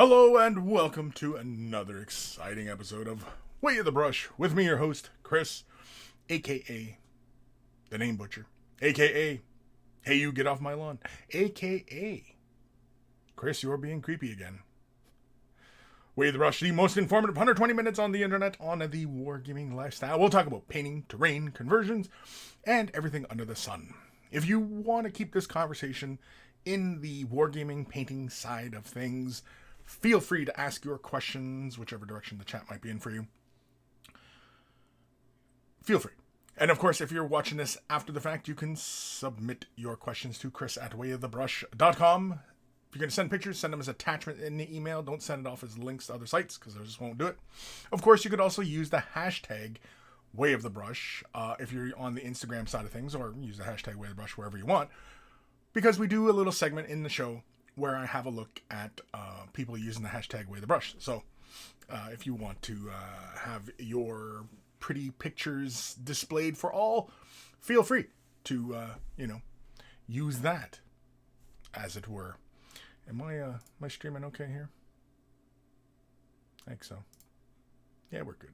Hello and welcome to another exciting episode of Way of the Brush with me, your host, Kris, aka the Name Butcher, aka Hey You Get Off My Lawn, aka Kris, you're being creepy again. Way of the Brush, the most informative 120 minutes on the internet on the wargaming lifestyle. We'll talk about painting, terrain, conversions, and everything under the sun. If you want to keep this conversation in the wargaming painting side of things, feel free to ask your questions, whichever direction the chat might be in for you. Feel free. And of course, if you're watching this after the fact, you can submit your questions to Kris@wayofthebrush.com. If you're going to send pictures, send them as attachment in the email. Don't send it off as links to other sites because those just won't do it. Of course, you could also use the hashtag WayOfTheBrush if you're on the Instagram side of things, or use the hashtag WayOfTheBrush wherever you want, because we do a little segment in the show where I have a look at people using the hashtag WayOfTheBrush. So if you want to have your pretty pictures displayed for all, feel free to, use that, as it were. Am I streaming okay here? I think so. Yeah, we're good.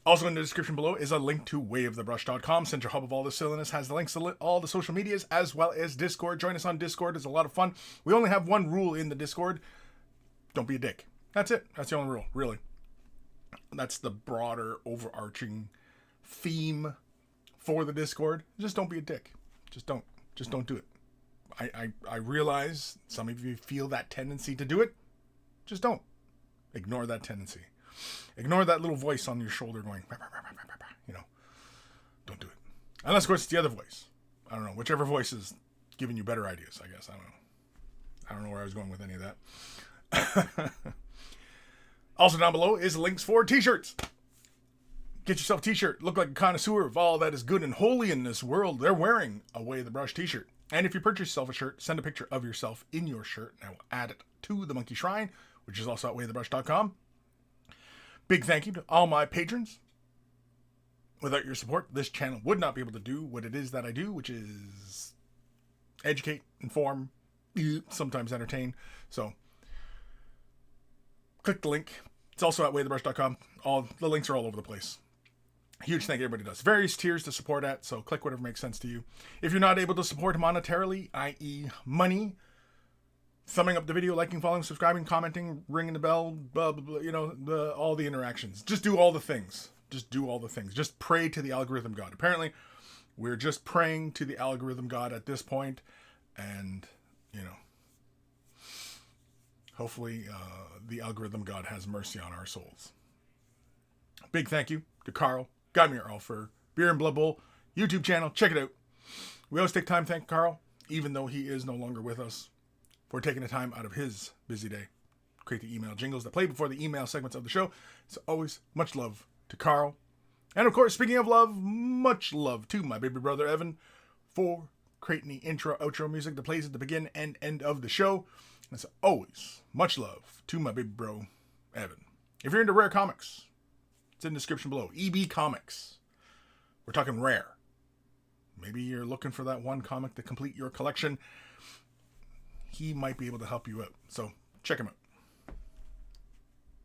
Also in the description below is a link to wayofthebrush.com. Central hub of all the silliness has the links to all the social medias as well as Discord. Join us on Discord. It's a lot of fun. We only have one rule in the Discord. Don't be a dick. That's it. That's the only rule, really. That's the broader, overarching theme for the Discord. Just don't be a dick. Just don't do it. I realize some of you feel that tendency to do it. Just don't. Ignore that tendency. Ignore that little voice on your shoulder going, don't do it. Unless, of course, it's the other voice. I don't know. Whichever voice is giving you better ideas, I guess. I don't know where I was going with any of that. Also down below is links for t-shirts. Get yourself a t-shirt. Look like a connoisseur of all that is good and holy in this world. They're wearing a Way of the Brush t-shirt. And if you purchase yourself a shirt, send a picture of yourself in your shirt, and I will add it to the Monkey Shrine, which is also at wayofthebrush.com. Big thank you to all my patrons. Without your support, this channel would not be able to do what it is that I do, which is educate, inform, sometimes entertain. So, click the link. It's also at wayofthebrush.com. All the links are all over the place. Huge thank you, everybody does. Various tiers to support at, so click whatever makes sense to you. If you're not able to support monetarily, i.e. money, thumbing up the video, liking, following, subscribing, commenting, ringing the bell, blah, blah, blah, all the interactions. Just do all the things. Just pray to the algorithm god. Apparently, we're just praying to the algorithm god at this point, and, hopefully the algorithm god has mercy on our souls. Big thank you to Carl, Got Me Earl for Beer and Blood Bowl YouTube channel. Check it out. We always take time to thank Carl, even though he is no longer with us, for taking the time out of his busy day to create the email jingles that play before the email segments of the show. So always much love to Carl. And of course, speaking of love, much love to my baby brother Evan for creating the intro, outro music that plays at the begin and end of the show. And so always much love to my baby bro Evan. If you're into rare comics, it's in the description below. EB Comics. We're talking rare. Maybe you're looking for that one comic to complete your collection. He might be able to help you out. So check him out.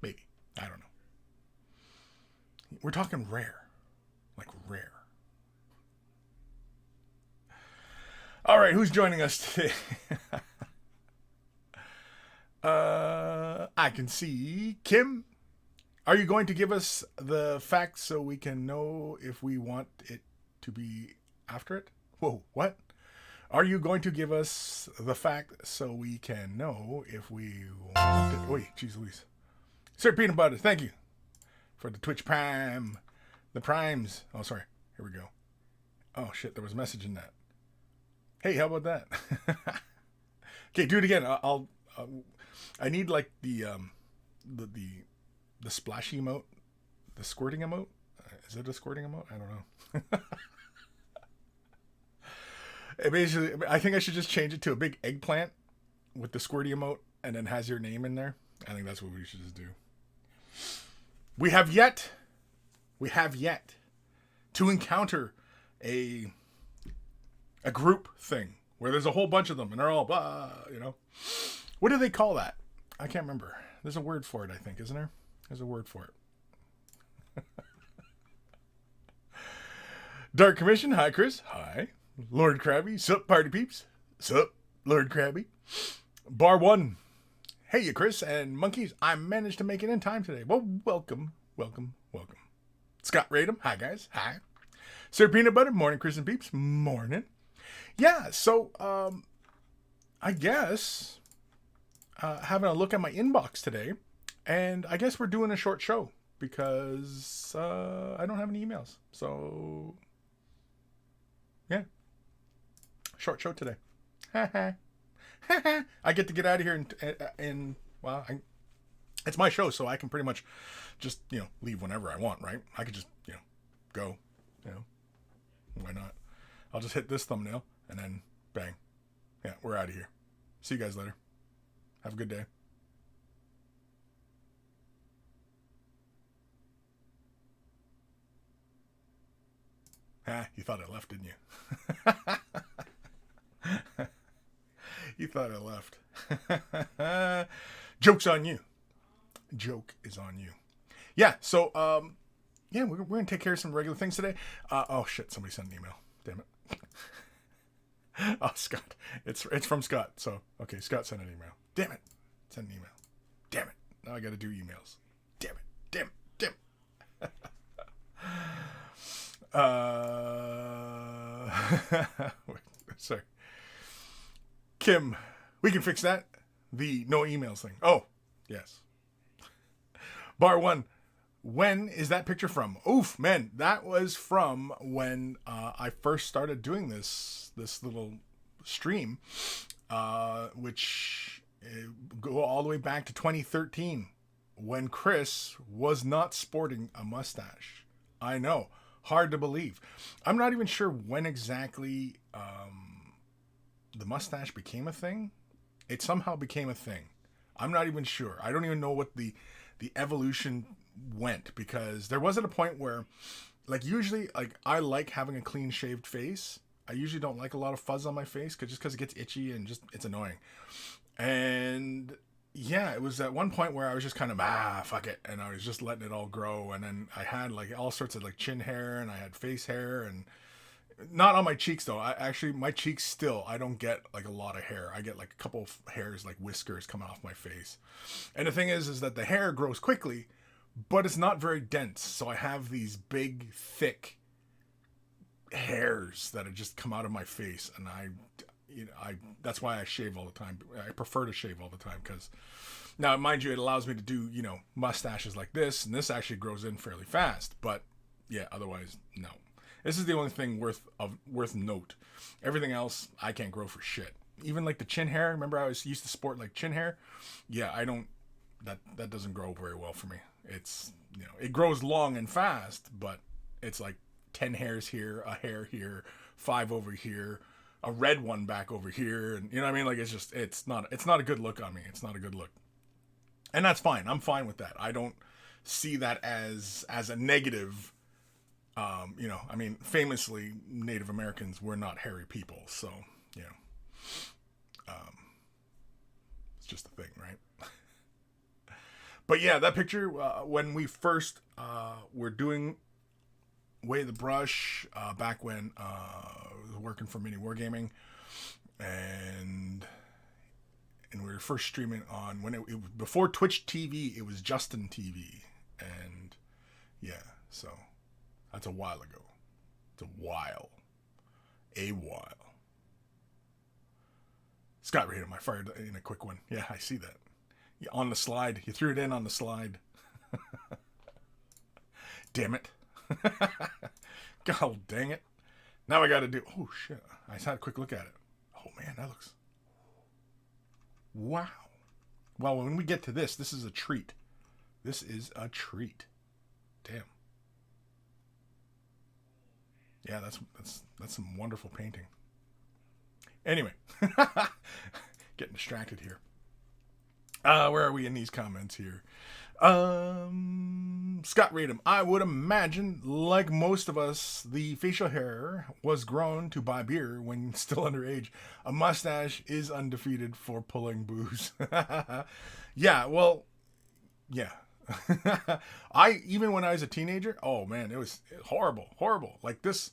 Maybe. I don't know. We're talking rare. Like rare. All right, who's joining us today? I can see Kim. Are you going to give us the facts so we can know if we want it to be after it? Whoa, what? Are you going to give us the fact so we can know if we want it? Wait, jeez Louise. Sir Peanut Butter, thank you for the Twitch Prime. The Primes. Oh, sorry. Here we go. Oh, shit. There was a message in that. Hey, how about that? Okay, do it again. I need like the splashy emote. The squirting emote. Is it a squirting emote? I don't know. Basically, I think I should just change it to a big eggplant with the squirty emote and then has your name in there. I think that's what we should just do. We have yet to encounter a group thing where there's a whole bunch of them and they're all blah, you know. What do they call that? I can't remember. There's a word for it, I think, isn't there? There's a word for it. Dark Commission, hi Kris, hi. Lord Krabby, sup party peeps, sup Lord Krabby. Bar 1, hey you Kris and monkeys, I managed to make it in time today. Well, welcome. Scott Radum, hi guys, hi. Sir Peanut Butter, morning Kris and peeps, morning. Yeah, so I guess having a look at my inbox today, and I guess we're doing a short show because I don't have any emails. So yeah, short show today. I get to get out of here and well, it's my show, so I can pretty much just, you know, leave whenever I want, right? I could just, you know, go, you know, why not? I'll just hit this thumbnail and then bang. Yeah, we're out of here. See you guys later. Have a good day. You thought I left, didn't you? You thought I left. Joke's on you. Joke is on you. Yeah, so, yeah, we're going to take care of some regular things today. Oh, shit, somebody sent an email. Damn it. Oh, Scott. It's from Scott. So, okay, Scott sent an email. Damn it. Send an email. Damn it. Now I got to do emails. Damn it. Sorry. Kim, we can fix that. The no emails thing. Oh, yes. Bar 1. When is that picture from? Oof, man, that was from when I first started doing this little stream, which go all the way back to 2013, when Kris was not sporting a mustache. I know, hard to believe. I'm not even sure when exactly the mustache became a thing. It somehow became a thing. I'm not even sure. I don't even know what the evolution went, because there wasn't a point where, like, usually, like, I like having a clean shaved face. I usually don't like a lot of fuzz on my face because it gets itchy and just it's annoying. And yeah, it was at one point where I was just kind of fuck it, and I was just letting it all grow. And then I had like all sorts of like chin hair, and I had face hair, and not on my cheeks though. My cheeks still, I don't get like a lot of hair. I get like a couple of hairs, like whiskers coming off my face. And the thing is that the hair grows quickly, but it's not very dense. So I have these big, thick hairs that have just come out of my face, and that's why I shave all the time. I prefer to shave all the time, because now, mind you, it allows me to do, you know, mustaches like this, and this actually grows in fairly fast. But yeah, otherwise, no. This is the only thing worth note. Everything else, I can't grow for shit. Even like the chin hair. Remember, I used to sport like chin hair. Yeah, I don't. That doesn't grow very well for me. It's, you know, it grows long and fast, but it's like 10 hairs here, a hair here, 5 over here, a red one back over here, and you know what I mean? Like, it's not a good look on me. It's not a good look. And that's fine. I'm fine with that. I don't see that as a negative. You know, I mean, famously, Native Americans were not hairy people, so, you know, it's just a thing, right? But yeah, that picture, when we first were doing Way of the Brush, back when I was working for Mini Wargaming, and we were first streaming on, when it before Twitch TV, it was Justin TV, and yeah, so that's a while ago. It's a while. Scott Radom, I fired in a quick one. Yeah, I see that. Yeah, on the slide. You threw it in on the slide. Damn it. God dang it. Now I got to do... Oh, shit. I just had a quick look at it. Oh, man, that looks... Wow. Well, when we get to this is a treat. This is a treat. Damn. Yeah, that's some wonderful painting. Anyway, getting distracted here. Where are we in these comments here? Scott Radom, I would imagine, like most of us, the facial hair was grown to buy beer when still underage. A mustache is undefeated for pulling booze. Yeah, well, yeah. I even when I was a teenager, oh man, it was horrible, horrible. Like this,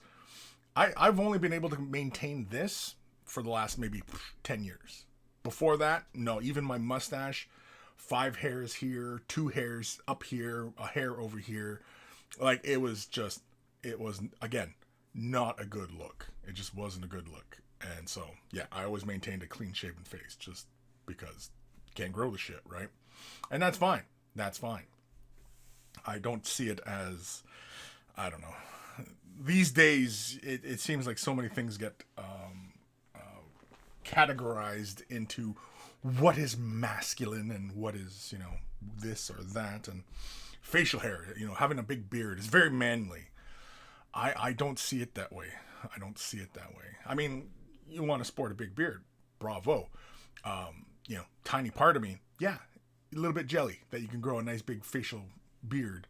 I've only been able to maintain this for the last maybe 10 years. Before that, no, even my mustache, 5 hairs here, 2 hairs up here, a hair over here. Like it was, again, not a good look. It just wasn't a good look. And so, yeah, I always maintained a clean shaven face just because you can't grow the shit, right? And that's fine. That's fine. I don't see it as, I don't know. These days, it seems like so many things get categorized into what is masculine and what is, this or that. And facial hair, having a big beard is very manly. I don't see it that way. I don't see it that way. I mean, you want to sport a big beard, bravo. Tiny part of me, yeah, a little bit jelly that you can grow a nice big facial beard,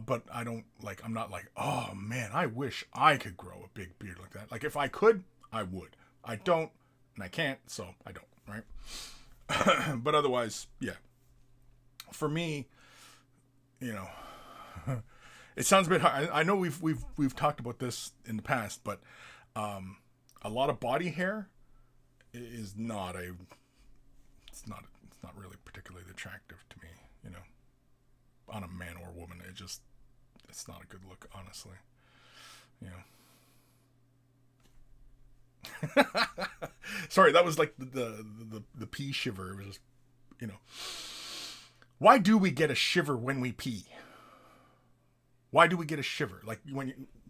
but I'm not like, oh man, I wish I could grow a big beard like that. Like if I could, I would. I don't, and I can't, so I don't, right? But otherwise, yeah. For me, it sounds a bit hard. I know we've talked about this in the past, but a lot of body hair is not it's not really particularly attractive to me, on a man or woman. It's not a good look, honestly. Sorry, that was like the pee shiver. It was just, why do we get a shiver when we pee? Why do we get a shiver? Like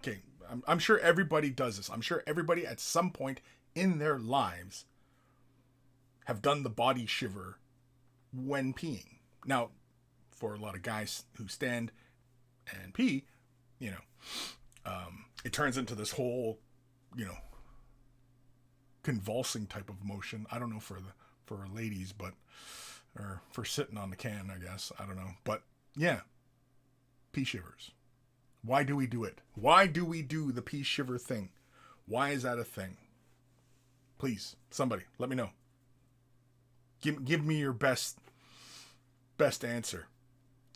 okay, I'm sure everybody does this. I'm sure everybody at some point in their lives have done the body shiver when peeing. Now, for a lot of guys who stand and pee, it turns into this whole, convulsing type of motion. I don't know for ladies, or for sitting on the can, I guess. I don't know. But yeah, pee shivers. Why do we do it? Why do we do the pee shiver thing? Why is that a thing? Please, somebody, let me know. Give me your best answer.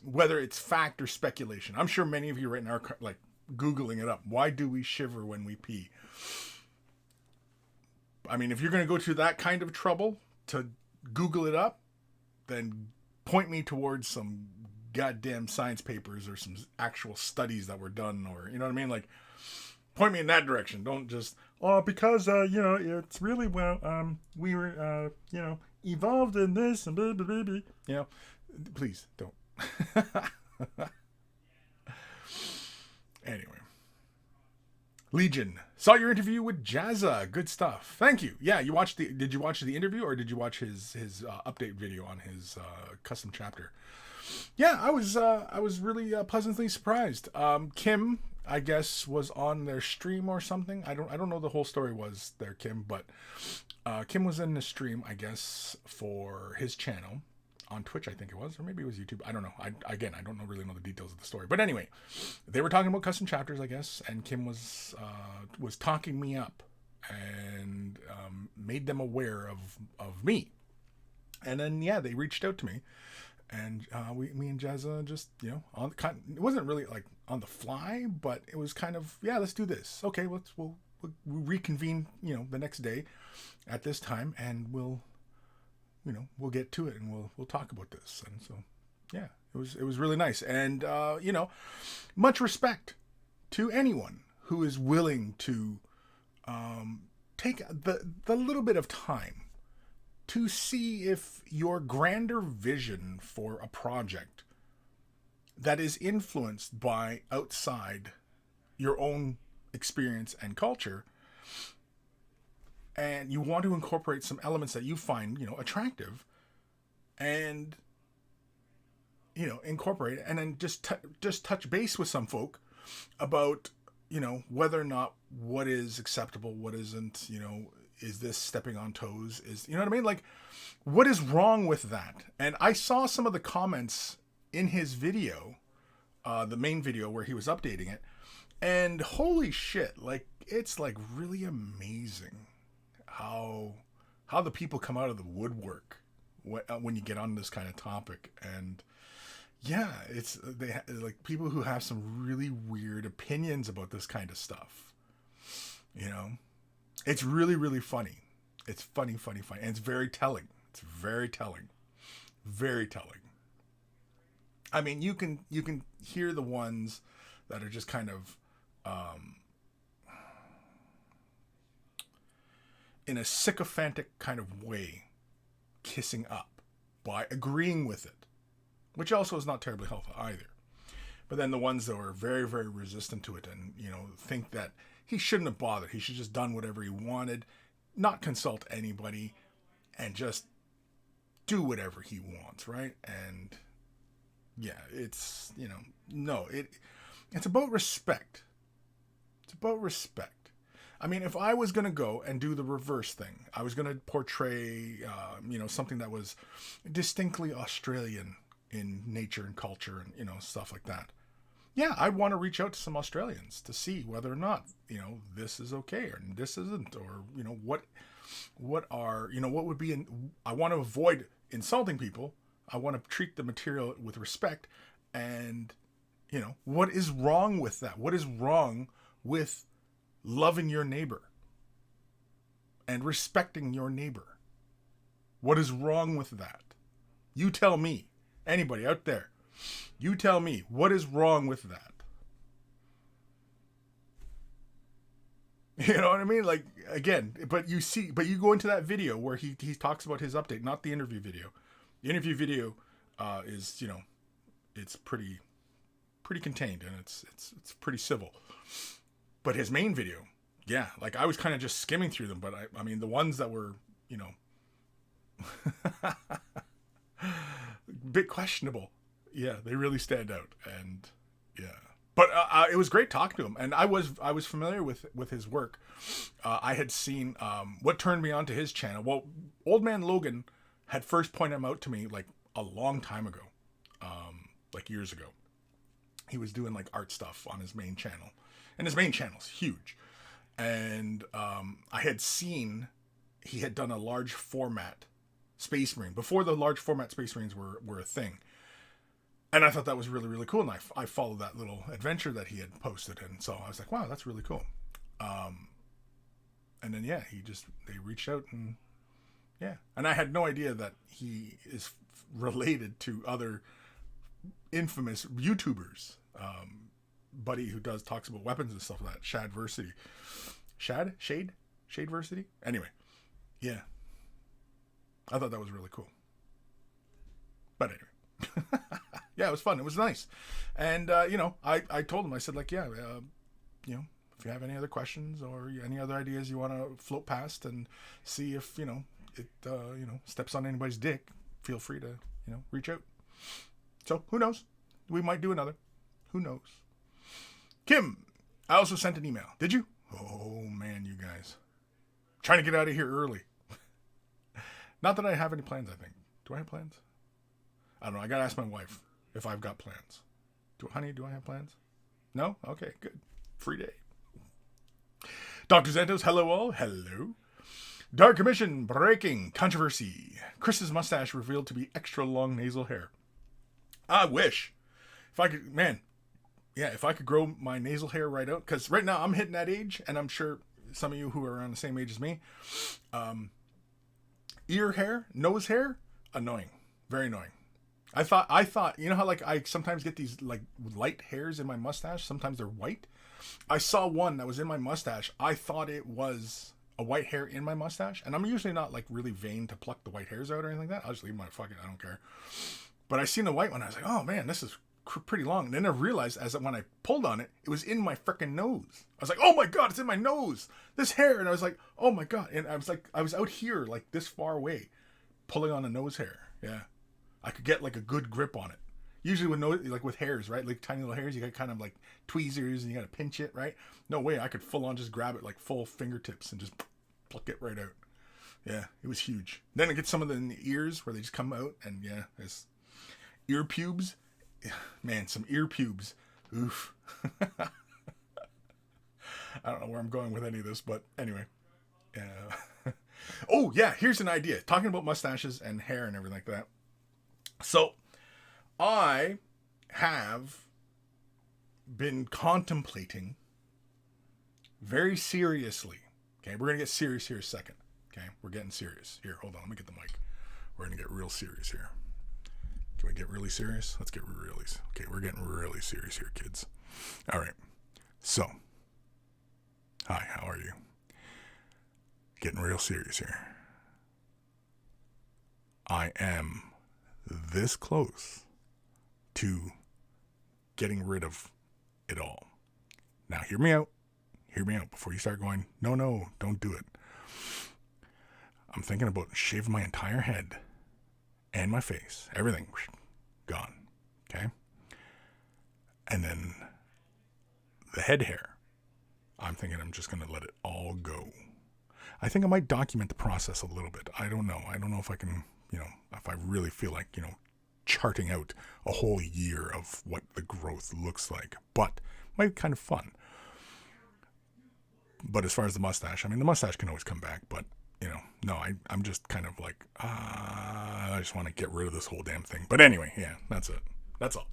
Whether it's fact or speculation. I'm sure many of you right now are like Googling it up. Why do we shiver when we pee? I mean, if you're going to go to that kind of trouble to Google it up, then point me towards some goddamn science papers or some actual studies that were done, or, you know what I mean? Like, point me in that direction. Don't just, because, it's really, we were, evolved in this and blah, blah, blah, blah. Please don't. Anyway. Legion. Saw your interview with Jazza. Good stuff. Thank you. Yeah, did you watch the interview, or did you watch his update video on his custom chapter? Yeah, I was really pleasantly surprised. Kim, I guess, was on their stream or something. I don't know the whole story was there, Kim, but Kim was in the stream, I guess, for his channel on Twitch, I think it was, or maybe it was YouTube. I don't know. I don't really know the details of the story. But anyway, they were talking about custom chapters, I guess, and Kim was talking me up and made them aware of me. And then they reached out to me, and me and Jazza just it wasn't really like on the fly, but it was kind of let's do this. Okay, we'll reconvene the next day at this time, and we'll get to it, and we'll talk about this. And so, it was really nice. And, much respect to anyone who is willing to take the little bit of time to see if your grander vision for a project that is influenced by outside your own experience and culture, and you want to incorporate some elements that you find, attractive, and, incorporate it, and then just touch base with some folk about, whether or not what is acceptable, what isn't, is this stepping on toes? You know what I mean? Like, what is wrong with that? And I saw some of the comments in his video, the main video where he was updating it, and holy shit, like, it's like really amazing how the people come out of the woodwork when you get on this kind of topic. And yeah, it's like people who have some really weird opinions about this kind of stuff. You know, it's really, really funny. It's funny. And it's very telling. It's very telling. Very telling. I mean, you can hear the ones that are just kind of in a sycophantic kind of way kissing up by agreeing with it, which also is not terribly helpful either. But then the ones that are very, very resistant to it and, you know, think that he shouldn't have bothered. He should just done whatever he wanted, not consult anybody, and just do whatever he wants, right? And yeah, it's, you know, no, it's about respect. It's about respect. I mean, if I was going to go and do the reverse thing, I was going to portray, you know, something that was distinctly Australian in nature and culture and, you know, stuff like that. Yeah, I'd want to reach out to some Australians to see whether or not, you know, this is okay or this isn't, or, you know, what are, you know, what would be I want to avoid insulting people. I want to treat the material with respect. And, you know, what is wrong with that? What is wrong with loving your neighbor and respecting your neighbor? What is wrong with that? You tell me. Anybody out there, you tell me, what is wrong with that? You know what I mean? Like, again, but you go into that video where he talks about his update, not the interview video. The interview video is, you know, it's pretty contained and it's pretty civil. But his main video, yeah, like I was kind of just skimming through them, but I mean the ones that were, you know, bit questionable. Yeah, they really stand out. And yeah, but it was great talking to him, and I was familiar with his work. I had seen what turned me on to his channel. Well, Old Man Logan had first pointed him out to me like a long time ago, like years ago. He was doing like art stuff on his main channel, and his main channel's huge. And I had seen he had done a large format Space Marine before the large format Space Marines were a thing. And I thought that was really, really cool. And I followed that little adventure that he had posted. And so I was like, wow, that's really cool. And then, yeah, they reached out and yeah. And I had no idea that he is related to other infamous YouTubers. Buddy who talks about weapons and stuff like that. Shadversity. Shadeversity? Anyway. Yeah. I thought that was really cool. But anyway. Yeah, it was fun. It was nice. And, you know, I told him, I said, like, yeah, you know, if you have any other questions or any other ideas you want to float past and see if, you know, it, you know, steps on anybody's dick, feel free to, you know, reach out. So, who knows? We might do another. Who knows? Kim, I also sent an email. Did you? Oh, man, you guys. Trying to get out of here early. Not that I have any plans, I think. Do I have plans? I don't know. I got to ask my wife if I've got plans. Honey, do I have plans? No? Okay, good. Free day. Dr. Zantos, hello all. Hello. Dark Commission, breaking controversy. Kris's mustache revealed to be extra long nasal hair. I wish. If I could, man. Yeah, if I could grow my nasal hair right out. Because right now I'm hitting that age, and I'm sure some of you who are around the same age as me, ear hair, nose hair, annoying. Very annoying. I thought, you know how like I sometimes get these like light hairs in my mustache? Sometimes they're white. I saw one that was in my mustache. I thought it was a white hair in my mustache. And I'm usually not like really vain to pluck the white hairs out or anything like that. I'll just leave my fucking, I don't care. But I seen the white one. I was like, oh man, this is pretty long. And then I realized when I pulled on it, it was in my freaking nose. I was like, oh my God, it's in my nose. This hair. And I was like, oh my God. And I was out here like this far away pulling on the nose hair. Yeah. I could get like a good grip on it. Usually with hairs, right? Like tiny little hairs, you got kind of like tweezers and you got to pinch it, right? No way. I could full on just grab it like full fingertips and just pluck it right out. Yeah, it was huge. Then I get some of them in the ears where they just come out, and yeah, there's ear pubes. Man, some ear pubes. Oof. I don't know where I'm going with any of this, but anyway. Oh, yeah, here's an idea. Talking about mustaches and hair and everything like that. So, I have been contemplating very seriously. Okay, we're going to get serious here a second. Okay, we're getting serious. Here, hold on, let me get the mic. We're going to get real serious here. Can we get really serious? Let's get really... Okay, we're getting really serious here, kids. All right. So, hi, how are you? Getting real serious here. I am this close to getting rid of it all. Now, hear me out. Hear me out before you start going, no, don't do it. I'm thinking about shaving my entire head and my face. Everything gone. Okay? And then the head hair, I'm thinking I'm just going to let it all go. I think I might document the process a little bit. I don't know. I don't know if I can, if I really feel like, charting out a whole year of what the growth looks like. But it might be kind of fun. But as far as the mustache, the mustache can always come back. But, no, I'm just kind of like, I just want to get rid of this whole damn thing. But anyway, yeah, that's it. That's all.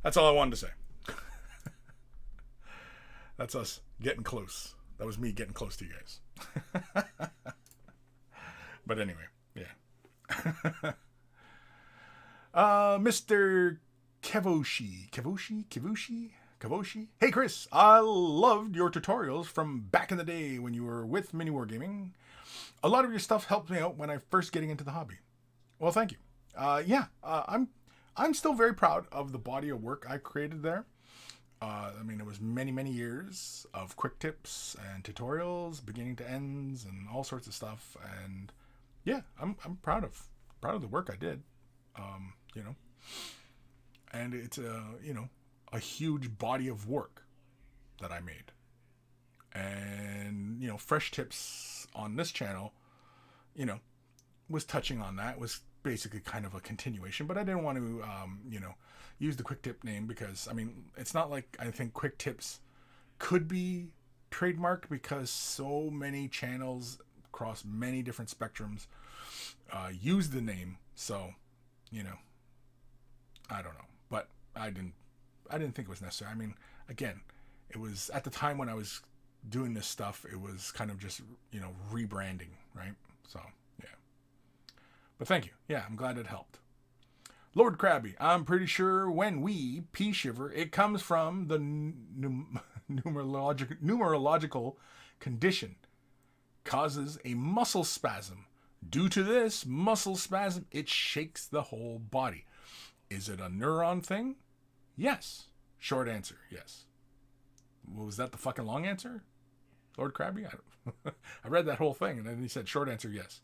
That's all I wanted to say. That's us getting close. That was me getting close to you guys. But anyway, yeah. Mr. Kevoshi. Hey, Kris, I loved your tutorials from back in the day when you were with Mini Wargaming. A lot of your stuff helped me out when I first getting into the hobby. Well, thank you. I'm still very proud of the body of work I created there. It was many years of quick tips and tutorials, beginning to ends, and all sorts of stuff. And yeah, I'm proud of the work I did. And it's a huge body of work that I made. And fresh tips on this channel, was touching on that. Was basically kind of a continuation, but I didn't want to use the quick tip name because it's not like I think quick tips could be trademarked because so many channels across many different spectrums use the name. So I don't know, but I didn't think it was necessary. Again, it was at the time when I was doing this stuff, it was kind of just rebranding, right? So yeah, but thank you. Yeah, I'm glad it helped. Lord Krabby, I'm pretty sure when we pea shiver, it comes from the numerological condition. Causes a muscle spasm. Due to this muscle spasm, it shakes the whole body. Is it a neuron thing? Yes. Short answer, yes. Was that the fucking long answer? Lord Krabby? I read that whole thing and then he said short answer, yes.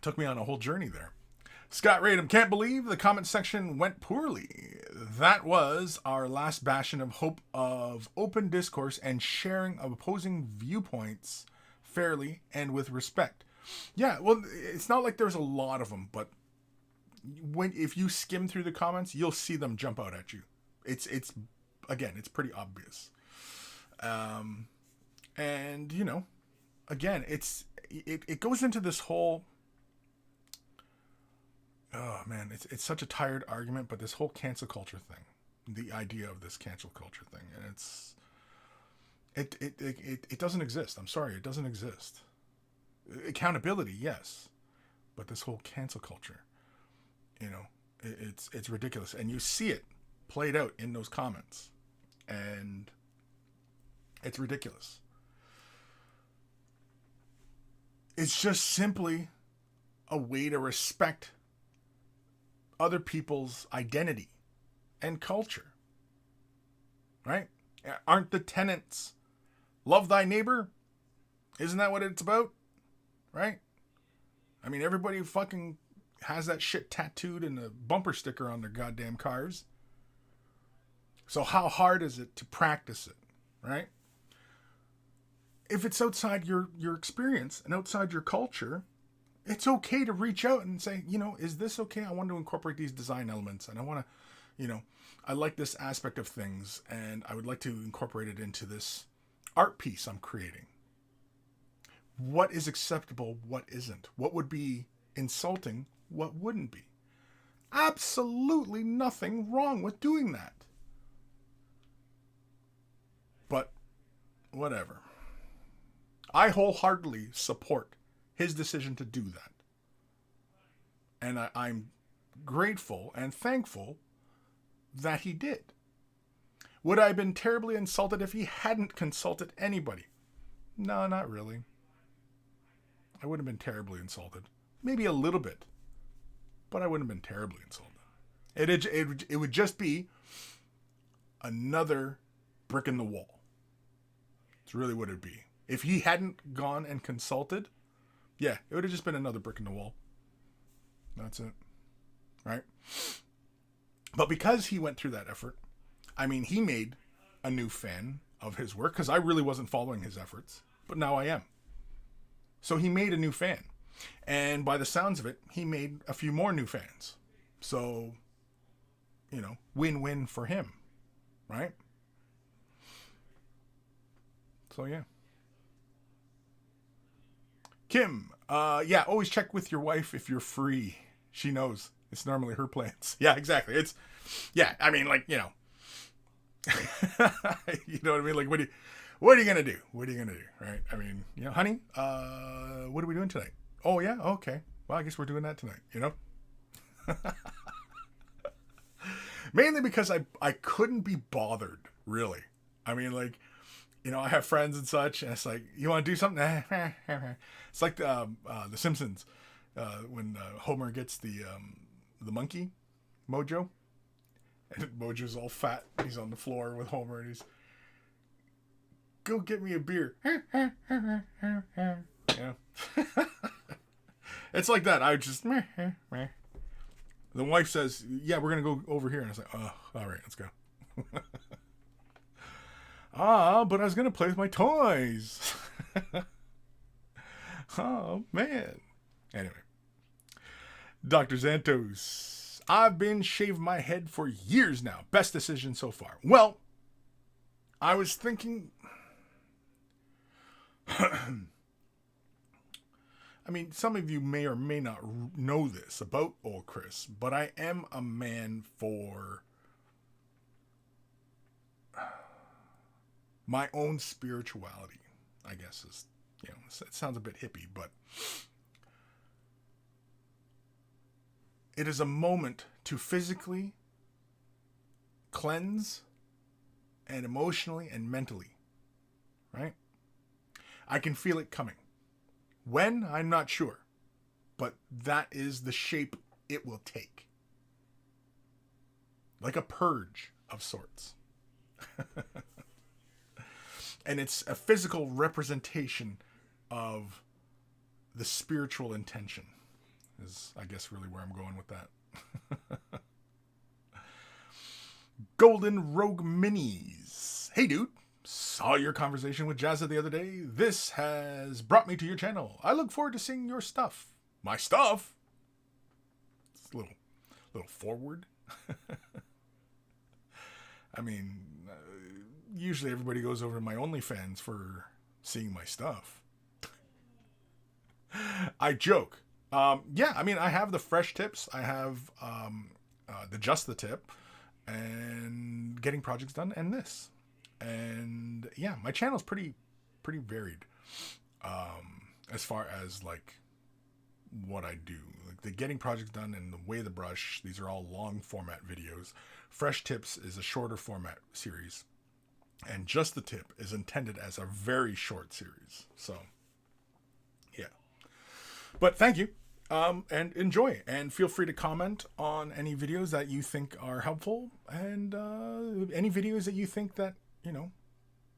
Took me on a whole journey there. Scott Radham, can't believe the comment section went poorly. That was our last bastion of hope of open discourse and sharing of opposing viewpoints fairly and with respect. Yeah, well, it's not like there's a lot of them, but if you skim through the comments, you'll see them jump out at you. It's pretty obvious. And again, it goes into this whole. Oh man, it's such a tired argument, but this whole cancel culture thing, the idea of this cancel culture thing, and it doesn't exist. I'm sorry, it doesn't exist. Accountability, yes, but this whole cancel culture, it's ridiculous, and you see it played out in those comments, and it's ridiculous. It's just simply a way to respect other people's identity and culture, right? Aren't the tenets love thy neighbor? Isn't that what it's about? Right? Everybody fucking has that shit tattooed in the bumper sticker on their goddamn cars. So how hard is it to practice it, right? if it's outside your experience and outside your culture, it's okay to reach out and say, is this okay? I want to incorporate these design elements, and I want to, I like this aspect of things, and I would like to incorporate it into this art piece I'm creating. What is acceptable? What isn't? What would be insulting? What wouldn't be? Absolutely nothing wrong with doing that. But whatever. I wholeheartedly support his decision to do that. And I'm grateful and thankful that he did. Would I have been terribly insulted if he hadn't consulted anybody? No, not really. I wouldn't have been terribly insulted. Maybe a little bit. But I wouldn't have been terribly insulted. It would just be another brick in the wall. It's really what it would be. If he hadn't gone and consulted, yeah, it would have just been another brick in the wall. That's it. Right? But because he went through that effort, I mean, he made a new fan of his work, because I really wasn't following his efforts, but now I am. So he made a new fan. And by the sounds of it, he made a few more new fans. So, win-win for him. Right? So, yeah. Kim, always check with your wife if you're free. She knows. It's normally her plans. Yeah, exactly. I mean, like, you know what I mean? Like, what are you going to do? What are you going to do? Right? I mean, honey, what are we doing tonight? Oh, yeah? Okay. Well, I guess we're doing that tonight, Mainly because I couldn't be bothered, really. I mean, like, I have friends and such, and it's like, you want to do something? It's like The Simpsons, when Homer gets the monkey, Mojo, and Mojo's all fat. He's on the floor with Homer, and he's, go get me a beer. It's like that. I just, the wife says, yeah, we're going to go over here. And I was like, oh, all right, let's go. But I was going to play with my toys. Oh, man. Anyway. Dr. Xantos. I've been shaving my head for years now. Best decision so far. Well, I was thinking... I mean, some of you may or may not know this about old Kris, but I am a man for my own spirituality, I guess is, it sounds a bit hippie, but it is a moment to physically cleanse and emotionally and mentally, right? I can feel it coming. When? I'm not sure. But that is the shape it will take. Like a purge of sorts. And it's a physical representation of the spiritual intention. Is, I guess, really where I'm going with that. Golden Rogue Minis. Hey, dude. Saw your conversation with Jazza the other day. This has brought me to your channel. I look forward to seeing your stuff. My stuff? It's a little forward. I mean, usually everybody goes over to my OnlyFans for seeing my stuff. I joke. I mean, I have the fresh tips. I have the just the tip and getting projects done and this. And yeah, my channel is pretty varied as far as like what I do, like the getting projects done and the way the brush. These are all long format videos. Fresh Tips is a shorter format series, and Just the Tip is intended as a very short series. So yeah, but thank you. And enjoy, and feel free to comment on any videos that you think are helpful, and any videos that you think that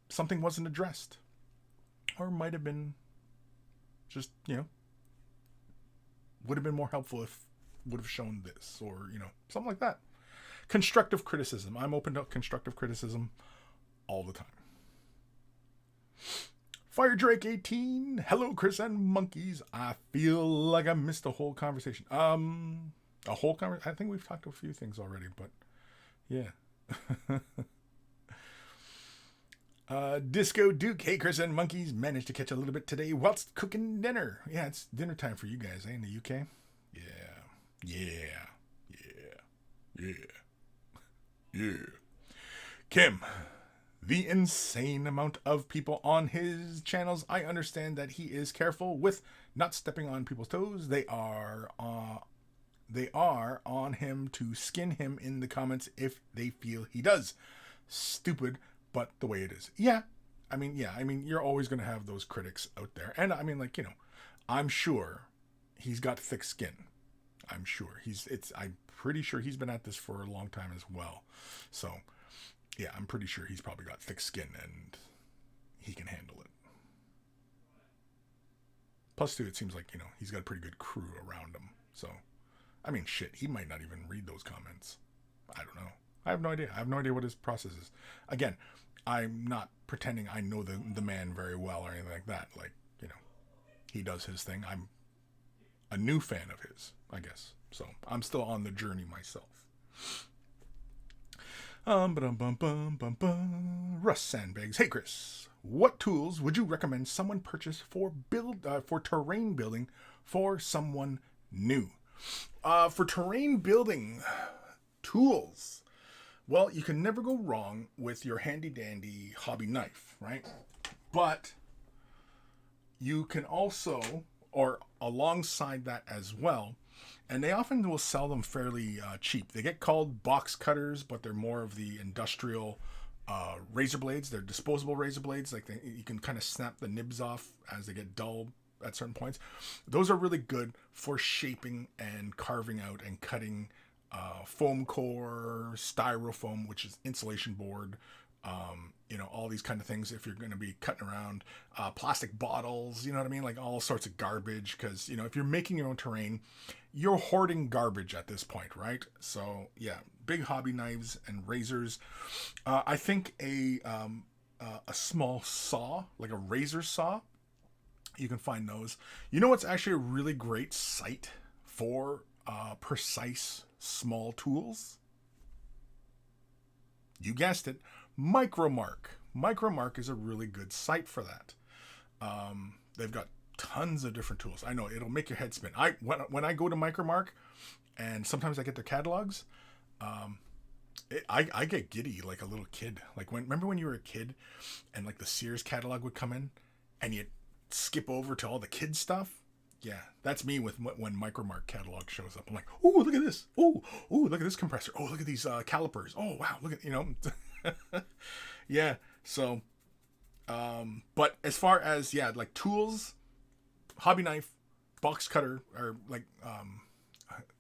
something wasn't addressed, or might have been just, would have been more helpful if would have shown this, or, something like that. Constructive criticism. I'm open to constructive criticism all the time. Fire Drake 18. Hello, Kris and monkeys. I feel like I missed a whole conversation. A whole conversation. I think we've talked a few things already, but yeah. Disco Duke. Hey, Kris and monkeys. Managed to catch a little bit today whilst cooking dinner. Yeah, it's dinner time for you guys, eh, in the UK? Yeah. Kim. The insane amount of people on his channels. I understand that he is careful with not stepping on people's toes. They are on him to skin him in the comments if they feel he does. Stupid, but the way it is. Yeah. I mean, you're always going to have those critics out there. And I mean, like, I'm sure he's got thick skin. I'm sure I'm pretty sure he's been at this for a long time as well. So, yeah, I'm pretty sure he's probably got thick skin and he can handle it. Plus, too, it seems like, he's got a pretty good crew around him. So, I mean, shit, he might not even read those comments. I don't know. I have no idea. I have no idea what his process is. Again, I'm not pretending I know the man very well or anything like that. Like, he does his thing. I'm a new fan of his, I guess. So, I'm still on the journey myself. Russ Sandbags. Hey, Kris. What tools would you recommend someone purchase for terrain building for someone new? For terrain building tools, well, you can never go wrong with your handy dandy hobby knife, right? But you can also, or alongside that as well, and they often will sell them fairly cheap. They get called box cutters, but they're more of the industrial razor blades. They're disposable razor blades. Like you can kind of snap the nibs off as they get dull at certain points. Those are really good for shaping and carving out and cutting foam core, styrofoam, which is insulation board, all these kind of things if you're going to be cutting around plastic bottles, you know what I mean? Like all sorts of garbage. Because, if you're making your own terrain, you're hoarding garbage at this point, right? So, yeah, big hobby knives and razors. I think a small saw, like a razor saw, you can find those. What's actually a really great site for precise small tools? You guessed it, Micromark. Micromark is a really good site for that. They've got tons of different tools. I know it'll make your head spin. When I go to Micromark, and sometimes I get their catalogs, I get giddy like a little kid. Like remember when you were a kid, and like the Sears catalog would come in, and you'd skip over to all the kids stuff. Yeah, that's me when Micromark catalog shows up. I'm like, oh, look at this. Oh, look at this compressor. Oh, look at these calipers. Oh, wow, look at, yeah, so, but as far as, like tools, hobby knife, box cutter, or like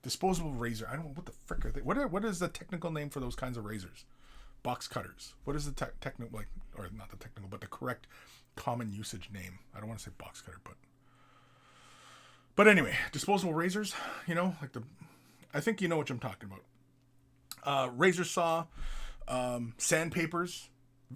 disposable razor. I don't know, what the frick are they? What is the technical name for those kinds of razors? Box cutters. What is the technical, like, or not the technical, but the correct common usage name? I don't want to say box cutter, but anyway, disposable razors, I think you know what I'm talking about. Razor saw, sandpapers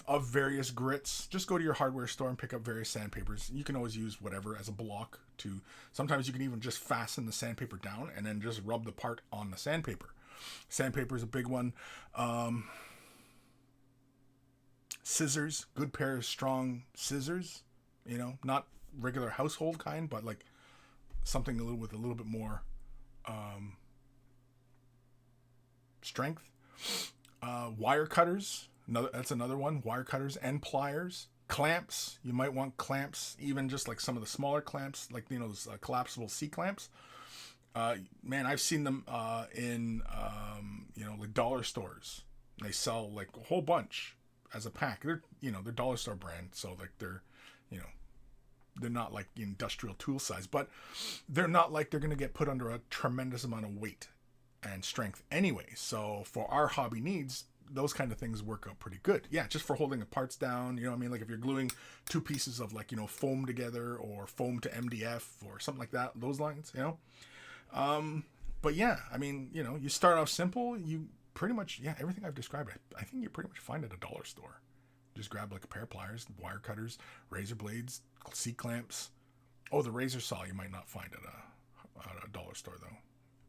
of various grits. Just go to your hardware store and pick up various sandpapers. You can always use whatever as a block to, sometimes you can even just fasten the sandpaper down and then just rub the part on the sandpaper. Sandpaper is a big one. Scissors, good pair of strong scissors, not regular household kind, but like something with a little bit more strength. Wire cutters, that's another one. Wire cutters and pliers. Clamps, you might want clamps, even just like some of the smaller clamps, like those collapsible C clamps. Man, I've seen them in like dollar stores. They sell like a whole bunch as a pack. They're they're dollar store brand, so like they're they're not like industrial tool size, but they're not like they're going to get put under a tremendous amount of weight and strength anyway. So for our hobby needs, those kind of things work out pretty good. Yeah, just for holding the parts down, like if you're gluing two pieces of like, foam together, or foam to MDF or something like that, those lines, But yeah, you start off simple, you pretty much, everything I've described, I think you pretty much find at a dollar store. Just grab like a pair of pliers, wire cutters, razor blades, C-clamps. Oh, the razor saw you might not find at a dollar store though.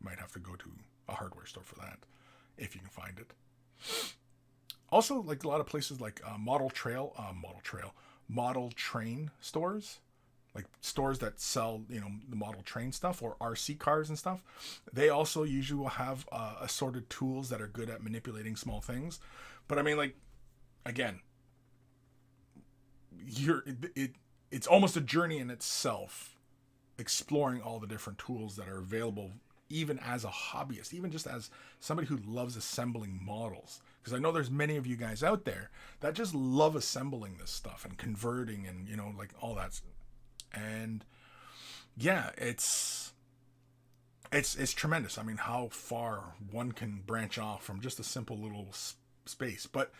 You might have to go to a hardware store for that, if you can find it. Also, like a lot of places like model train stores, like stores that sell, you know, the model train stuff or RC cars and stuff. They also usually will have assorted tools that are good at manipulating small things. But I mean, like, again, it's almost a journey in itself, exploring all the different tools that are available, even as a hobbyist, even just as somebody who loves assembling models. Because I know there's many of you guys out there that just love assembling this stuff and converting and, you know, like all that. And yeah, it's tremendous. I mean, how far one can branch off from just a simple little space. But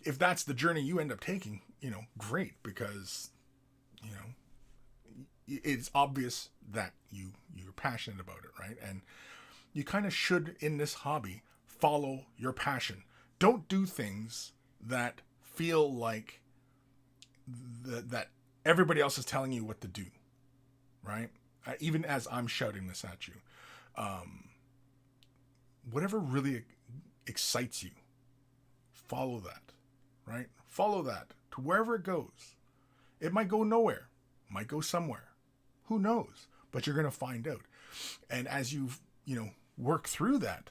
if that's the journey you end up taking, you know, great, because, you know, it's obvious that you're passionate about it, right? And you kind of should, in this hobby, follow your passion. Don't do things that feel like that everybody else is telling you what to do, right? Even as I'm shouting this at you, whatever really excites you, follow that, right? Follow that to wherever it goes. It might go nowhere, might go somewhere. Who knows? But you're going to find out. And as you work through that,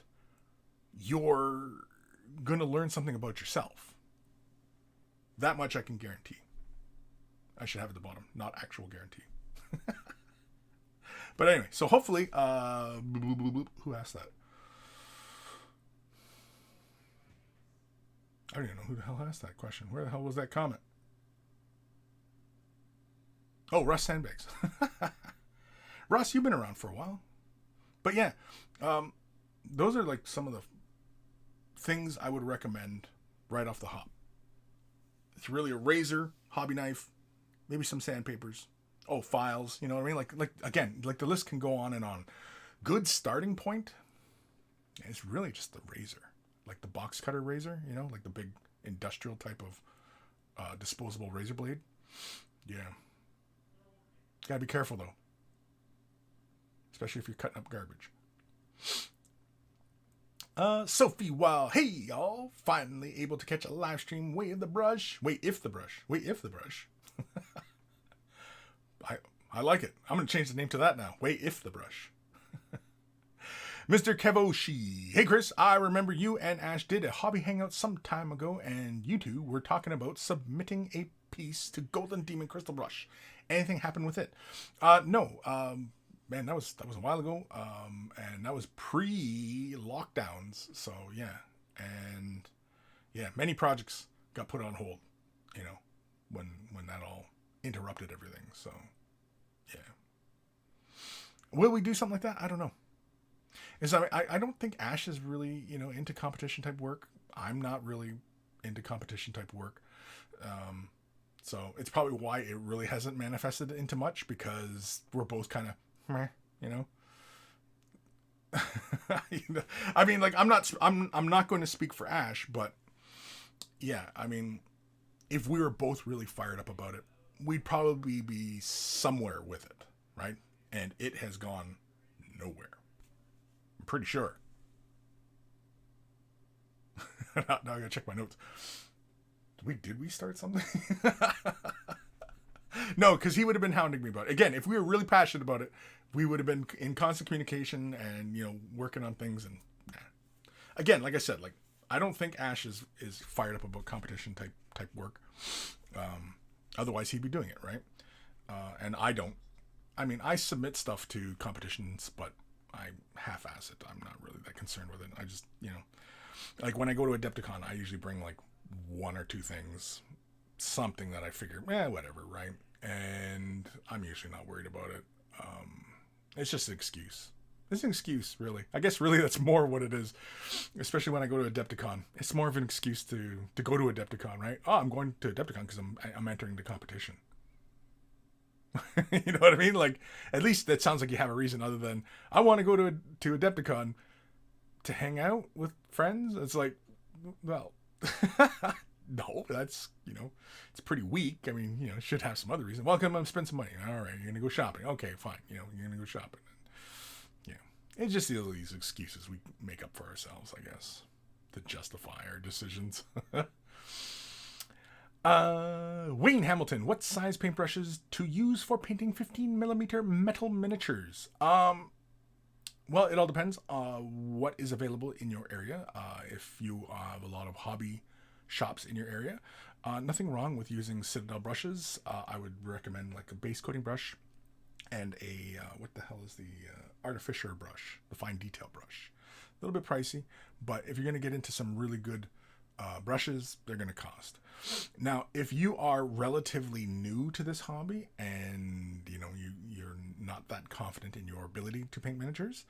you're going to learn something about yourself. That much I can guarantee. I should have at the bottom, not actual guarantee. But anyway, so hopefully, who asked that? I don't even know who the hell asked that question. Where the hell was that comment? Oh, Russ Sandbags. Russ, you've been around for a while. But yeah, those are like some of the things I would recommend right off the hop. It's really a razor, hobby knife, maybe some sandpapers. Oh, files, you know what I mean? Like again, like the list can go on and on. Good starting point is really just the razor. Like the box cutter razor, you know, like the big industrial type of disposable razor blade. Yeah. Gotta be careful though. Especially if you're cutting up garbage. Sophie, wow, hey y'all, finally able to catch a live stream. Wait if the brush. I like it. I'm going to change the name to that now. Wait if the brush. Mr. Kevoshi. Hey Kris, I remember you and Ash did a hobby hangout some time ago, and you two were talking about submitting a piece to Golden Demon Crystal Brush. Anything happened with it? No. Man, that was a while ago. And that was pre-lockdowns. So yeah. And yeah, many projects got put on hold, you know, when that all interrupted everything. So yeah. Will we do something like that? I don't know. I don't think Ash is really, you know, into competition type work. I'm not really into competition type work. So it's probably why it really hasn't manifested into much, because we're both kind of, you know. I mean, like, I'm not going to speak for Ash, but yeah, I mean, if we were both really fired up about it, we'd probably be somewhere with it, right? And it has gone nowhere. I'm pretty sure. Now I gotta check my notes. Did we start something? No, because he would have been hounding me about it. Again, if we were really passionate about it, we would have been in constant communication and, you know, working on things. And again, like I said, like, I don't think Ash is fired up about competition type work. Otherwise he'd be doing it, right? And I don't. I mean, I submit stuff to competitions, but I half-ass it. I'm not really that concerned with it. I just, you know, like when I go to Adepticon, I usually bring like one or two things, something that I figure, whatever, right? And I'm usually not worried about it. It's just an excuse. It's an excuse, really. I guess really that's more what it is, especially when I go to Adepticon. It's more of an excuse to go to Adepticon, right? Oh, I'm going to Adepticon because I'm entering the competition. You know what I mean? Like, at least that sounds like you have a reason other than, I want to go to Adepticon to hang out with friends. It's like, well, No, that's, it's pretty weak. I mean, it should have some other reason. Well, come on, spend some money. All right, you're going to go shopping. Okay, fine. You're going to go shopping. It's just these excuses we make up for ourselves, I guess, to justify our decisions. Wayne Hamilton, what size paintbrushes to use for painting 15mm metal miniatures? Well, it all depends what is available in your area. If you have a lot of hobby shops in your area, nothing wrong with using Citadel brushes. I would recommend like a base coating brush and a, what the hell is the Artificer brush, the fine detail brush. A little bit pricey, but if you're going to get into some really good brushes, they're going to cost. Now, if you are relatively new to this hobby and you're not that confident in your ability to paint miniatures,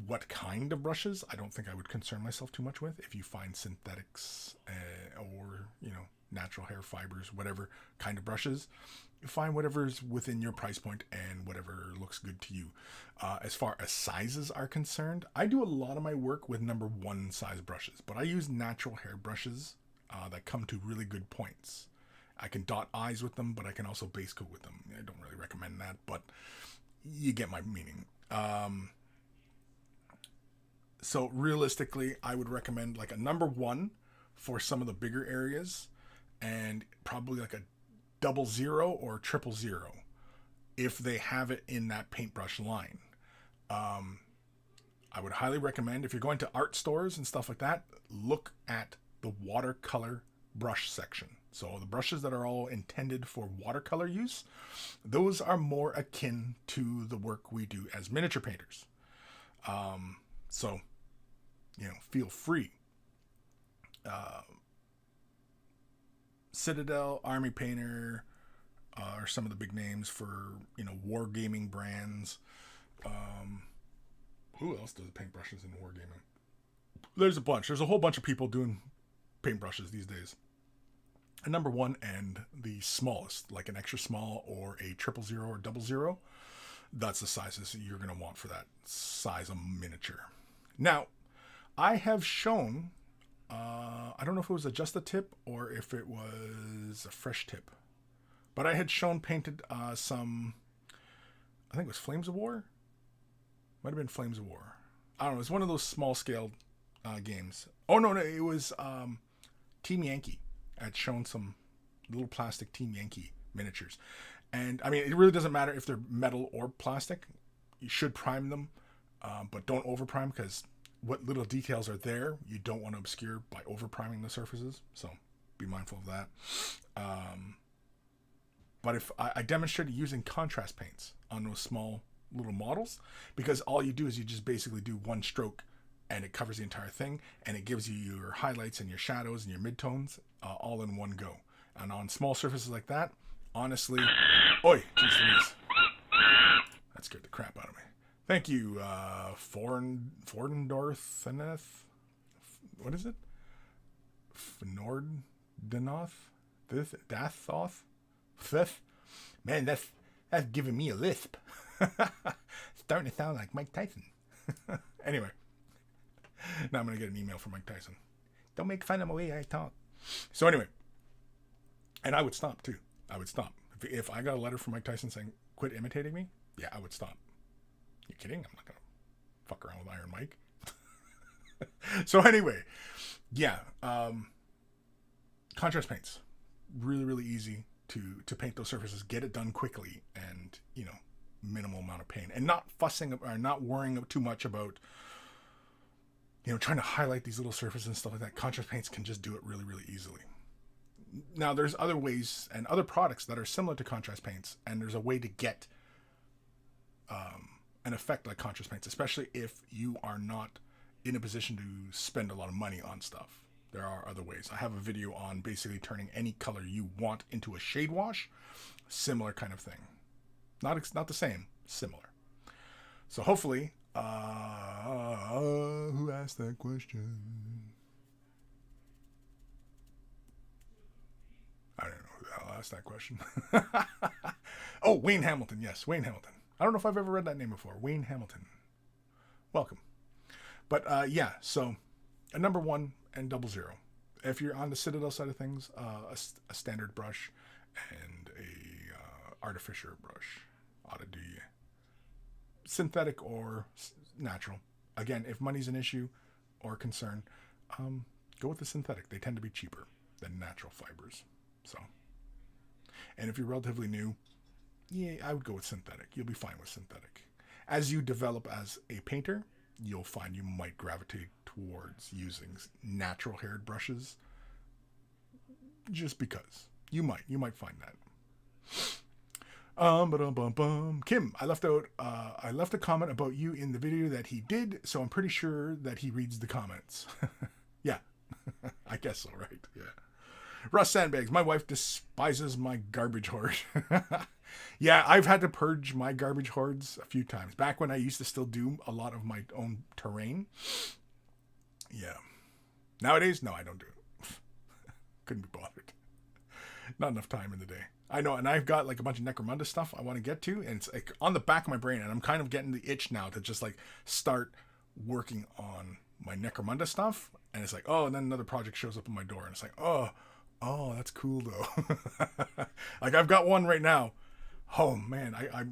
what kind of brushes? I don't think I would concern myself too much with. If you find synthetics or natural hair fibers, whatever kind of brushes, find whatever's within your price point and whatever looks good to you. As far as sizes are concerned, I do a lot of my work with number 1 size brushes, but I use natural hair brushes that come to really good points. I can dot eyes with them, but I can also base coat with them. I don't really recommend that, but you get my meaning. So realistically, I would recommend like a number 1 for some of the bigger areas, and probably like a 00 or 000 if they have it in that paintbrush line. I would highly recommend, if you're going to art stores and stuff like that, look at the watercolor brush section. So the brushes that are all intended for watercolor use, those are more akin to the work we do as miniature painters. So, feel free. Citadel, Army Painter are some of the big names for, wargaming brands. Who else does paintbrushes in wargaming? There's a bunch. There's a whole bunch of people doing paintbrushes these days. A number 1 and the smallest, like an extra small or a 000 or 00, that's the sizes that you're going to want for that size of miniature. Now, I have shown, I don't know if it was just a tip or if it was a fresh tip, but I had shown painted some, I think it was Flames of War? Might have been Flames of War. I don't know. It's one of those small scale games. Oh, no, it was Team Yankee. I had shown some little plastic Team Yankee miniatures. And, I mean, it really doesn't matter if they're metal or plastic. You should prime them, but don't over-prime, because what little details are there, you don't want to obscure by over-priming the surfaces. So, be mindful of that. But if I demonstrated using contrast paints on those small little models, because all you do is you just basically do one stroke and it covers the entire thing, and it gives you your highlights and your shadows and your midtones all in one go. And on small surfaces like that, honestly, oi, geez Louise, that scared the crap out of me. Thank you, Fordendorth, what is it? Nordenoth? Dathoth? Fifth? Man, that's giving me a lisp. Starting to sound like Mike Tyson. Anyway, now I'm going to get an email from Mike Tyson. Don't make fun of the way I talk. So anyway, and I would stop too. I would stop. If I got a letter from Mike Tyson saying, quit imitating me, yeah, I would stop. You kidding? I'm not going to fuck around with Iron Mike. So anyway, yeah, contrast paints. Really, really easy to paint those surfaces, get it done quickly, and, minimal amount of pain, and not fussing or not worrying too much about, trying to highlight these little surfaces and stuff like that. Contrast paints can just do it really, really easily. Now, there's other ways and other products that are similar to contrast paints, and there's a way to get an effect like contrast paints, especially if you are not in a position to spend a lot of money on stuff. There are other ways. I have a video on basically turning any color you want into a shade wash. Similar kind of thing. Not the same, similar. So hopefully, who asked that question? I don't know who the hell asked that question. Oh, Wayne Hamilton. Yes, Wayne Hamilton. I don't know if I've ever read that name before. Wayne Hamilton. Welcome. But yeah, so a number 1 and 00. If you're on the Citadel side of things, a standard brush and a artificial brush ought to do you. Synthetic or natural. Again, if money's an issue or concern, go with the synthetic. They tend to be cheaper than natural fibers. So, and if you're relatively new, yeah, I would go with synthetic. You'll be fine with synthetic. As you develop as a painter, you'll find you might gravitate towards using natural haired brushes, just because you might find that. Kim, I left a comment about you in the video that he did, so I'm pretty sure that he reads the comments. Yeah, I guess so, right? Yeah. Russ Sandbags, my wife despises my garbage hoard. Yeah, I've had to purge my garbage hoards a few times. Back when I used to still do a lot of my own terrain. Yeah. Nowadays, no, I don't do it. Couldn't be bothered. Not enough time in the day. I know, and I've got like a bunch of Necromunda stuff I want to get to, and it's like on the back of my brain, and I'm kind of getting the itch now to just like start working on my Necromunda stuff, and it's like, oh, and then another project shows up on my door, and it's like, oh, that's cool though. Like I've got one right now. Oh man, I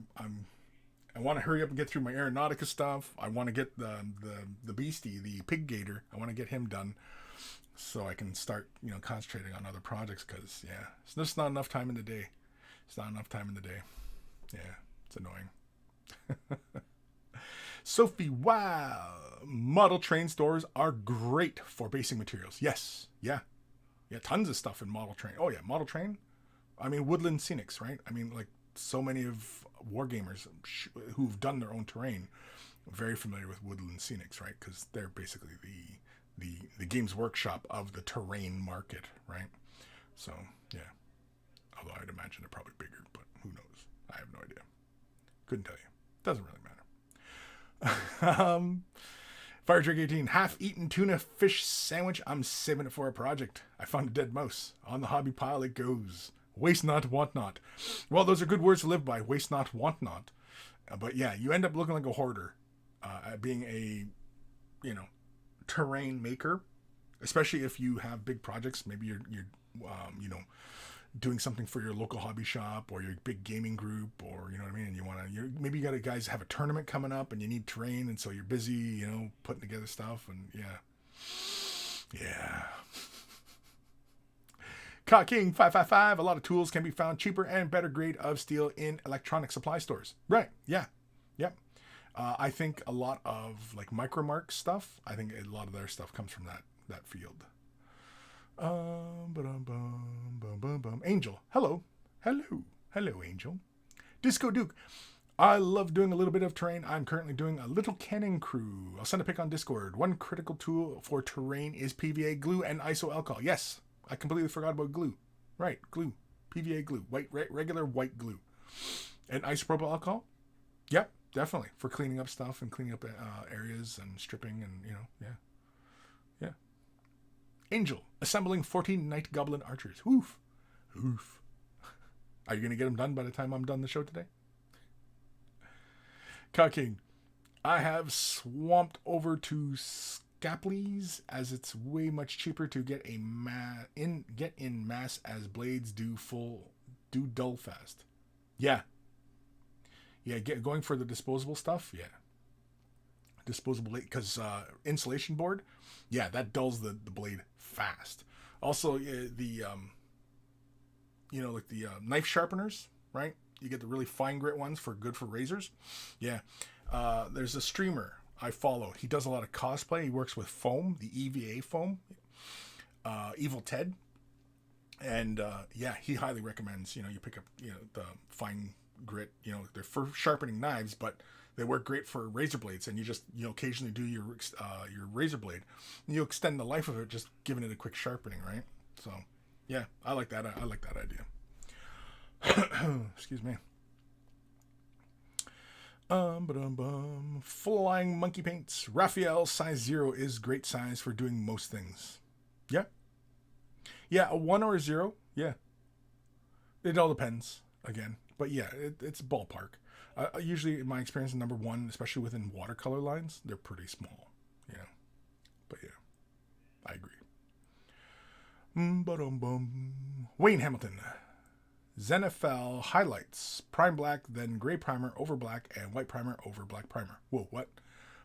want to hurry up and get through my Aeronautica stuff. I want to get the beastie, the pig gator. I want to get him done, so I can start, concentrating on other projects, because, yeah, it's just not enough time in the day. It's not enough time in the day. Yeah, it's annoying. Sophie, wow. Model train stores are great for basing materials. Yes. Yeah. Yeah, tons of stuff in model train. Oh, yeah, model train. I mean, Woodland Scenics, right? I mean, like, so many of wargamers who've done their own terrain are very familiar with Woodland Scenics, right? Because they're basically the Games Workshop of the terrain market, right? So, yeah. Although I'd imagine they're probably bigger, but who knows? I have no idea. Couldn't tell you. Doesn't really matter. Fire Drake 18, half-eaten tuna fish sandwich. I'm saving it for a project. I found a dead mouse. On the hobby pile it goes. Waste not, want not. Well, those are good words to live by. Waste not, want not. But yeah, you end up looking like a hoarder, being a, terrain maker, especially if you have big projects. Maybe you're doing something for your local hobby shop or your big gaming group, or and maybe you got guys have a tournament coming up and you need terrain, and so you're busy, putting together stuff, and yeah. Cawking 555. A lot of tools can be found cheaper and better grade of steel in electronic supply stores. Right? Yeah. Yep. I think a lot of like Micromark stuff. I think a lot of their stuff comes from that field. Angel. Hello, Angel. Disco Duke. I love doing a little bit of terrain. I'm currently doing a little cannon crew. I'll send a pic on Discord. One critical tool for terrain is PVA glue and iso alcohol. Yes, I completely forgot about glue. Right, glue. PVA glue. Regular white glue. And isopropyl alcohol? Yep, definitely. For cleaning up stuff and cleaning up areas and stripping and, yeah. Angel, assembling 14 Night Goblin archers. Oof. Are you going to get them done by the time I'm done the show today? Cawking, I have swamped over to Scaplies, as it's way much cheaper to get in mass as blades do dull fast. Yeah, going for the disposable stuff. Yeah, disposable blade, because insulation board. Yeah, that dulls the blade fast. Also, the knife sharpeners, right? You get the really fine grit ones good for razors. Yeah, there's a streamer I follow. He does a lot of cosplay. He works with foam, the EVA foam, Evil Ted. And he highly recommends, you pick up, the fine grit, they're for sharpening knives, but they work great for razor blades. And you just, occasionally do your razor blade, and you extend the life of it, just giving it a quick sharpening, right? So yeah, I like that. I like that idea. Excuse me. Flying monkey paints. Raphael size 0 is great size for doing most things. Yeah. Yeah, a 1 or a 0. Yeah. It all depends, again. But yeah, it's ballpark. Usually, in my experience, number 1, especially within watercolor lines, they're pretty small. Yeah. But yeah, I agree. Wayne Hamilton. Zenithal highlights. Prime black, then gray primer over black, and white primer over black primer. Whoa, what?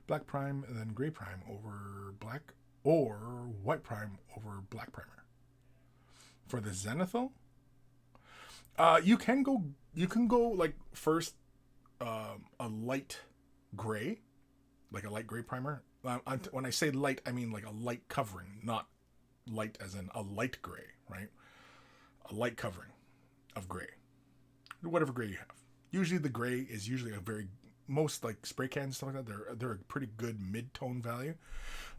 Black prime, then gray prime over black, or white prime over black primer. For the Zenithal, you can go like first a light gray, like a light gray primer. When I say light, I mean like a light covering, not light as in a light gray, right? A light covering of gray, whatever gray you have. Usually the gray is usually a very, most like spray cans and stuff like that, they're a pretty good mid-tone value.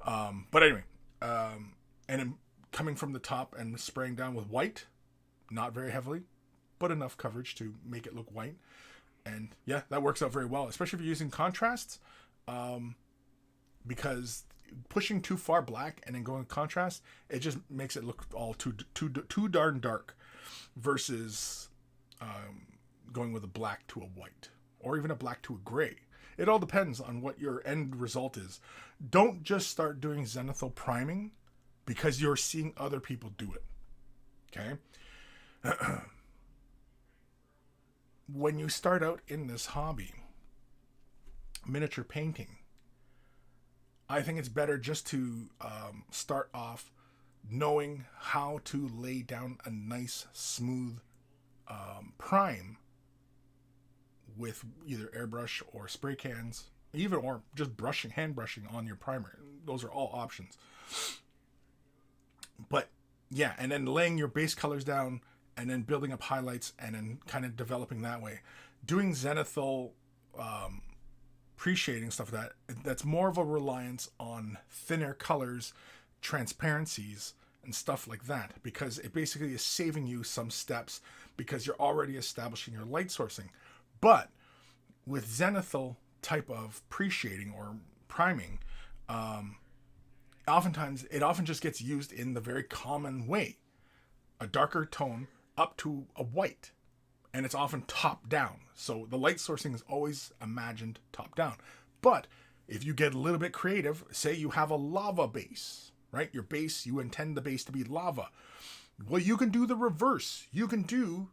But anyway, and then coming from the top and spraying down with white, not very heavily, but enough coverage to make it look white. And yeah, that works out very well, especially if you're using contrasts, because pushing too far black and then going contrast, it just makes it look all too darn dark, versus going with a black to a white, or even a black to a gray. It all depends on what your end result is. Don't just start doing zenithal priming because you're seeing other people do it. Okay? When you start out in this hobby, miniature painting, I think it's better just to start off knowing how to lay down a nice, smooth prime with either airbrush or spray cans, even or just hand brushing on your primer. Those are all options. But yeah, and then laying your base colors down and then building up highlights and then kind of developing that way. Doing zenithal pre-shading, stuff like that's more of a reliance on thinner colors, transparencies, and stuff like that, because it basically is saving you some steps because you're already establishing your light sourcing. But with zenithal type of pre-shading or priming, oftentimes it often just gets used in the very common way, a darker tone up to a white, and it's often top down. So the light sourcing is always imagined top down. But if you get a little bit creative, say you have a lava base, right? Your base, you intend the base to be lava. Well, you can do the reverse. You can do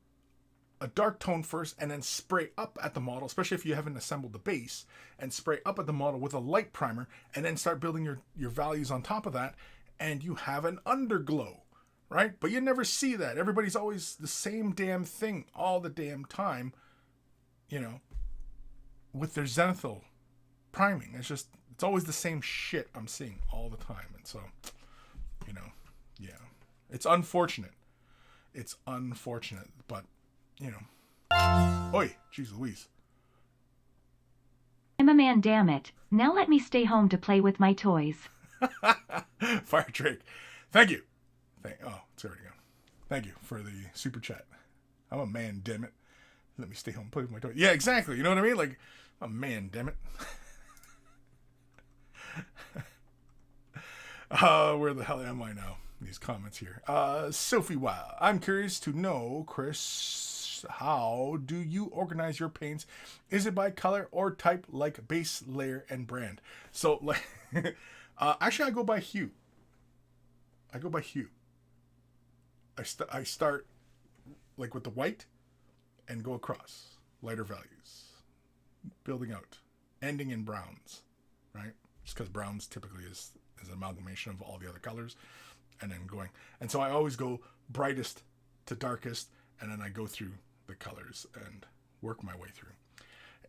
a dark tone first and then spray up at the model, especially if you haven't assembled the base, and spray up at the model with a light primer, and then start building your values on top of that, and you have an underglow, right? But you never see that. Everybody's always the same damn thing all the damn time, you know, with their zenithal priming. It's always the same shit I'm seeing all the time. And so, you know, yeah, it's unfortunate. It's unfortunate, but you know. Oi, jeez Louise. I'm a man, damn it. Now let me stay home to play with my toys. Fire Drake. Thank you. Oh, it's already gone. Thank you for the super chat. I'm a man, damn it. Let me stay home and play with my toys. Yeah, exactly. You know what I mean? Like, I'm a man, damn it. Where the hell am I now? These comments here. Sophie Wow. I'm curious to know, Kris, how do you organize your paints? Is it by color or type, like base, layer, and brand? So, like, actually, I go by hue. I start like with the white and go across lighter values, building out, ending in browns, right? Just because browns typically is an amalgamation of all the other colors, and then going. And so I always go brightest to darkest, and then I go through the colors and work my way through.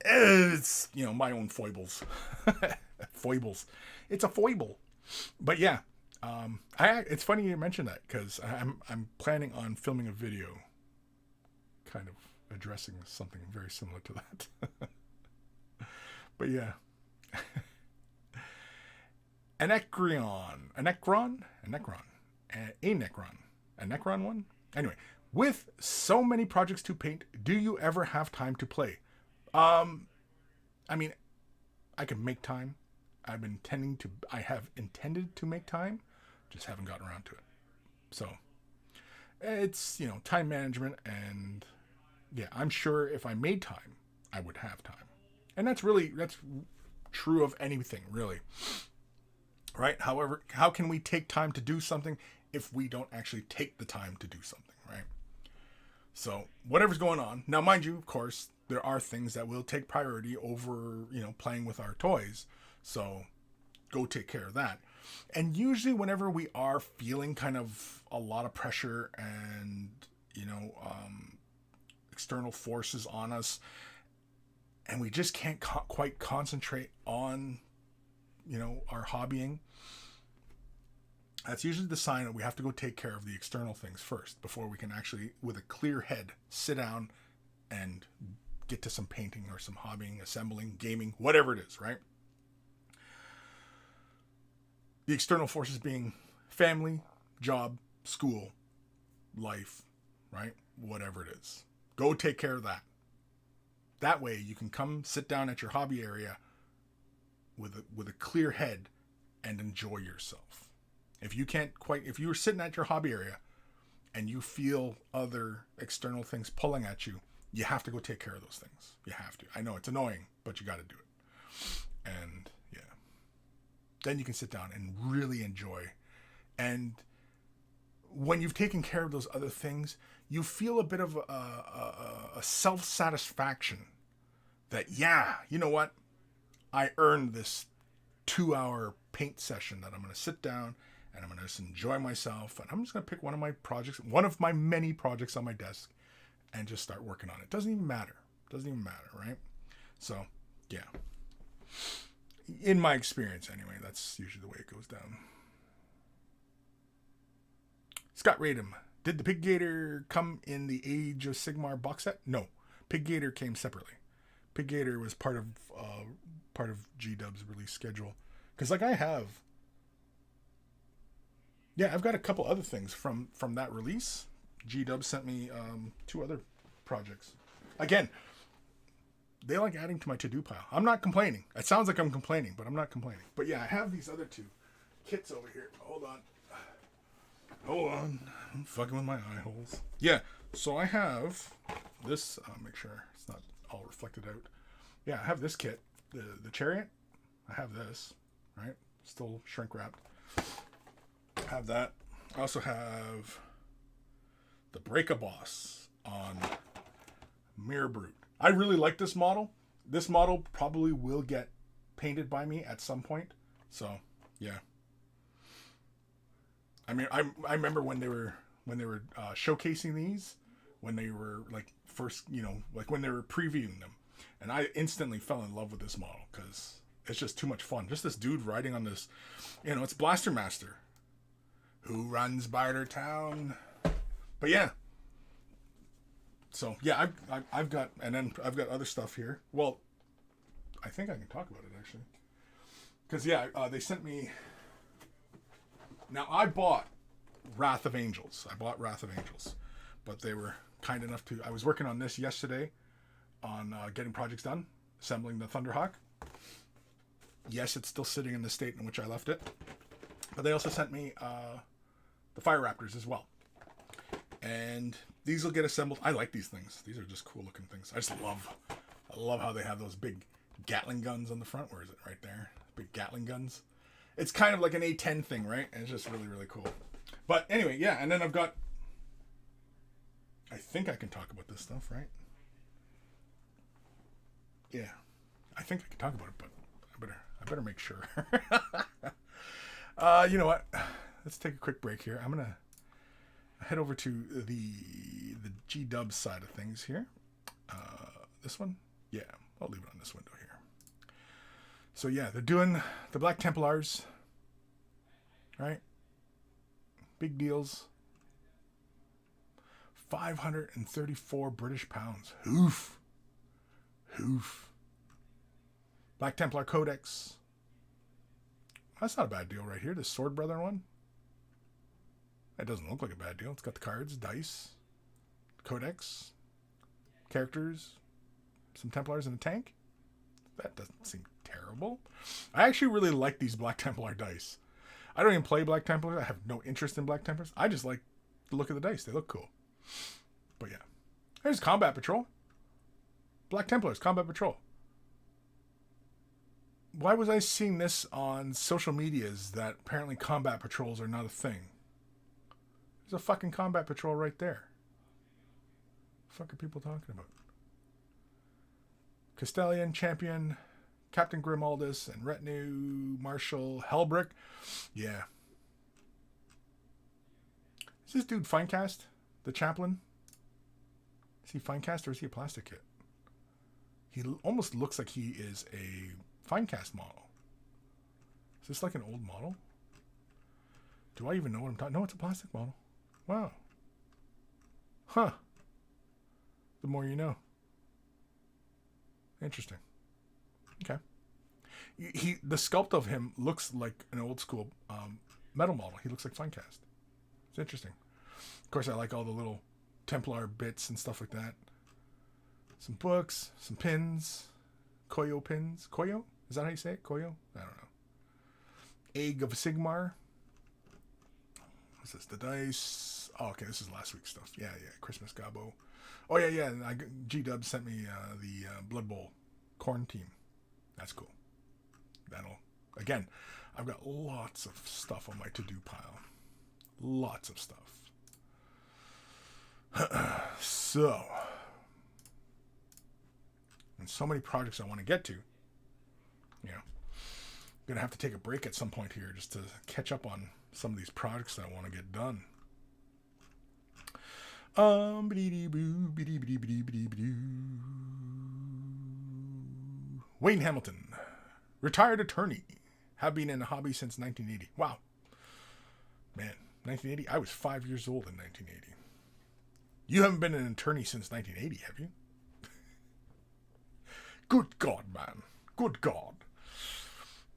It's, you know, my own foibles. Foibles. It's a foible. But yeah, it's funny you mentioned that, because I'm planning on filming a video kind of addressing something very similar to that. But yeah. A Necron one? Anyway, with so many projects to paint, do you ever have time to play? I mean, I can make time. I have intended to make time, just haven't gotten around to it. So it's, you know, time management, and yeah, I'm sure if I made time, I would have time. And that's true of anything, really. Right? However, how can we take time to do something if we don't actually take the time to do something, right? So whatever's going on. Now, mind you, of course, there are things that will take priority over, playing with our toys. So go take care of that. And usually whenever we are feeling kind of a lot of pressure and, external forces on us, and we just can't quite concentrate on, our hobbying, that's usually the sign that we have to go take care of the external things first before we can actually, with a clear head, sit down and get to some painting or some hobbying, assembling, gaming, whatever it is, right? The external forces being family, job, school, life, right? Whatever it is. Go take care of that. That way you can come sit down at your hobby area with a clear head and enjoy yourself. If you were sitting at your hobby area and you feel other external things pulling at you, you have to go take care of those things. You have to. I know it's annoying, but you got to do it. And yeah, then you can sit down and really enjoy. And when you've taken care of those other things, you feel a bit of a self-satisfaction that, yeah, you know what? I earned this 2-hour paint session that I'm going to sit down and I'm going to just enjoy myself. And I'm just going to pick one of my many projects on my desk and just start working on it. Doesn't even matter, right? So, yeah. In my experience, anyway, that's usually the way it goes down. Scott Radom. Did the Pig Gator come in the Age of Sigmar box set? No. Pig Gator came separately. Pig Gator was part of G-Dub's release schedule. Because, I've got a couple other things from that release. G-Dub sent me 2 other projects. Again, they like adding to my to-do pile. I'm not complaining. It sounds like I'm complaining, but I'm not complaining. But yeah, I have these other 2 kits over here. Hold on. I'm fucking with my eye holes. Yeah, so I have this. Make sure it's not all reflected out. Yeah, I have this kit. The Chariot. I have this. Right? Still shrink wrapped. I have that. I also have the Break-A-Boss on Mirror Brute. I really like this model. This model probably will get painted by me at some point. So, yeah. I mean, I remember when they were showcasing these, when they were first, when they were previewing them, and I instantly fell in love with this model because it's just too much fun. Just this dude riding on this, it's Blaster Master, who runs Barter Town. But yeah. So yeah, I've got other stuff here. Well, I think I can talk about it actually, because they sent me. Now, I bought Wrath of Angels. But they were kind enough to... I was working on this yesterday on getting projects done, assembling the Thunderhawk. Yes, it's still sitting in the state in which I left it. But they also sent me the Fire Raptors as well. And these will get assembled. I like these things. These are just cool looking things. I love how they have those big Gatling guns on the front. Where is it? Right there. Big Gatling guns. It's kind of like an A10 thing, right? And it's just really, really cool. But anyway, yeah. And then I've got... I think I can talk about this stuff, right? Yeah. I think I can talk about it, but I better make sure. You know what? Let's take a quick break here. I'm going to head over to the G-Dub side of things here. This one? Yeah. I'll leave it on this window here. So yeah, they're doing the Black Templars, right? Big deals. 534 British pounds. Hoof. Black Templar Codex. That's not a bad deal right here. This Sword Brother one. That doesn't look like a bad deal. It's got the cards, dice, Codex, characters, some Templars and a tank. That doesn't seem terrible. I actually really like these Black Templar dice. I don't even play Black Templars. I have no interest in Black Templars. I just like the look of the dice. They look cool. But yeah. There's Combat Patrol. Black Templars, Combat Patrol. Why was I seeing this on social medias that apparently combat patrols are not a thing? There's a fucking combat patrol right there. What the fuck are people talking about? Castellian, Champion, Captain Grimaldus, and Retinue, Marshal, Helbrick. Yeah. Is this dude Finecast? The chaplain? Is he Finecast or is he a plastic kit? He almost looks like he is a Finecast model. Is this like an old model? Do I even know what I'm talking? No, it's a plastic model. Wow. Huh. The more you know. Interesting. Okay. The sculpt of him looks like an old school metal model. He looks like Finecast. It's interesting. Of course, I like all the little Templar bits and stuff like that. Some books, some pins, Koyo pins. Koyo? Is that how you say it? Koyo? I don't know. Egg of Sigmar. What's this? The dice. Oh, okay, this is last week's stuff. Yeah. Christmas Gabo. Oh, yeah. G-Dub sent me the Blood Bowl corn team. That's cool. Again, I've got lots of stuff on my to-do pile. Lots of stuff. So, and so many projects I want to get to. You know, I'm going to have to take a break at some point here just to catch up on some of these projects that I want to get done. Wayne Hamilton, retired attorney, have been in the hobby since 1980. Wow. Man, 1980? I was 5 years old in 1980. You haven't been an attorney since 1980, have you? Good God, man. Good God.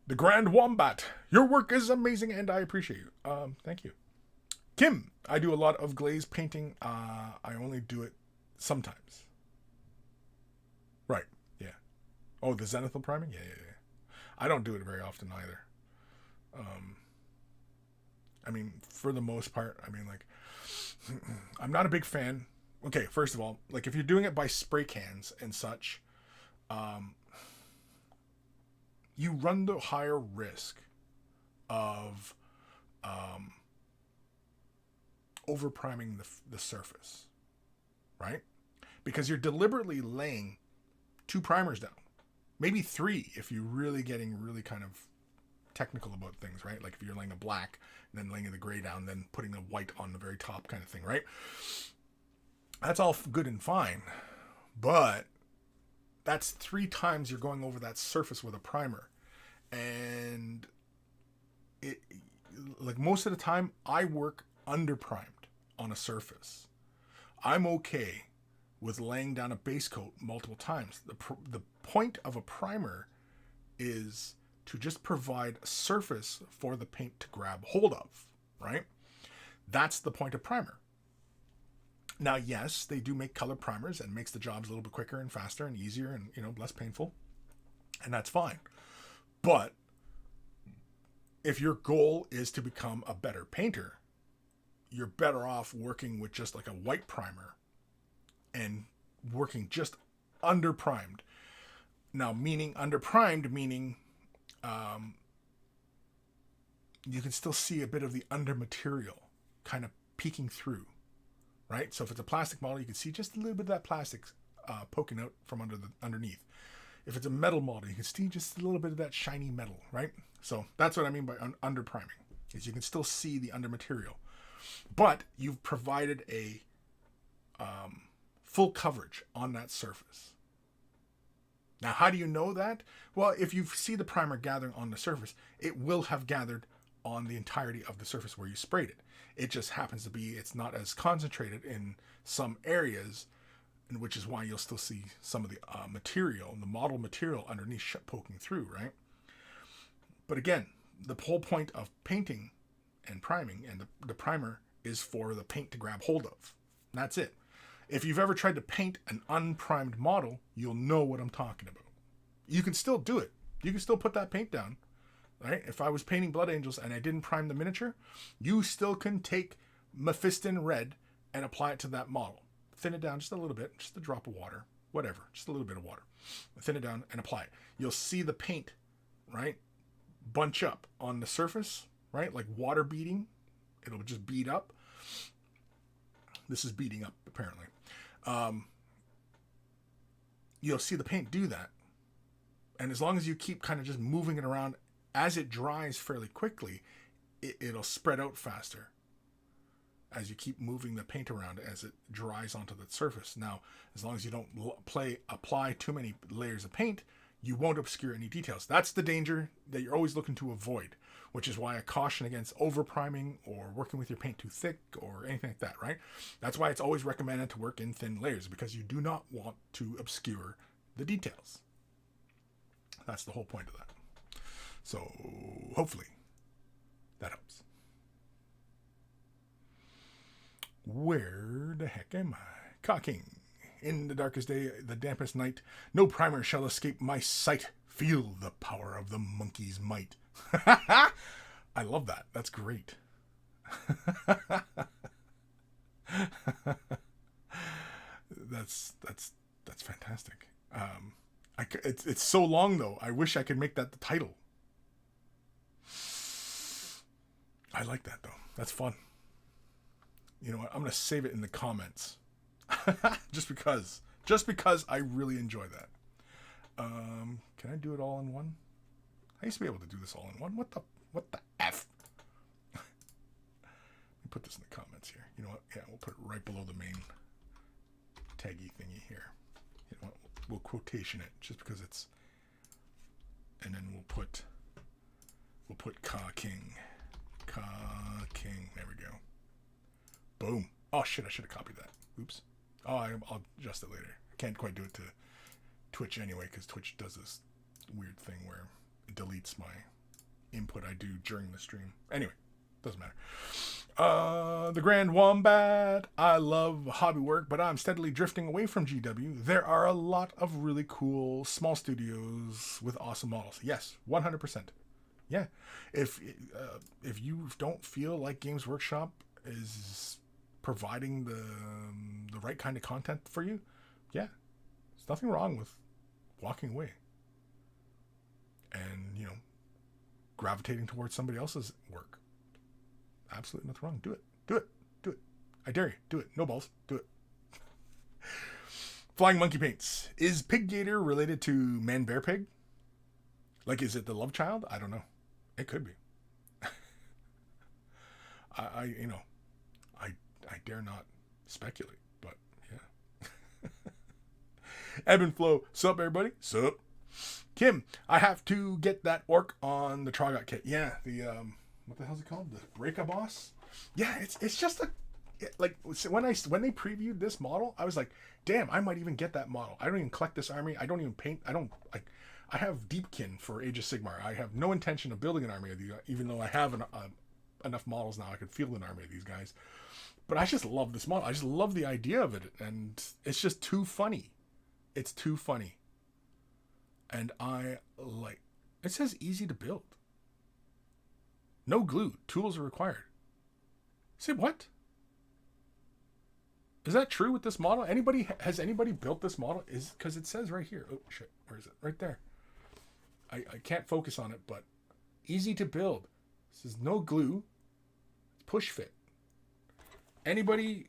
The Grand Wombat. Your work is amazing and I appreciate you. Thank you. Kim, I do a lot of glaze painting. I only do it sometimes. Right, yeah. Oh, the zenithal priming? Yeah. I don't do it very often either. I mean, for the most part, I'm not a big fan. Okay, first of all, like if you're doing it by spray cans and such, you run the higher risk of over priming the surface, right? Because you're deliberately laying 2 primers down, maybe 3 if you're really getting really kind of technical about things, right? Like if you're laying a black and then laying the gray down, then putting the white on the very top kind of thing, right? That's all good and fine, but that's 3 times you're going over that surface with a primer. And it, like most of the time, I work under-primed on a surface. I'm okay with laying down a base coat multiple times. The point of a primer is to just provide a surface for the paint to grab hold of, right? That's the point of primer. Now, yes, they do make color primers and makes the jobs a little bit quicker and faster and easier and, less painful. And that's fine. But if your goal is to become a better painter, you're better off working with just like a white primer and working just under-primed. Now, meaning under-primed, meaning you can still see a bit of the under material kind of peeking through, right? So if it's a plastic model, you can see just a little bit of that plastic poking out from underneath. If it's a metal model, you can see just a little bit of that shiny metal, right? So that's what I mean by under priming, is you can still see the under material, but you've provided a full coverage on that surface. Now, how do you know that? Well, if you see the primer gathering on the surface, it will have gathered on the entirety of the surface where you sprayed it. It just happens to be, it's not as concentrated in some areas, and which is why you'll still see some of the material, the model material underneath poking through, right? But again, the whole point of painting and priming and the primer is for the paint to grab hold of. That's it. If you've ever tried to paint an unprimed model, you'll know what I'm talking about. You can still do it. You can still put that paint down, right? If I was painting Blood Angels and I didn't prime the miniature, you still can take Mephiston Red and apply it to that model. Thin it down just a little bit, just a drop of water, whatever, just a little bit of water. Thin it down and apply it. You'll see the paint, right, bunch up on the surface, right, like water beading. It'll just bead up. This is beating up, apparently. You'll see the paint do that. And as long as you keep kind of just moving it around, as it dries fairly quickly, it'll spread out faster. As you keep moving the paint around as it dries onto the surface. Now, as long as you don't apply too many layers of paint, you won't obscure any details. That's the danger that you're always looking to avoid, which is why I caution against over-priming or working with your paint too thick or anything like that, right? That's why it's always recommended to work in thin layers, because you do not want to obscure the details. That's the whole point of that. So, hopefully, that helps. Where the heck am I? Cawking. In the darkest day, the dampest night, no primer shall escape my sight. Feel the power of the monkey's might. I love that. That's great. That's fantastic. It's so long though. I wish I could make that the title. I like that though. That's fun. You know what? I'm gonna save it in the comments. just because I really enjoy that. Can I do it all in one? I used to be able to do this all in one. What the F? Let me put this in the comments here. You know what? Yeah, we'll put it right below the main taggy thingy here. You know what? We'll quotation it just because it's, and then we'll put cawking. There we go. Boom. Oh shit! I should have copied that. Oops. Oh, I'll adjust it later. I can't quite do it to Twitch anyway, because Twitch does this weird thing where it deletes my input I do during the stream. Anyway, doesn't matter. The Grand Wombat. I love hobby work, but I'm steadily drifting away from GW. There are a lot of really cool small studios with awesome models. Yes, 100%. Yeah. If you don't feel like Games Workshop is providing the right kind of content for you, yeah, there's nothing wrong with walking away and, you know, gravitating towards somebody else's work. Absolutely nothing wrong. Do it. I dare you. Do it. No balls. Do it. Flying Monkey Paints. Is Pig Gator related to Man Bear Pig? Like, is it the love child? I don't know. It could be. I dare not speculate, but yeah. Evan Belleau. Sup, everybody? Sup. Kim, I have to get that orc on the Trogot kit. Yeah, the, what the hell's it called? The Breaka Boss? Yeah, it's just like, when they previewed this model, I was like, damn, I might even get that model. I don't even collect this army. I don't even paint. I have Deepkin for Age of Sigmar. I have no intention of building an army of these, even though I have enough models now. I could field an army of these guys. But I just love this model. I just love the idea of it. And it's just too funny. It's too funny. And I like... It says easy to build. No glue. Tools are required. Say what? Is that true with this model? Has anybody built this model? Because it says right here. Oh, shit. Where is it? Right there. I can't focus on it, but easy to build. It says no glue. Push fit. Anybody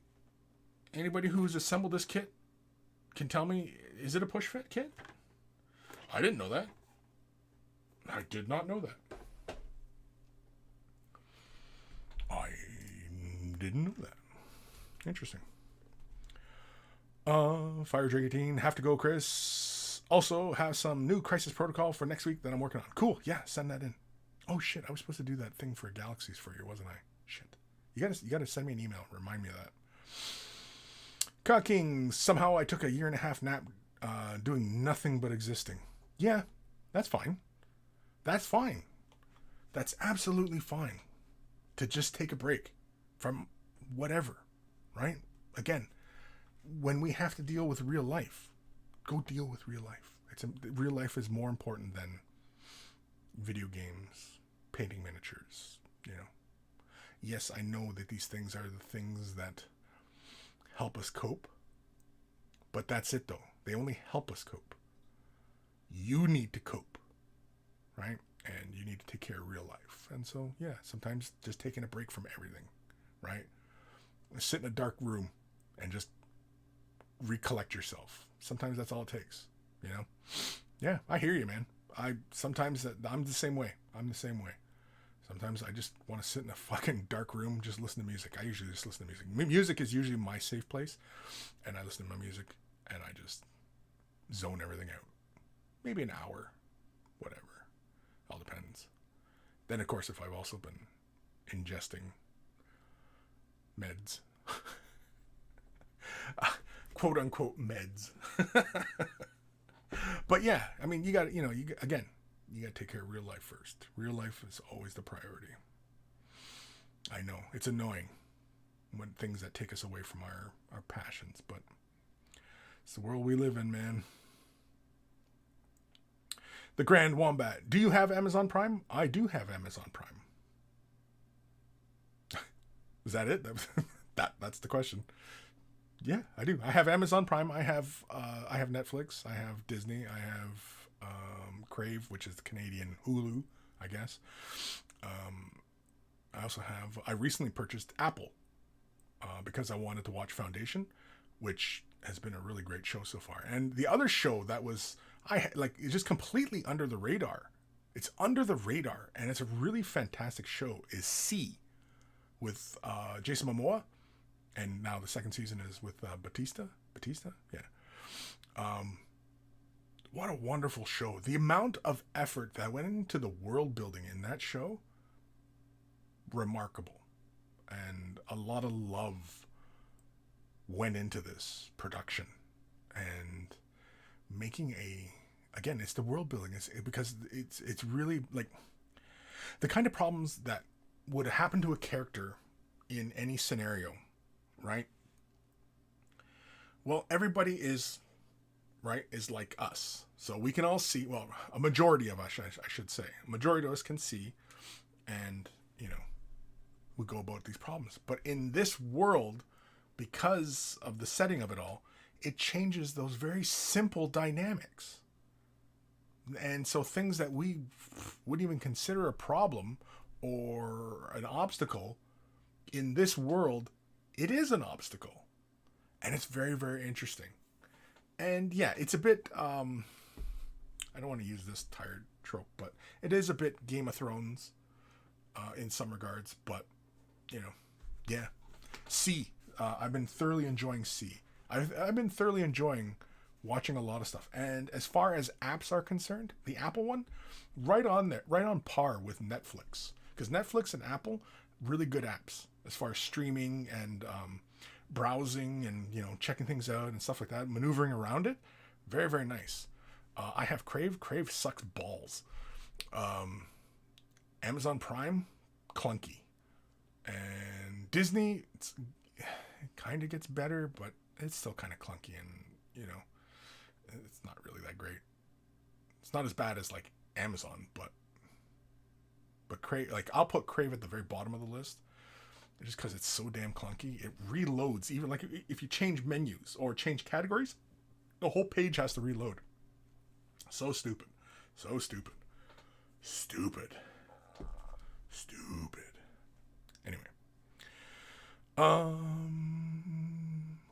who's assembled this kit can tell me, is it a push fit kit? I didn't know that. I did not know that. I didn't know that. Interesting. Fire Dragatine, have to go, Kris. Also have some new Crisis Protocol for next week that I'm working on. Cool. Yeah, send that in. Oh shit, I was supposed to do that thing for Galaxies for you, wasn't I? Shit. You gotta send me an email. Remind me of that. Cawking. Somehow I took a 1.5 nap doing nothing but existing. Yeah, that's fine. That's fine. That's absolutely fine. To just take a break from whatever, right? Again, when we have to deal with real life, go deal with real life. Real life is more important than video games, painting miniatures, you know. Yes, I know that these things are the things that help us cope, but that's it though. They only help us cope. You need to cope, right? And you need to take care of real life. And so, yeah, sometimes just taking a break from everything, right? Sit in a dark room and just recollect yourself. Sometimes that's all it takes, you know? Yeah, I hear you, man. I'm the same way. I'm the same way. Sometimes I just want to sit in a fucking dark room, just listen to music. I usually just listen to music. Music is usually my safe place, and I listen to my music, and I just zone everything out. Maybe an hour, whatever. All depends. Then, of course, if I've also been ingesting meds, quote unquote meds. But yeah, I mean, you got to take care of real life first. Real life is always the priority. I know it's annoying when things that take us away from our passions, but it's the world we live in, man. The Grand Wombat. Do you have Amazon Prime? I do have Amazon Prime. Is that it? That's the question. Yeah, I do. I have Amazon Prime. I have Netflix. I have Disney. I have Crave, which is the Canadian Hulu, I guess. I recently purchased Apple because I wanted to watch Foundation, which has been a really great show so far. And the other show that was it's just completely under the radar. It's under the radar, and it's a really fantastic show. Is C with Jason Momoa, and now the second season is with Batista, yeah. What a wonderful show. The amount of effort that went into the world building in that show, remarkable. And a lot of love went into this production. And making it's the world building. Because it's really like the kind of problems that would happen to a character in any scenario, right? Well, everybody is like us. So we can all see, well, a majority of us, I should say, a majority of us can see, and, we go about these problems. But in this world, because of the setting of it all, it changes those very simple dynamics. And so things that we wouldn't even consider a problem or an obstacle, in this world, it is an obstacle. And it's very, very interesting. And yeah, it's a bit, I don't want to use this tired trope, but it is a bit Game of Thrones in some regards. But, yeah. C. I've been thoroughly enjoying C. I've been thoroughly enjoying watching a lot of stuff. And as far as apps are concerned, the Apple one, right on there, right on par with Netflix. Because Netflix and Apple, really good apps as far as streaming and browsing and checking things out and stuff like that, maneuvering around it. Very, very nice. I have Crave sucks balls. Amazon Prime, clunky. And Disney, it kind of gets better, but it's still kind of clunky, and it's not really that great. It's not as bad as like Amazon, but Crave, I'll put Crave at the very bottom of the list. Just because it's so damn clunky. It reloads. Even if you change menus or change categories, the whole page has to reload. So stupid. So stupid. Stupid. Anyway.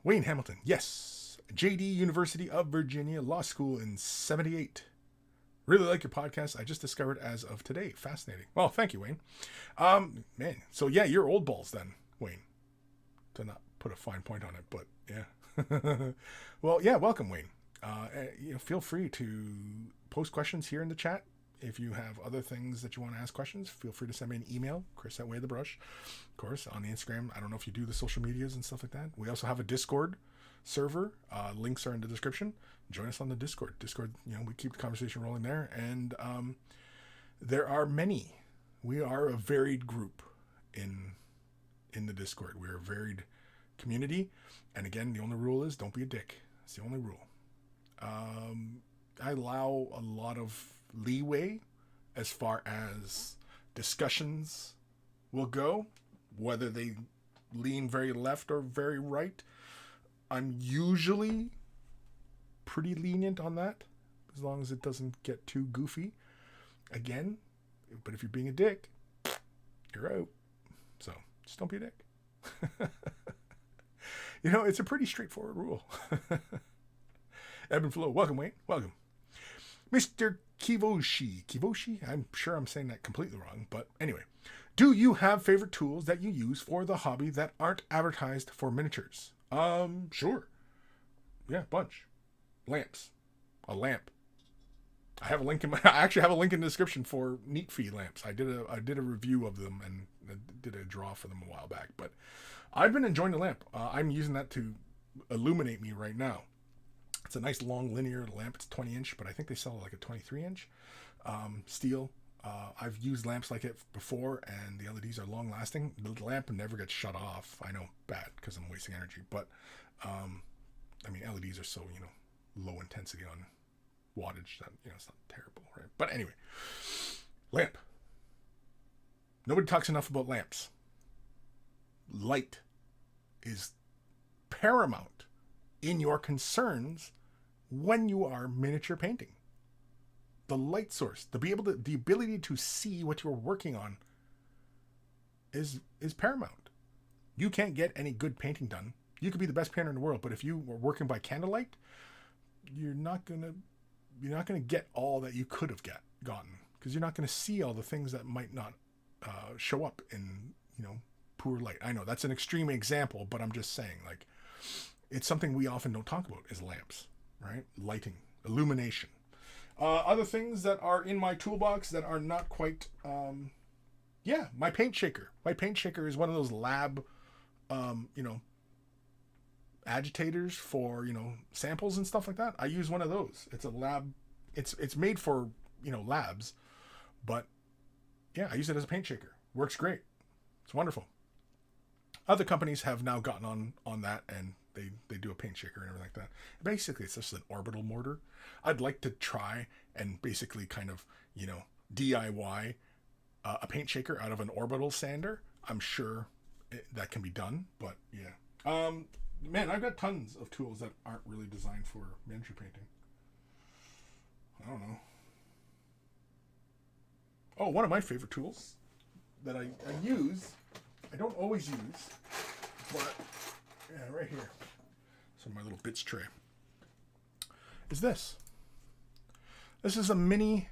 Wayne Hamilton. Yes. JD University of Virginia Law School in 78. Really like your podcast. I just discovered as of today. Fascinating. Well, thank you, Wayne. Man. So yeah, you're old balls then, Wayne. To not put a fine point on it, but yeah. Well, yeah. Welcome, Wayne. Feel free to post questions here in the chat. If you have other things that you want to ask questions, feel free to send me an email, Kris@WayTheBrush. Of course, on the Instagram. I don't know if you do the social medias and stuff like that. We also have a Discord server. Links are in the description. Join us on the Discord. We keep the conversation rolling there. And there are many. We are a varied group in the Discord. We're a varied community. And again, the only rule is don't be a dick. It's the only rule. I allow a lot of leeway as far as discussions will go, whether they lean very left or very right. I'm usually pretty lenient on that, as long as it doesn't get too goofy. Again, but if you're being a dick, you're out. So just don't be a dick. it's a pretty straightforward rule. Evan Belleau, welcome, Wayne. Welcome. Mr. Kivoshi, I'm sure I'm saying that completely wrong, but anyway. Do you have favorite tools that you use for the hobby that aren't advertised for miniatures? Sure. Yeah, bunch. Lamps. A lamp. I actually have a link in the description for Neat Feed lamps. I did a review of them and did a draw for them a while back, but I've been enjoying the lamp. I'm using that to illuminate me right now. It's a nice long linear lamp. It's 20 inch, but I think they sell like a 23 inch steel. I've used lamps like it before, and the LEDs are long lasting. The lamp never gets shut off. I know, bad, because I'm wasting energy, but LEDs are so low intensity on wattage that it's not terrible, right? But anyway, lamp. Nobody talks enough about lamps. Light is paramount in your concerns when you are miniature painting. The light source, the ability to see what you're working on is paramount. You can't get any good painting done. You could be the best painter in the world, but if you were working by candlelight, you're not gonna get all that you could have gotten, because you're not gonna see all the things that might not show up in poor light. I know that's an extreme example, but I'm just saying, like, it's something we often don't talk about is lamps, right? Lighting, illumination. Other things that are in my toolbox that are not quite, my paint shaker. My paint shaker is one of those lab, agitators for, samples and stuff like that. I use one of those. It's a lab. It's made for, labs, but yeah, I use it as a paint shaker. Works great. It's wonderful. Other companies have now gotten on that, and they do a paint shaker and everything like that. Basically, it's just an orbital mortar. I'd like to try and basically kind of, DIY a paint shaker out of an orbital sander. I'm sure that can be done, but yeah. Man, I've got tons of tools that aren't really designed for miniature painting. I don't know. Oh, one of my favorite tools that I use, I don't always use, but yeah, right here. So my little bits tray is this. This is a mini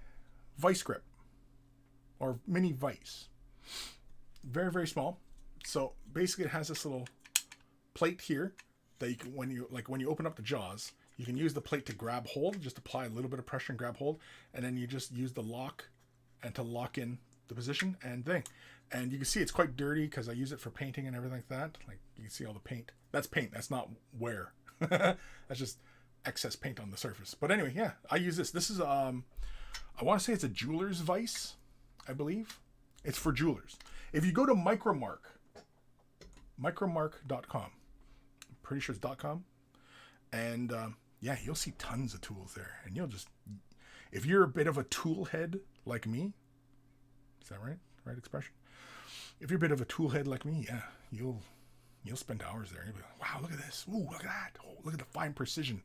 vice grip or mini vice. Very, very small. So basically it has this little plate here that you can, when you open up the jaws, you can use the plate to grab hold, just apply a little bit of pressure and grab hold, and then you just use the lock and to lock in the position and thing. And you can see it's quite dirty because I use it for painting and everything like that. Like, you can see all the paint. That's paint. That's not wear. That's just excess paint on the surface. But anyway, yeah, I use this. This is I want to say it's a jeweler's vice, I believe. It's for jewelers. If you go to micromark.com, I'm pretty sure it's .com, and yeah, you'll see tons of tools there. And you'll just, if you're a bit of a tool head like me, is that right? Right expression? If you're a bit of a tool head like me, yeah, you'll spend hours there. You'll be like, wow, look at this. Ooh, look at that. Oh, look at the fine precision.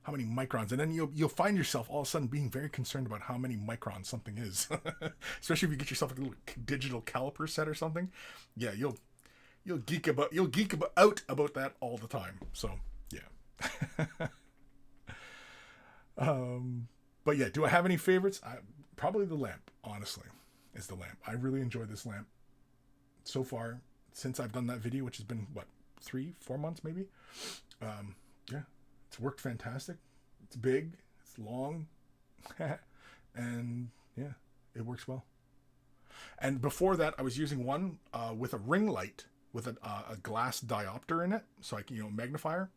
How many microns? And then you'll find yourself all of a sudden being very concerned about how many microns something is. Especially if you get yourself a little digital caliper set or something. Yeah, you'll geek out about that all the time. So yeah. But yeah, do I have any favorites? Probably the lamp, honestly, is the lamp. I really enjoy this lamp so far since I've done that video, which has been, 3-4 months maybe? Yeah, it's worked fantastic. It's big, it's long, and yeah, it works well. And before that, I was using one with a ring light with a glass diopter in it, so magnifier.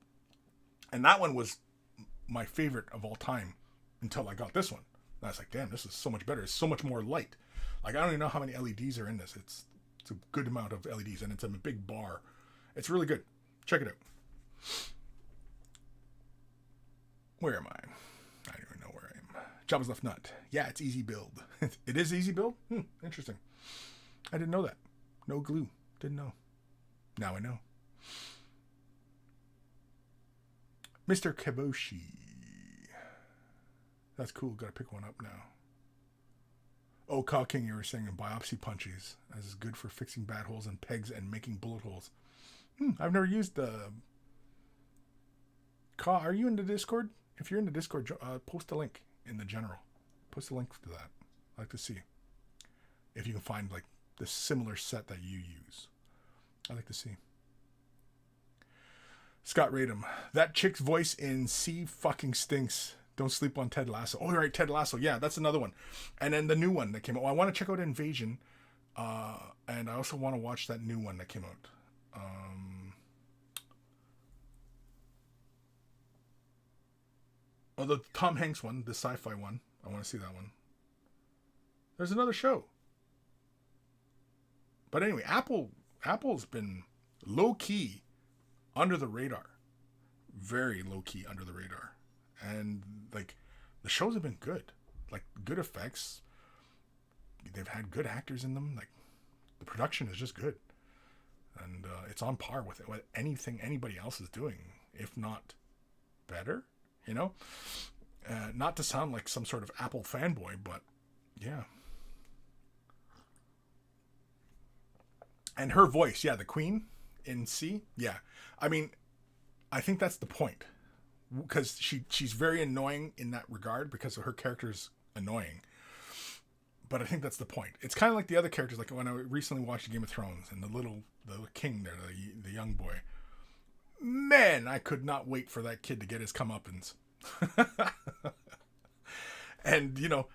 And that one was my favorite of all time until I got this one. And I was like, damn, this is so much better. It's so much more light. Like, I don't even know how many LEDs are in this. It's a good amount of LEDs, and it's a big bar. It's really good. Check it out. Where am I? I don't even know where I am. Jabba's Left Nut. Yeah, it's easy build. It is easy build? Interesting. I didn't know that. No glue. Didn't know. Now I know. Mr. Kiboshi. That's cool. Gotta pick one up now. Oh, cawking, you were saying biopsy punches. This is good for fixing bad holes in pegs and making bullet holes. I've never used the Are you in the Discord? If you're in the Discord, post a link in the general. Post a link to that. I'd like to see if you can find like the similar set that you use. I'd like to see. Scott Radom. That chick's voice in C fucking stinks. Don't sleep on Ted Lasso. Oh, right, Ted Lasso. Yeah, that's another one. And then the new one that came out. Well, I want to check out Invasion. And I also want to watch that new one that came out. The Tom Hanks one, the sci-fi one. I want to see that one. There's another show. But anyway, Apple's been low-key under the radar. Very low-key under the radar. And, like, the shows have been good. Like, good effects. They've had good actors in them. Like, the production is just good. And it's on par with what anything anybody else is doing, if not better, you know? Not to sound like some sort of Apple fanboy, but, yeah. And her voice, yeah, the Queen in C, yeah. I mean, I think that's the point. Because she's very annoying in that regard because her character's annoying. But I think that's the point. It's kind of like the other characters, like when I recently watched Game of Thrones and the king there, the young boy. Man, I could not wait for that kid to get his comeuppance. And, you know,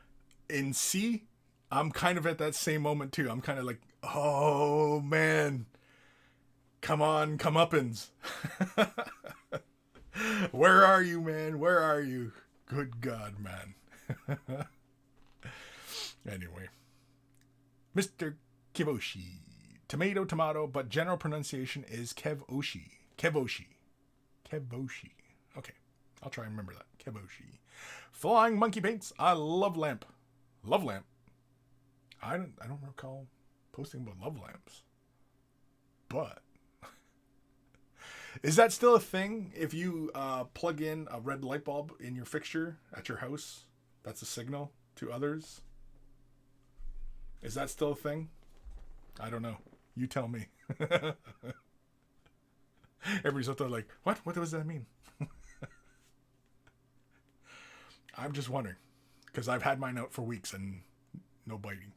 in C, I'm kind of at that same moment too. I'm kind of like, oh man, come on, comeuppance. Where are you, man? Where are you? Good God, man. Anyway. Mr. Kevoshi. Tomato, but general pronunciation is Kevoshi. Kevoshi. Okay. I'll try and remember that. Kevoshi. Flying Monkey Paints. I love lamp. Love lamp. I don't recall posting about love lamps. But is that still a thing? If you plug in a red light bulb in your fixture at your house, that's a signal to others? Is that still a thing? I don't know. You tell me. Everybody's out there like, what? What does that mean? I'm just wondering. Because I've had mine out for weeks and no biting.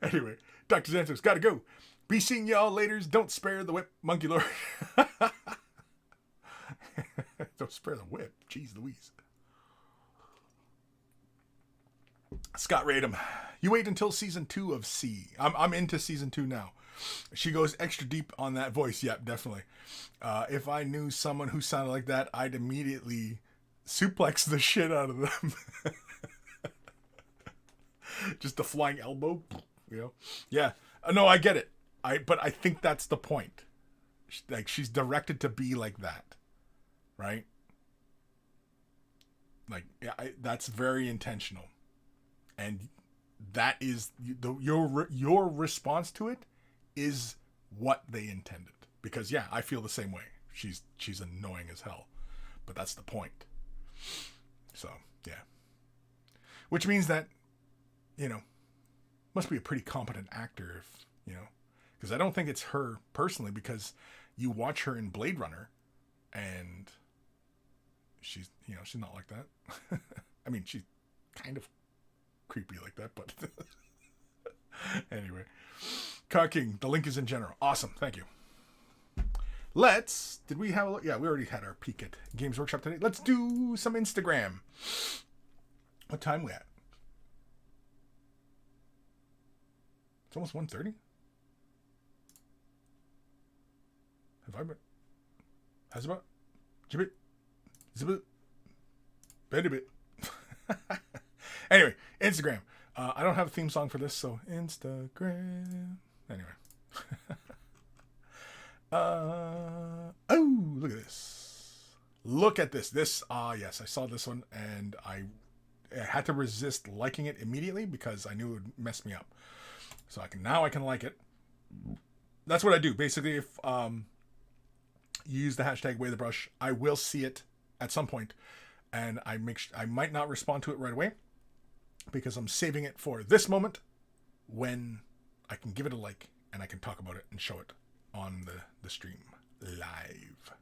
Anyway, Dr. Xanthos, gotta go. Be seeing y'all laters. Don't spare the whip, Monkey Lord. Don't spare the whip. Jeez Louise. Scott Radom. You wait until season 2 of C. I'm into season 2 now. She goes extra deep on that voice. Yep, definitely. If I knew someone who sounded like that, I'd immediately suplex the shit out of them. Just a flying elbow. You know? Yeah. No, I get it. But I think that's the point. Like, she's directed to be like that. Right? Like, yeah, that's very intentional. And that is your response to it is what they intended. Because yeah, I feel the same way. She's annoying as hell, but that's the point. So yeah, which means that, you know, must be a pretty competent actor, if you know, because I don't think it's her personally. Because you watch her in Blade Runner, and she's not like that. I mean, she's kind of creepy like that, but anyway. Cawking, the link is in general. Awesome, thank you. Did we have a look? Yeah, we already had our peek at Games Workshop today. Let's do some Instagram. What time we at? It's almost 1:30. Have I been? How's about? Jibbit? Zibbit? Bedibit. Anyway, Instagram. I don't have a theme song for this, so Instagram. Anyway. Oh, look at this. Look at this. Yes, I saw this one, and I had to resist liking it immediately because I knew it would mess me up. So I can like it. That's what I do. Basically, if you use the hashtag #WayTheBrush, I will see it at some point, and I might not respond to it right away, because I'm saving it for this moment when I can give it a like and I can talk about it and show it on the stream. live.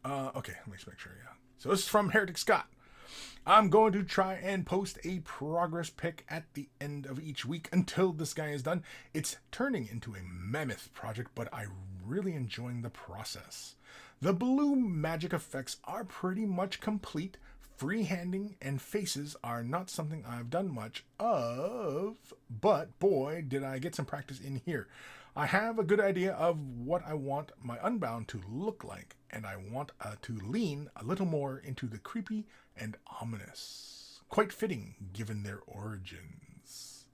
Okay, let me just make sure, yeah. So this is from Heretic Scott. I'm going to try and post a progress pic at the end of each week until this guy is done. It's turning into a mammoth project, but I'm really enjoying the process. The blue magic effects are pretty much complete. Freehanding and faces are not something I've done much of, but boy, did I get some practice in here. I have a good idea of what I want my Unbound to look like, and I want to lean a little more into the creepy and ominous. Quite fitting, given their origins.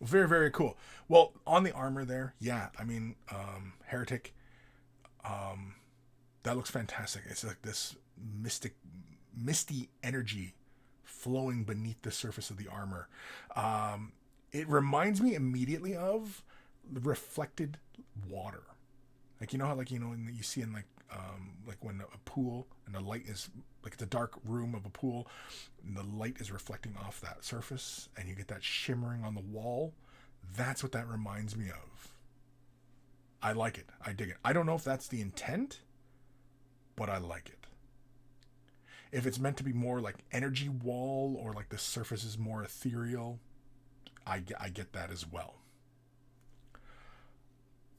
Very, very cool. Well, on the armor there, yeah, I mean, Heretic, that looks fantastic. It's like this misty energy flowing beneath the surface of the armor. It reminds me immediately of the reflected water. Like, you know how, like, you see in like when a pool and the light is like the dark room of a pool and the light is reflecting off that surface and you get that shimmering on the wall. That's what that reminds me of. I like it. I dig it. I don't know if that's the intent, but I like it. If it's meant to be more like energy wall or like the surface is more ethereal, I get that as well.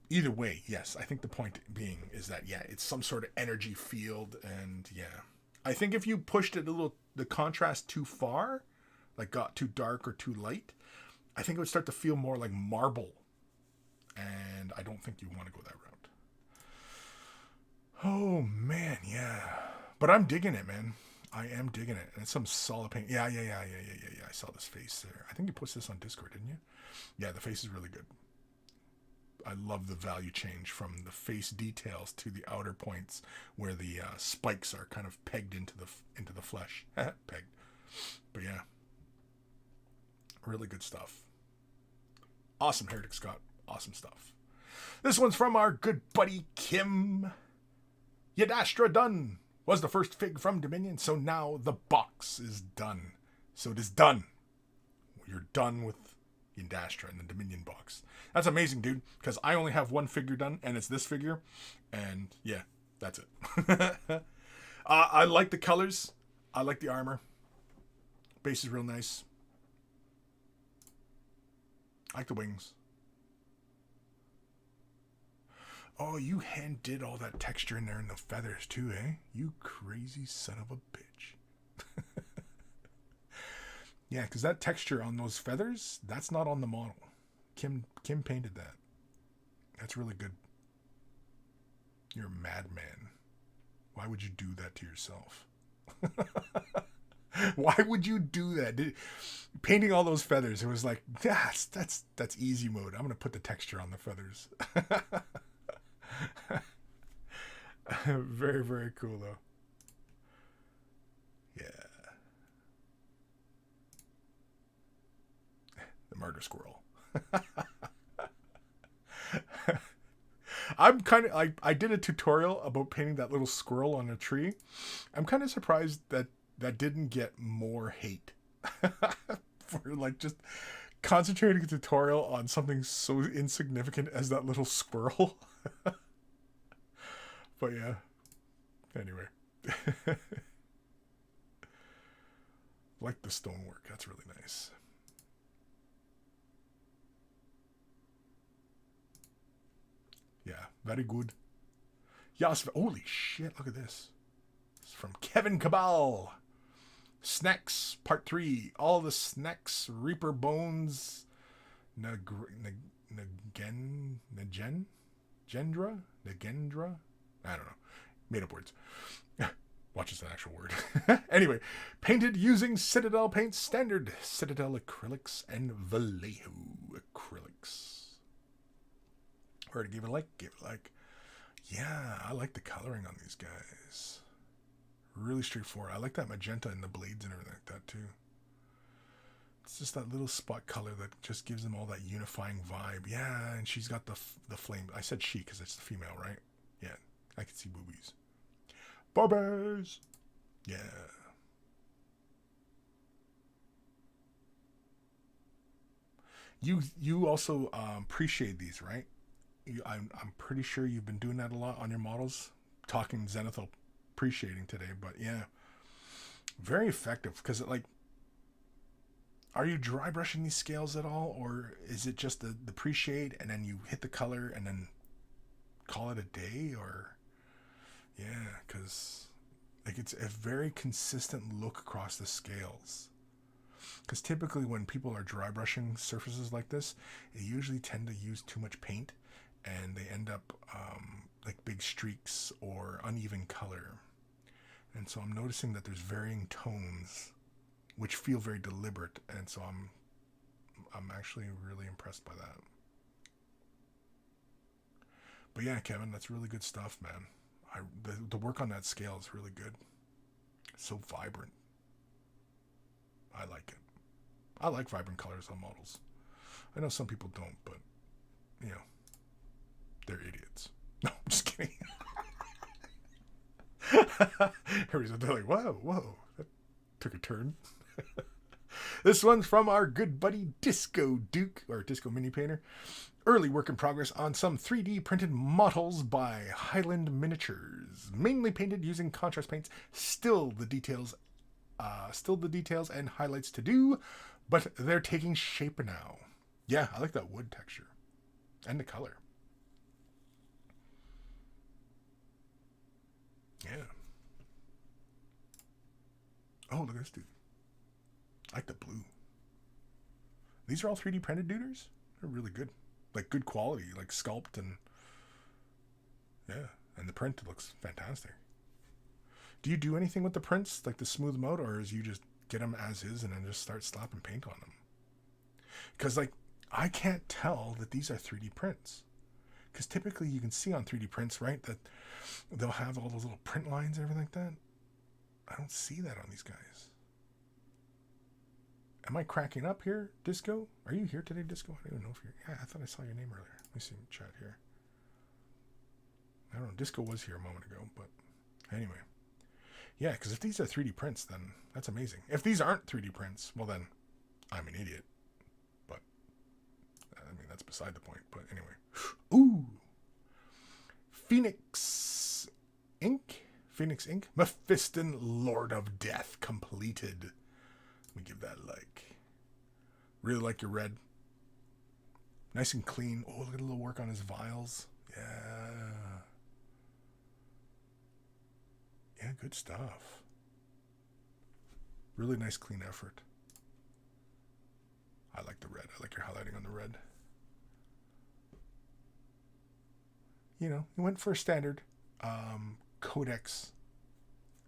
Either way, yes, I think the point being is that, yeah, it's some sort of energy field, and yeah. I think if you pushed it the contrast too far, like got too dark or too light, I think it would start to feel more like marble, and I don't think you want to go that route. Oh, man, yeah. But I'm digging it, man. I am digging it. And it's some solid paint. Yeah. I saw this face there. I think you posted this on Discord, didn't you? Yeah, the face is really good. I love the value change from the face details to the outer points where the spikes are kind of pegged into the flesh. Pegged. But yeah. Really good stuff. Awesome, Heretic Scott. Awesome stuff. This one's from our good buddy Kim. Yadastra done was the first fig from Dominion, so now the box is done. So it is done. You're done with Yadastra and the Dominion box. That's amazing, dude, because I only have one figure done, and it's this figure, and yeah, that's it. I like the colors. I like the armor. Base is real nice. I like the wings. Oh, you hand did all that texture in there in the feathers too, eh? You crazy son of a bitch. Yeah, because that texture on those feathers, that's not on the model. Kim painted that. That's really good. You're a madman. Why would you do that to yourself? Why would you do that? Painting all those feathers, it was like, that's easy mode. I'm going to put the texture on the feathers. Very, very cool, though. Yeah. The murder squirrel. I'm kind of, I did a tutorial about painting that little squirrel on a tree. I'm kind of surprised that didn't get more hate. For like just concentrating a tutorial on something so insignificant as that little squirrel. But yeah. Anyway. Like the stonework. That's really nice. Yeah, very good. Yes, holy shit, look at this. It's from Kevin Cabal. Snacks, part 3. All the snacks, Reaper Bones, Nagendra? I don't know. Made up words. Watch, it's an actual word. Anyway, painted using Citadel paint, standard Citadel acrylics, and Vallejo acrylics. Where to give it a like? Give it a like. Yeah, I like the coloring on these guys. Really straightforward. I like that magenta and the blades and everything like that too. It's just that little spot color that just gives them all that unifying vibe. Yeah, and she's got the flame. I said she because it's the female, right? Yeah, I can see boobies. Boobies! Yeah. You also appreciate these, right? I'm pretty sure you've been doing that a lot on your models. Talking zenithal pre-shading today, but yeah, very effective because are you dry brushing these scales at all, or is it just the pre-shade and then you hit the color and then call it a day? Or yeah, because it's a very consistent look across the scales. Because typically when people are dry brushing surfaces like this, they usually tend to use too much paint and they end up like big streaks or uneven color. And so I'm noticing that there's varying tones which feel very deliberate, and so I'm actually really impressed by that. But yeah, Kevin, that's really good stuff, man. The work on that scale is really good. It's so vibrant. I like it. I like vibrant colors on models. I know some people don't, but they're idiots. No, I'm just kidding. Everybody's like, whoa, that took a turn. This one's from our good buddy Disco Duke, or Disco Mini Painter. Early work in progress on some 3D printed models by Highland Miniatures, mainly painted using contrast paints. Still the details and highlights to do, but they're taking shape now. Yeah, I like that wood texture and the color. Yeah. Oh, look at this dude. I like the blue. These are all 3D printed duders? They're really good. Like good quality, like sculpt and yeah, and the print looks fantastic. Do you do anything with the prints, like the smooth them out, or is you just get them as is and then just start slapping paint on them? Because I can't tell that these are 3D prints. Because typically you can see on 3D prints, right, that they'll have all those little print lines and everything like that. I don't see that on these guys. Am I cracking up here, Disco? Are you here today, Disco? I don't even know if you're... Yeah, I thought I saw your name earlier. Let me see in the chat here. I don't know. Disco was here a moment ago, but anyway. Yeah, because if these are 3D prints, then that's amazing. If these aren't 3D prints, well then, I'm an idiot. But, I mean, that's beside the point. But anyway. Ooh! Phoenix Ink? Mephiston, Lord of Death, completed. Let me give that a like. Really like your red. Nice and clean. Oh, look at a little work on his vials. Yeah. Yeah, good stuff. Really nice, clean effort. I like the red. I like your highlighting on the red. You went for a standard codex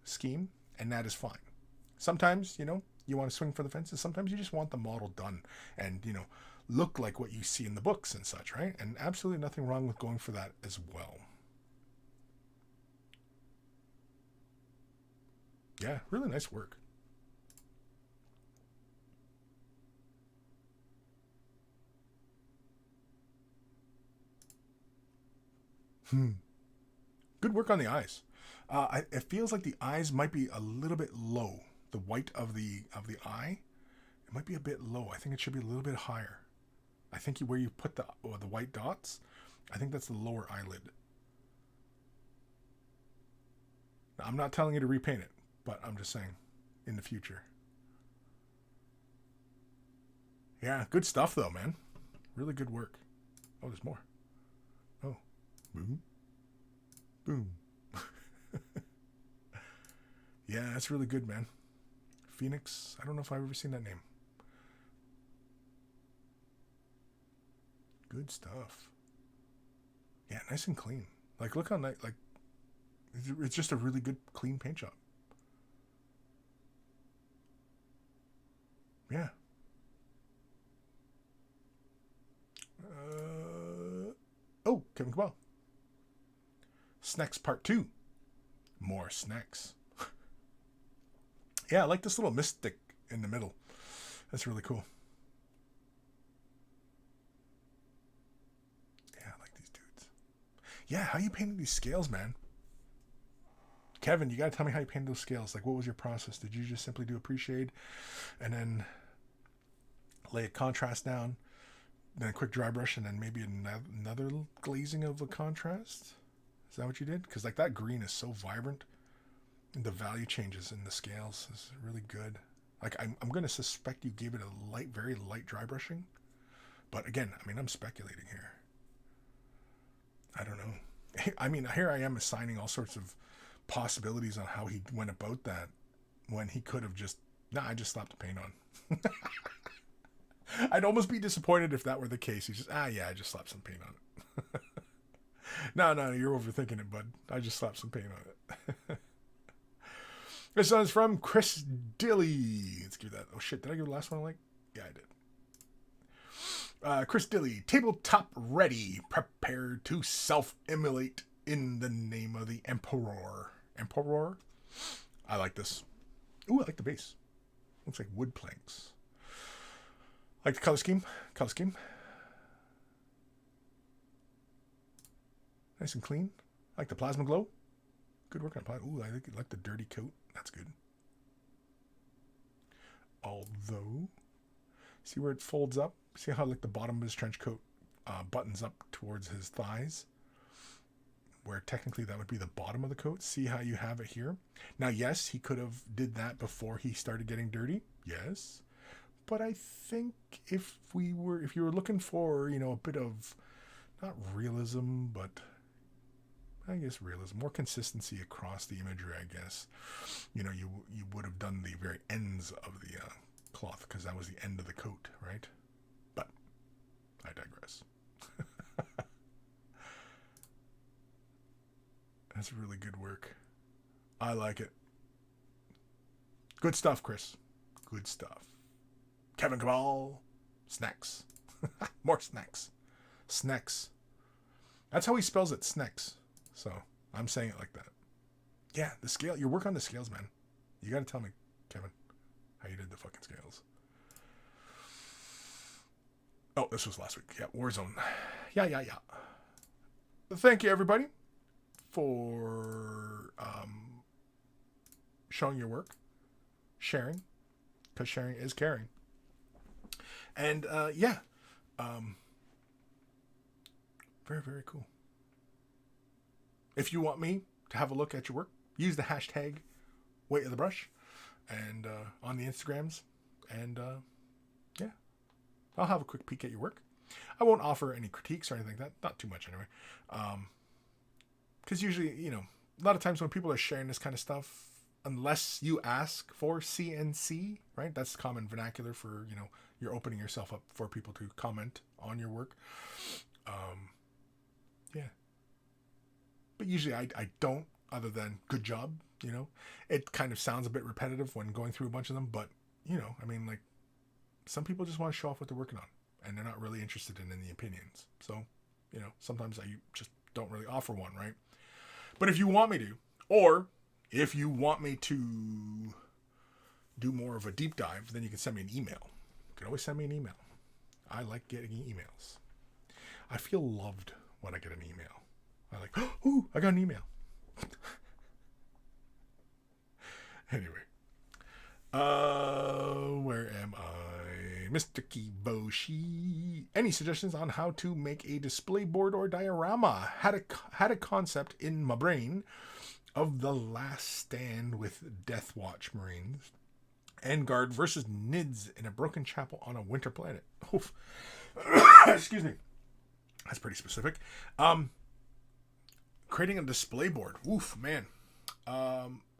scheme, and that is fine. Sometimes, you want to swing for the fences. Sometimes you just want the model done and, look like what you see in the books and such, right? And absolutely nothing wrong with going for that as well. Yeah, really nice work. Good work on the eyes. It feels like the eyes might be a little bit low. The white of the eye, it might be a bit low. I think it should be a little bit higher. I think where you put the white dots, I think that's the lower eyelid. Now, I'm not telling you to repaint it, but I'm just saying, in the future. Yeah, good stuff though, man. Really good work. Oh, there's more. Oh, boom, boom. Yeah, that's really good, man. Phoenix, I don't know if I've ever seen that name. Good stuff. Yeah, nice and clean. Like, look how nice, like, it's just a really good, clean paint job. Yeah. Oh, Kevin Cabal. Snacks Part 2. More snacks. Yeah, I like this little mystic in the middle. That's really cool. Yeah, I like these dudes. Yeah, how you painted these scales, man? Kevin, you got to tell me how you painted those scales. Like, what was your process? Did you just simply do a pre-shade and then lay a contrast down? then a quick dry brush, and then maybe another glazing of a contrast. Is that what you did? Because like that green is so vibrant, and the value changes in the scales is really good. Like I'm going to suspect you gave it a light, very light dry brushing, but again, I mean, I'm speculating here. I don't know. I mean, here I am assigning all sorts of possibilities on how he went about that when he could have just, I just slapped the paint on. I'd almost be disappointed if that were the case. He's just, yeah, I just slapped some paint on it. No, you're overthinking it, bud. I just slapped some paint on it. This one is from Kris Dilly. Let's give that. Oh shit, did I give the last one a like? Yeah, I did. Kris Dilly, tabletop ready, prepared to self-immolate in the name of the Emperor. Emperor? I like this. Ooh, I like the base. Looks like wood planks. Like the color scheme. Color scheme. Nice and clean. I like the plasma glow. Good work on plasma. Ooh, I like the dirty coat. That's good. Although, see where it folds up? See how like the bottom of his trench coat buttons up towards his thighs? Where technically that would be the bottom of the coat. See how you have it here? Now, yes, he could have did that before he started getting dirty. Yes. But I think if you were looking for, a bit of, not realism, but I guess realism, more consistency across the imagery, I guess, you would have done the very ends of the cloth, because that was the end of the coat, right? But I digress. That's really good work. I like it. Good stuff, Kris. Good stuff. Kevin Cabal. Snacks. More snacks. Snacks. That's how he spells it, snacks. So, I'm saying it like that. Yeah, the scale. You work on the scales, man. You gotta tell me, Kevin, how you did the fucking scales. Oh, this was last week. Yeah, Warzone. Yeah. Thank you, everybody, for showing your work, sharing, because sharing is caring. And very, very cool. If you want me to have a look at your work, use the hashtag Weight of the Brush and on the Instagrams, and I'll have a quick peek at your work. I won't offer any critiques or anything like that, not too much anyway. Because usually, a lot of times when people are sharing this kind of stuff, unless you ask for CNC, right? That's common vernacular for, you're opening yourself up for people to comment on your work. Yeah. But usually I don't, other than good job, It kind of sounds a bit repetitive when going through a bunch of them, but, some people just want to show off what they're working on, and they're not really interested in any opinions. So, sometimes I just don't really offer one, right? But if you want me to, or if you want me to do more of a deep dive, then you can send me an email. You can always send me an email. I like getting emails. I feel loved when I get an email. I like, ooh, I got an email. Anyway. Where am I? Mr. Kiboshi. Any suggestions on how to make a display board or diorama? Had a concept in my brain of The Last Stand with Death Watch Marines. Endguard versus Nids in a broken chapel on a winter planet. Oof. Excuse me. That's pretty specific. Creating a display board. Oof, man.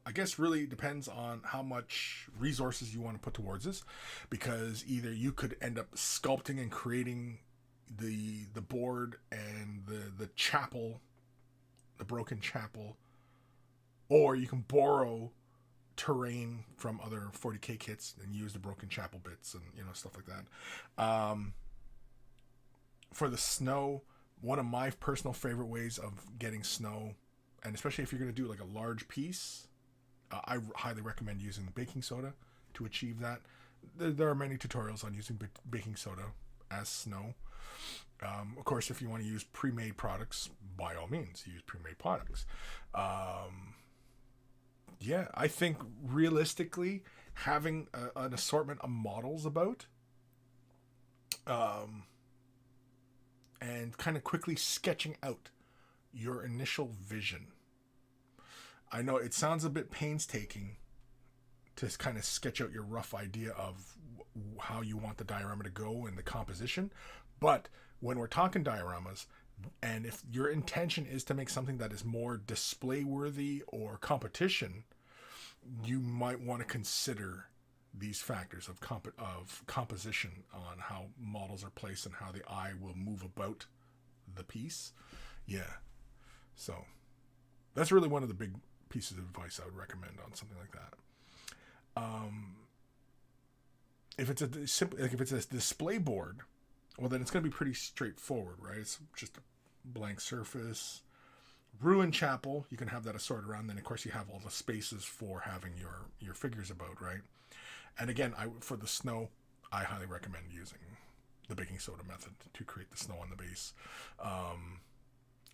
I guess really depends on how much resources you want to put towards this, because either you could end up sculpting and creating the board and the chapel, the broken chapel, or you can borrow terrain from other 40k kits and use the broken chapel bits and stuff like that. For the snow, one of my personal favorite ways of getting snow, and especially if you're going to do like a large piece, I highly recommend using baking soda to achieve that. There are many tutorials on using baking soda as snow. Of course, if you want to use pre-made products, by all means, use pre-made products. Yeah, I think realistically, having an assortment of models about and kind of quickly sketching out your initial vision. I know it sounds a bit painstaking to kind of sketch out your rough idea of how you want the diorama to go and the composition, but when we're talking dioramas, and if your intention is to make something that is more display worthy or competition, you might want to consider these factors of composition on how models are placed and how the eye will move about the piece. Yeah. So that's really one of the big pieces of advice I would recommend on something like that. If it's a display board, well, then it's going to be pretty straightforward, right? It's just a blank surface. Ruined chapel, you can have that assorted around. Then, of course, you have all the spaces for having your figures about, right? And again, for the snow, I highly recommend using the baking soda method to create the snow on the base.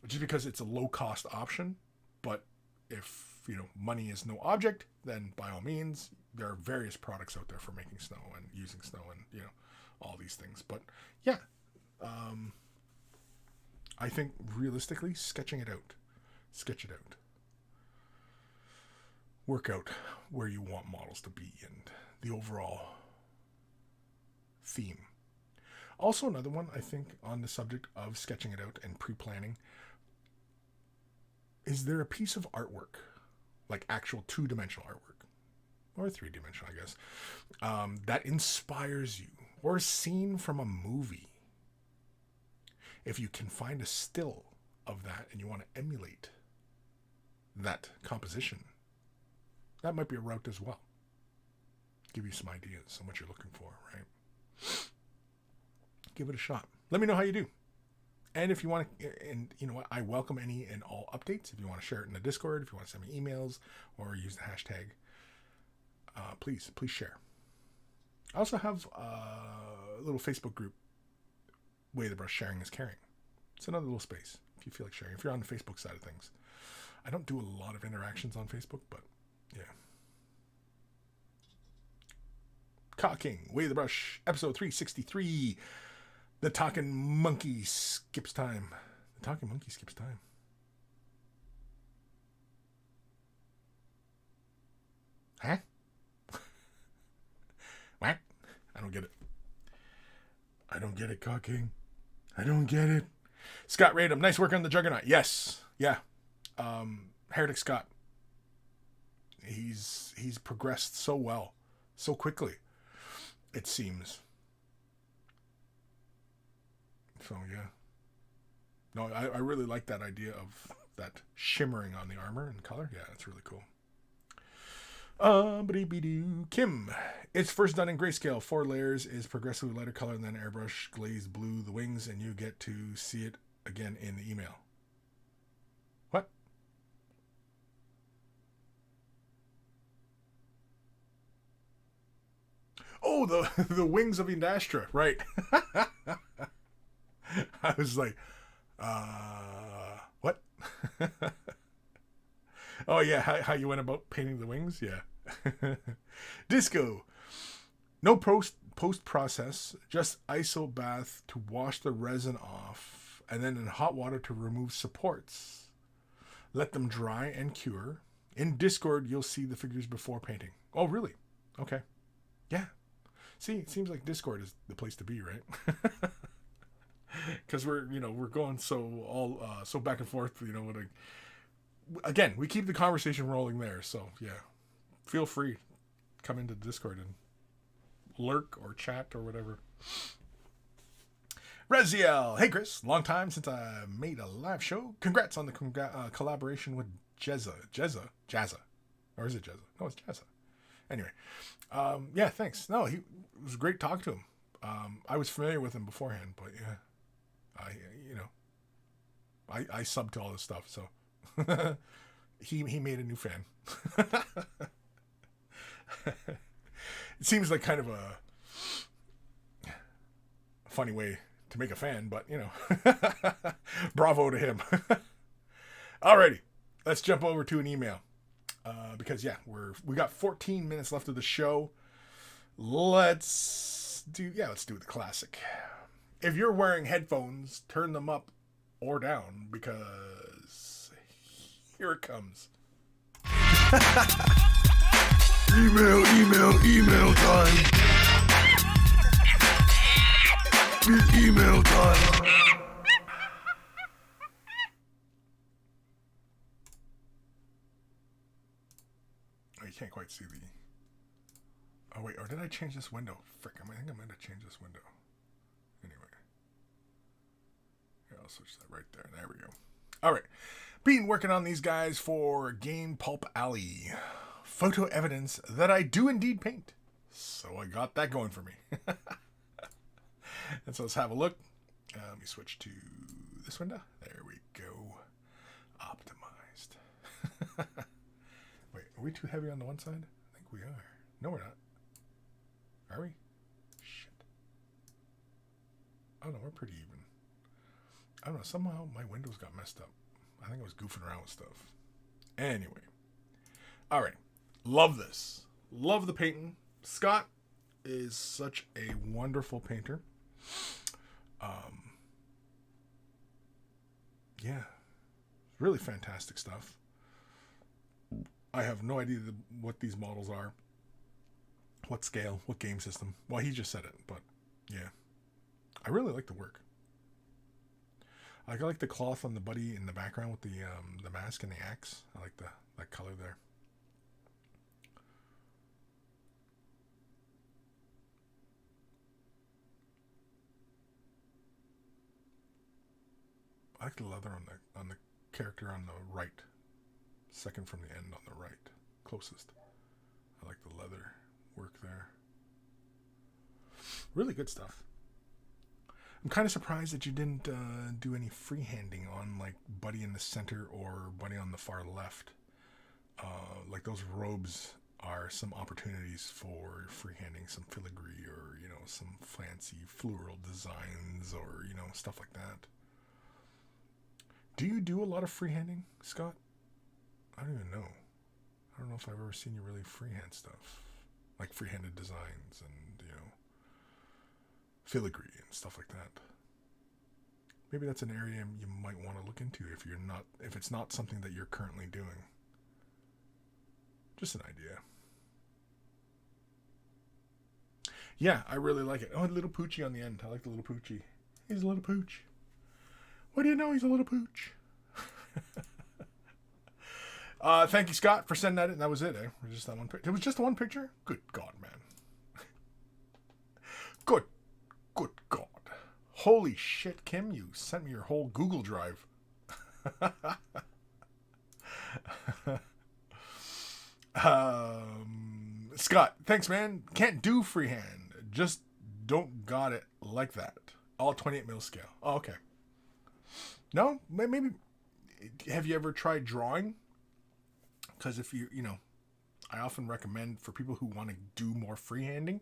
Just because it's a low-cost option, but if money is no object, then by all means, there are various products out there for making snow and using snow and all these things. But yeah, I think realistically, sketch it out, work out where you want models to be and the overall theme. Also, another one I think on the subject of sketching it out and pre-planning, is there a piece of artwork, like actual 2-dimensional artwork, or 3-dimensional, I guess, that inspires you, or a scene from a movie? If you can find a still of that and you want to emulate that composition, that might be a route as well. Give you some ideas on what you're looking for, right? Give it a shot. Let me know how you do. And if you want to, and you know what, I welcome any and all updates. If you want to share it in the Discord, if you want to send me emails or use the hashtag, please share. I also have a little Facebook group, Way the Brush Sharing is Caring. It's another little space if you feel like sharing. If you're on the Facebook side of things, I don't do a lot of interactions on Facebook, but yeah. Cawking, Way the Brush, episode 363. The Talking Monkey skips time. The Talking Monkey skips time. Huh? What? I don't get it. I don't get it, Cawking. I don't get it. Scott Radom, nice work on the Juggernaut. Yes. Yeah. Heretic Scott. He's progressed so well. So quickly. It seems. So, yeah. No, I really like that idea of that shimmering on the armor and color. Yeah, it's really cool. Kim, it's first done in grayscale. 4 layers is progressively lighter color than airbrush glazed blue the wings, and you get to see it again in the email. What? Oh, the wings of Indastra, right. I was like, what? Oh, yeah, how you went about painting the wings? Yeah. Disco. No post-process, just iso bath to wash the resin off, and then in hot water to remove supports. Let them dry and cure. In Discord, you'll see the figures before painting. Oh, really? Okay. Yeah. See, it seems like Discord is the place to be, right? Because we're going so back and forth, again, we keep the conversation rolling there. So yeah, feel free, come into Discord and lurk or chat or whatever. Reziel, hey Kris, long time since I made a live show. Congrats on the collaboration with Jezza, or is it Jezza? No, it's Jezza. Anyway, yeah, thanks. No, it was great talking to him. I was familiar with him beforehand, but yeah. I subbed to all this stuff, so he made a new fan. It seems like kind of a funny way to make a fan, but bravo to him. Alrighty, let's jump over to an email because we got 14 minutes left of the show. Let's do the classic. if you're wearing headphones, turn them up or down, because here it comes. Email time. It's email time. Oh, you can't quite see the... Oh, wait, or did I change this window? Frick, I think I might have changed this window. Anyway. Yeah, I'll switch that right there. There we go. All right. Been working on these guys for Game Pulp Alley. Photo evidence that I do indeed paint. So I got that going for me. And so let's have a look. Let me switch to this window. There we go. Optimized. Wait, are we too heavy on the one side? I think we are. No, we're not. Are we? Shit. Oh no, we're pretty even. I don't know, somehow my windows got messed up. I think I was goofing around with stuff. Anyway. Alright. Love this. Love the painting. Scott is such a wonderful painter. Yeah. Really fantastic stuff. I have no idea what these models are. What scale, what game system. Well, he just said it, but yeah. I really like the work. I like the cloth on the buddy in the background with the mask and the axe. I like that color there. I like the leather on the character on the right. Second from the end on the right. Closest. I like the leather work there. Really good stuff. I'm kind of surprised that you didn't do any freehanding on like Buddy in the center or Buddy on the far left. Like those robes are some opportunities for freehanding some filigree or, you know, some fancy floral designs or, you know, stuff like that. Do you do a lot of freehanding, Scott? I don't even know. I don't know if I've ever seen you really freehand stuff. Like freehanded designs and, you know, filigree and stuff like that. Maybe that's an area you might want to look into if it's not something that you're currently doing. Just an idea. Yeah, I really like it. Oh, a little Poochie on the end. I like the little Poochie. He's a little pooch. What do you know? He's a little pooch. Thank you, Scott, for sending that in. That was it, eh? Just that one picture. It was just the one picture? Good God, man. Good God. Holy shit, Kim, you sent me your whole Google Drive. Scott, thanks, man. Can't do freehand. Just don't got it like that. All 28 mil scale. Oh, okay. No? Maybe. Have you ever tried drawing? Because if you know, I often recommend for people who want to do more freehanding,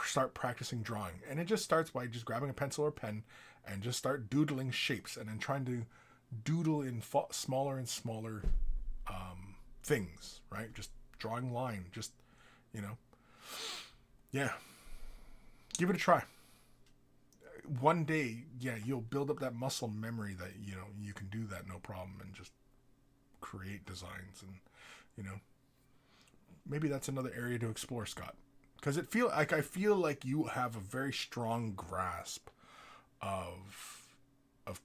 start practicing drawing. And it just starts by just grabbing a pencil or pen and just start doodling shapes and then trying to doodle in smaller and smaller things, right? Just drawing line, just, you know. Yeah. Give it a try. One day, yeah, you'll build up that muscle memory that, you know, you can do that no problem and just create designs and, you know, maybe that's another area to explore, Scott. Because I feel like you have a very strong grasp of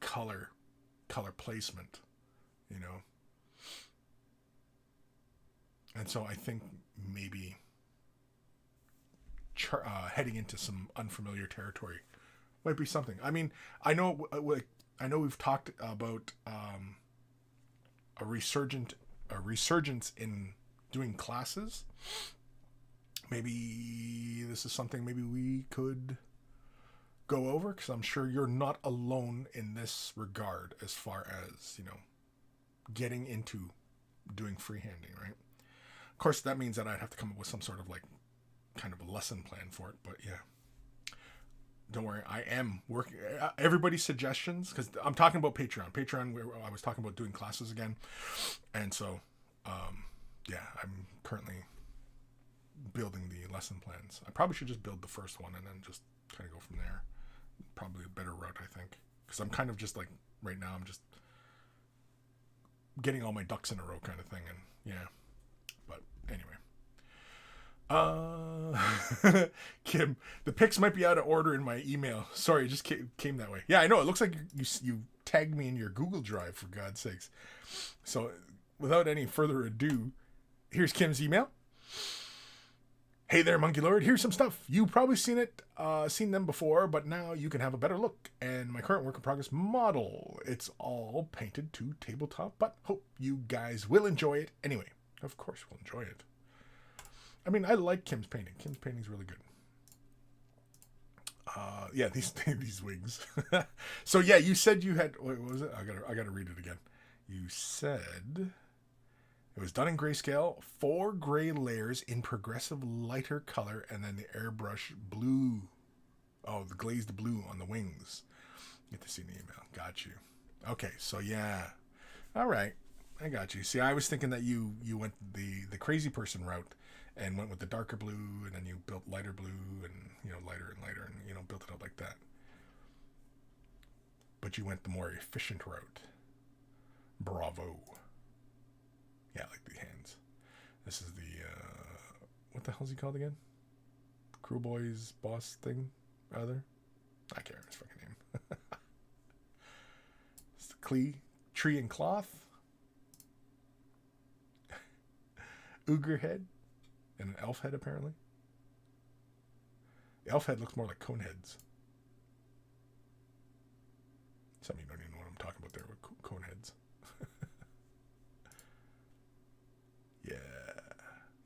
color placement, you know. And so I think maybe heading into some unfamiliar territory might be something. I mean, I know we've talked about a resurgence in doing classes. Maybe this is something maybe we could go over, because I'm sure you're not alone in this regard as far as, you know, getting into doing freehanding, right? Of course, that means that I'd have to come up with some sort of like kind of a lesson plan for it, but yeah. Don't worry, I am working. Everybody's suggestions, because I'm talking about Patreon. I was talking about doing classes again. And so, yeah, I'm currently building the lesson plans. I probably should just build the first one and then just kind of go from there. probably a better route, I think. Because I'm kind of just like, right now, I'm just getting all my ducks in a row kind of thing. And yeah. But anyway. Kim, the pics might be out of order in my email. Sorry, it just came that way. Yeah, I know. It looks like you tagged me in your Google Drive, for God's sakes. So without any further ado, here's Kim's email. Hey there, Monkey Lord. Here's some stuff. You've probably seen them before, but now you can have a better look. And my current work in progress model. It's all painted to tabletop, but hope you guys will enjoy it anyway. Of course we'll enjoy it. I mean, I like Kim's painting. Kim's painting's really good. Yeah, these wigs. So yeah, you said you had. What was it? I gotta read it again. You said it was done in grayscale, 4 gray layers in progressive lighter color, and then the airbrush blue. Oh, the glazed blue on the wings. Get to see the email. Got you. Okay, so yeah. All right, I got you. See, I was thinking that you went the crazy person route and went with the darker blue, and then you built lighter blue, and lighter and lighter, and built it up like that. But you went the more efficient route. Bravo. Yeah, I like the hands. This is the what the hell's he called again? Crew Boys boss thing, rather. I can't remember his fucking name. It's the tree and cloth. Ogre head. And an elf head, apparently. The elf head looks more like cone heads. Some of you don't even know what I'm talking about there with cone heads.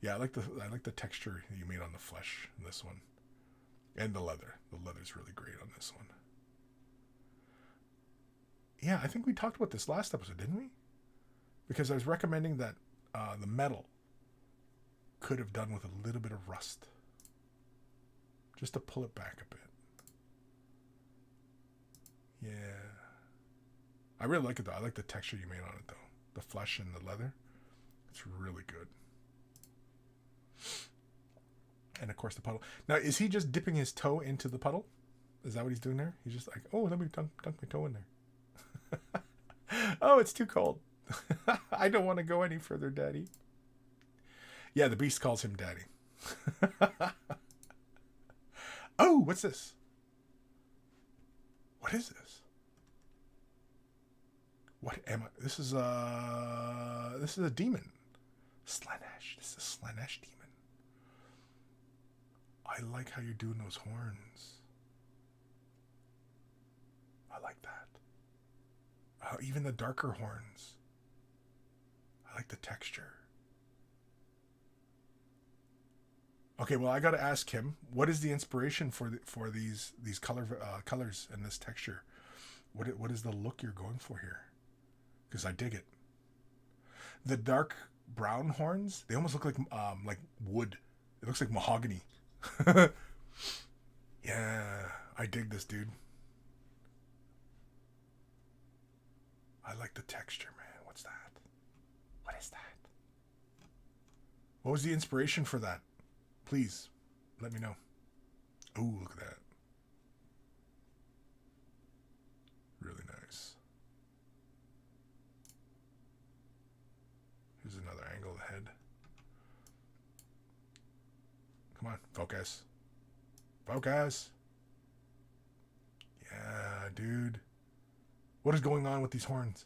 Yeah, I like the texture you made on the flesh in this one, and the leather. The leather's really great on this one. Yeah, I think we talked about this last episode, didn't we? Because I was recommending that the metal could have done with a little bit of rust, just to pull it back a bit. Yeah, I really like it though. I like the texture you made on it though. The flesh and the leather, it's really good. And of course the puddle. Now, is he just dipping his toe into the puddle? Is that what he's doing there? He's just like, oh, let me dunk my toe in there. Oh, it's too cold. I don't want to go any further, Daddy. Yeah, the beast calls him Daddy. Oh, what's this? What is this? What am I? This is a demon. Slaanesh. This is a Slaanesh demon. I like how you're doing those horns. I like that. Even the darker horns. I like the texture. Okay, well, I got to ask him, what is the inspiration for these colors and this texture? What is the look you're going for here? Because I dig it. The dark brown horns, they almost look like wood. It looks like mahogany. Yeah, I dig this, dude. I like the texture, man. What's that? What is that? What was the inspiration for that? Please, let me know. Oh, look at that. Really nice. Here's another angle of the head. Come on, focus. Focus. Yeah, dude. What is going on with these horns?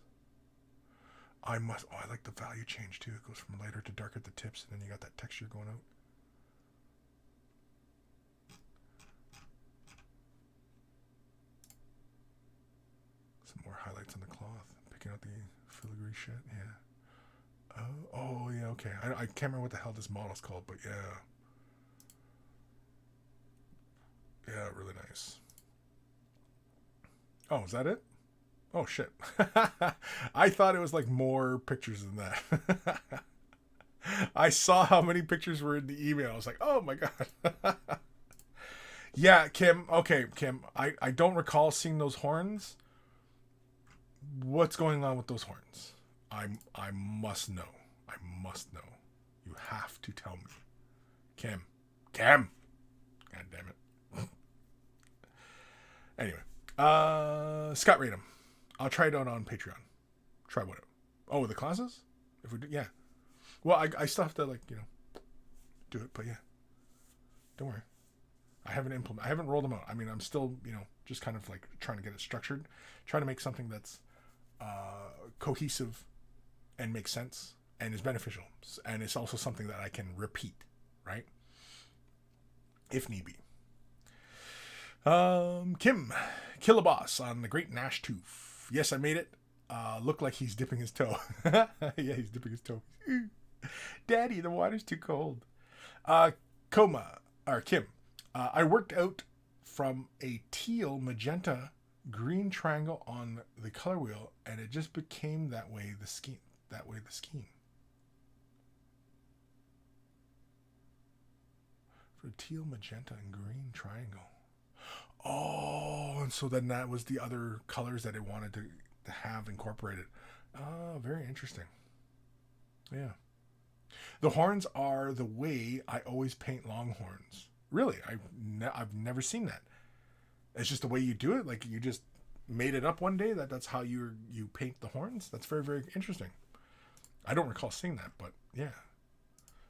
I like the value change too. It goes from lighter to darker at the tips, and then you got that texture going out. Some more highlights on the cloth. Picking out the filigree shit. Yeah. Oh yeah, okay. I can't remember what the hell this model's called, but yeah. Yeah, really nice. Oh, is that it? Oh, shit. I thought it was like more pictures than that. I saw how many pictures were in the email. I was like, oh my God. Yeah, Kim. Okay, Kim. I don't recall seeing those horns. What's going on with those horns? I must know. I must know. You have to tell me. Kim. God damn it. Anyway, Scott Radom. I'll try it out on Patreon. Try what? Oh, the classes? If we do, yeah. Well, I still have to do it, but yeah. Don't worry. I haven't rolled them out. I mean, I'm still, just kind of like trying to get it structured, trying to make something that's cohesive and makes sense and is beneficial. And it's also something that I can repeat, right? If need be. Kim, Killaboss on the Great Nash Tooth. Yes, I made it. Look like he's dipping his toe. Yeah, he's dipping his toe. Daddy, the water's too cold. Kim, I worked out from a teal, magenta, green triangle on the color wheel, and it just became that way the scheme. For teal, magenta, and green triangle. Oh, and so then that was the other colors that it wanted to have incorporated. Oh, very interesting. Yeah. The horns are the way I always paint longhorns. Really, I've never seen that. It's just the way you do it. Like you just made it up one day that's how you paint the horns. That's very, very interesting. I don't recall seeing that, but yeah.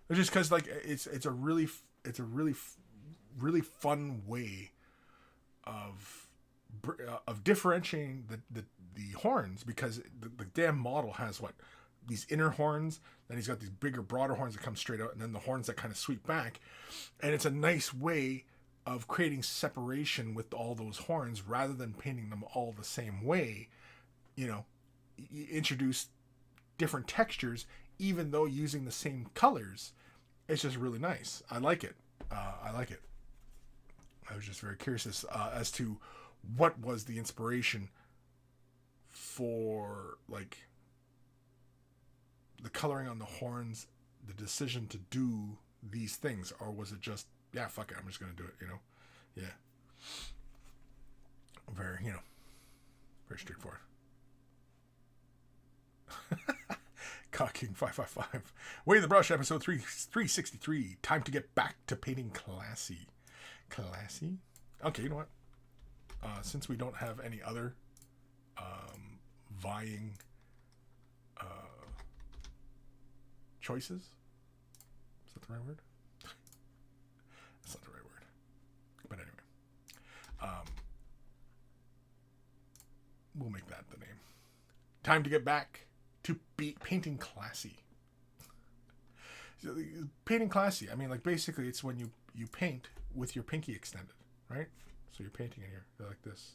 It's just because like it's a really fun way of differentiating the horns, because the damn model has these inner horns, then he's got these bigger, broader horns that come straight out, and then the horns that kind of sweep back. And it's a nice way of creating separation with all those horns rather than painting them all the same way. You introduce different textures, even though using the same colors. It's just really nice. I like it. I was just very curious as to what was the inspiration for like the coloring on the horns, the decision to do these things, or was it just, yeah, fuck it, I'm just going to do it, Yeah. Very, very straightforward. Cawking 555. Way the Brush, episode 363. Time to get back to painting classy. Classy? Okay, you know what? Since we don't have any other vying choices, is that the right word? That's not the right word. But anyway, we'll make that the name. Time to get back to painting classy. Painting classy. I mean, like basically, it's when you paint with your pinky extended, right? So you're painting in here like this.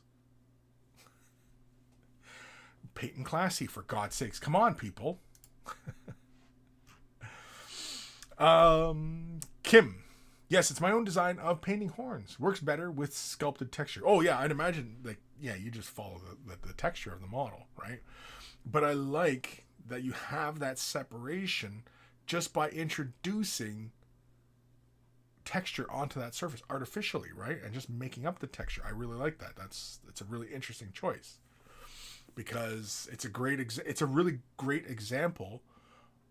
Painting classy, for God's sakes! Come on, people. Kim. Yes, it's my own design of painting horns. Works better with sculpted texture. Oh yeah, I'd imagine you just follow the texture of the model, right? But I like that you have that separation just by introducing texture onto that surface artificially, right? And just making up the texture. I really like that. It's a really interesting choice, because it's a really great example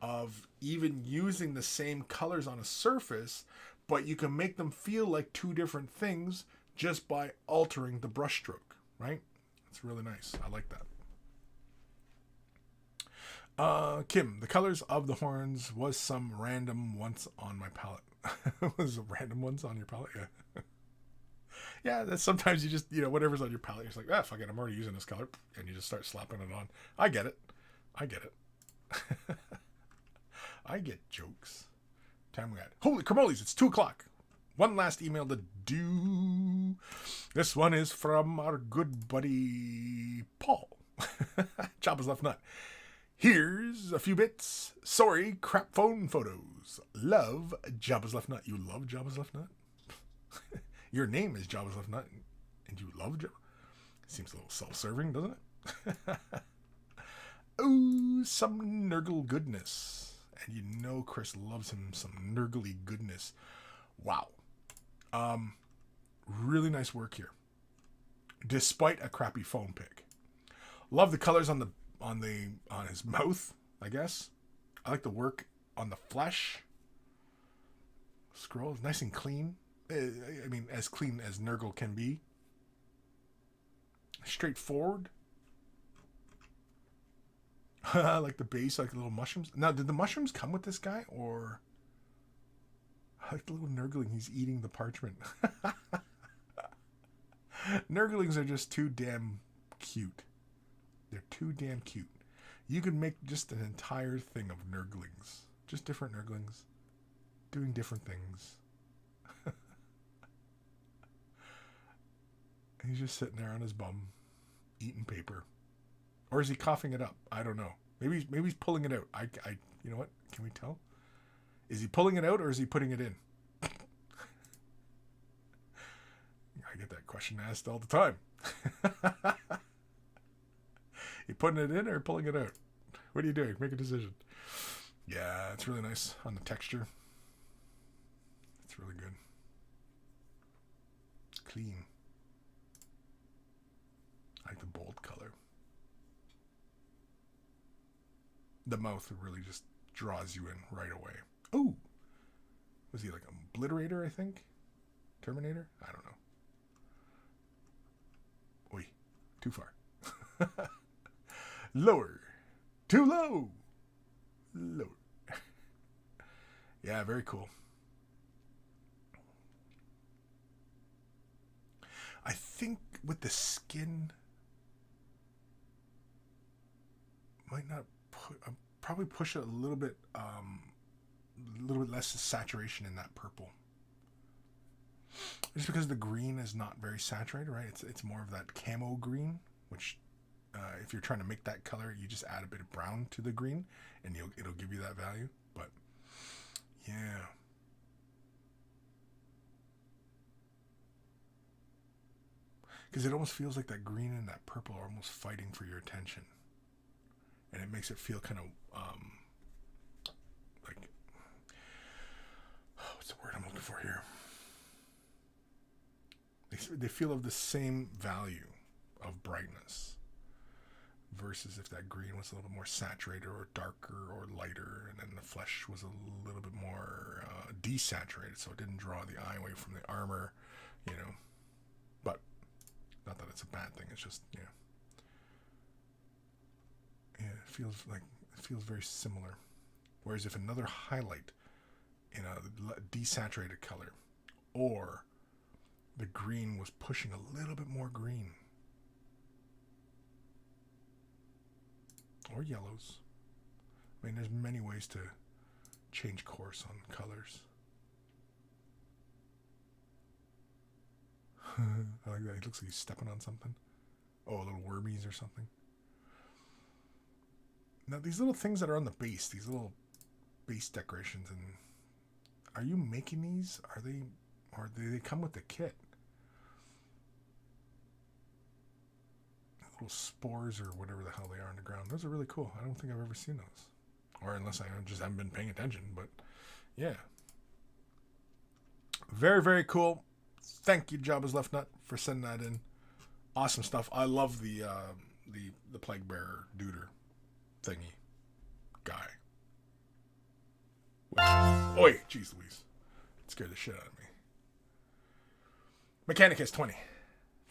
of even using the same colors on a surface, but you can make them feel like two different things just by altering the brush stroke, right? It's really nice. I like that. Kim, the colors of the horns was some random ones on my palette. Was random ones on your palette? Yeah. Yeah, that's sometimes you just, whatever's on your palette, you're just like, fuck it, I'm already using this color. And you just start slapping it on. I get it. I get jokes. Time we got. Holy cramoles, it's 2:00. One last email to do. This one is from our good buddy Paul. Jabba's Left Nut. Here's a few bits. Sorry, crap phone photos. Love Jabba's Left Nut. You love Jabba's Left Nut? Your name is Jabba's Left Nut, and you love Jabba. Seems a little self-serving, doesn't it? Ooh, some Nurgle goodness. And Kris loves him some Nurgly goodness. Wow. Really nice work here, despite a crappy phone pic. Love the colors on his mouth, I guess. I like the work on the flesh. Scroll is nice and clean. I mean, as clean as Nurgle can be. straightforward. Like the base, like the little mushrooms. Now, did the mushrooms come with this guy, or I like the little nurgling? He's eating the parchment. Nurglings are just too damn cute. They're too damn cute. You could make just an entire thing of nurglings. Just different nurglings doing different things. He's just sitting there on his bum, eating paper. Or is he coughing it up? I don't know. Maybe he's pulling it out. You know what? Can we tell? Is he pulling it out or is he putting it in? I get that question asked all the time. You putting it in or pulling it out? What are you doing? Make a decision. Yeah, it's really nice on the texture. It's really good. Clean. I like the bold color. The mouth really just draws you in right away. Oh! Was he like an obliterator, I think? Terminator? I don't know. Oi. Too far. Lower. Too low. Lower. Yeah, very cool. I think with the skin, might not probably push it a little bit less saturation in that purple. Just because the green is not very saturated, right? It's more of that camo green, which if you're trying to make that color, you just add a bit of brown to the green, and it'll give you that value. But yeah. Because it almost feels like that green and that purple are almost fighting for your attention. And it makes it feel kind of like, what's the word I'm looking for here? They feel of the same value of brightness versus if that green was a little bit more saturated or darker or lighter, and then the flesh was a little bit more desaturated, so it didn't draw the eye away from the armor, you know. But not that it's a bad thing. It's just, yeah. Yeah, it feels very similar. Whereas if another highlight in a desaturated color, or the green was pushing a little bit more green, or yellows. I mean, there's many ways to change course on colors. I like that. It looks like he's stepping on something. Oh, little wormies or something. Now, these little things that are on the base, these little base decorations, and are you making these? Or do they come with the kit? Little spores or whatever the hell they are on the ground. Those are really cool. I don't think I've ever seen those. Or unless I just haven't been paying attention, but yeah. Very, very cool. Thank you, Jabba's Left Nut, for sending that in. Awesome stuff. I love the Plague Bearer Duder thingy guy. Oi, jeez Louise. It scared the shit out of me. Mechanicus 20.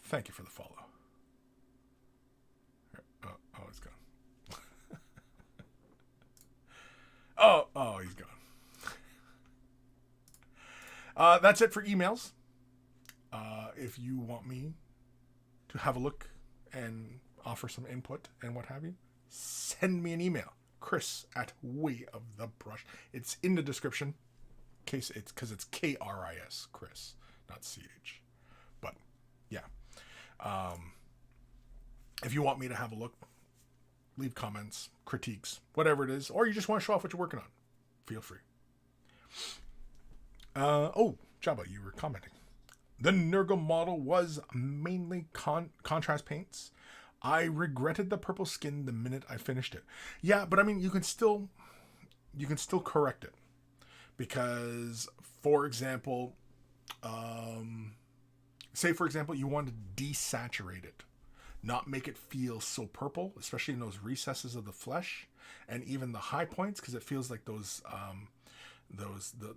Thank you for the follow. Oh, it's gone. oh, he's gone. That's it for emails. If you want me to have a look and offer some input and what have you, send me an email. Kris@wayofthebrush. It's in the description. Because it's Kris, Kris, not CH. But yeah. If you want me to have a look, leave comments, critiques, whatever it is, or you just want to show off what you're working on, feel free. Jabba, you were commenting. The Nurgle model was mainly contrast paints. I regretted the purple skin the minute I finished it. Yeah, but I mean, you can still correct it. Because, for example, say for example, you want to desaturate it. Not make it feel so purple, especially in those recesses of the flesh, and even the high points, because it feels like the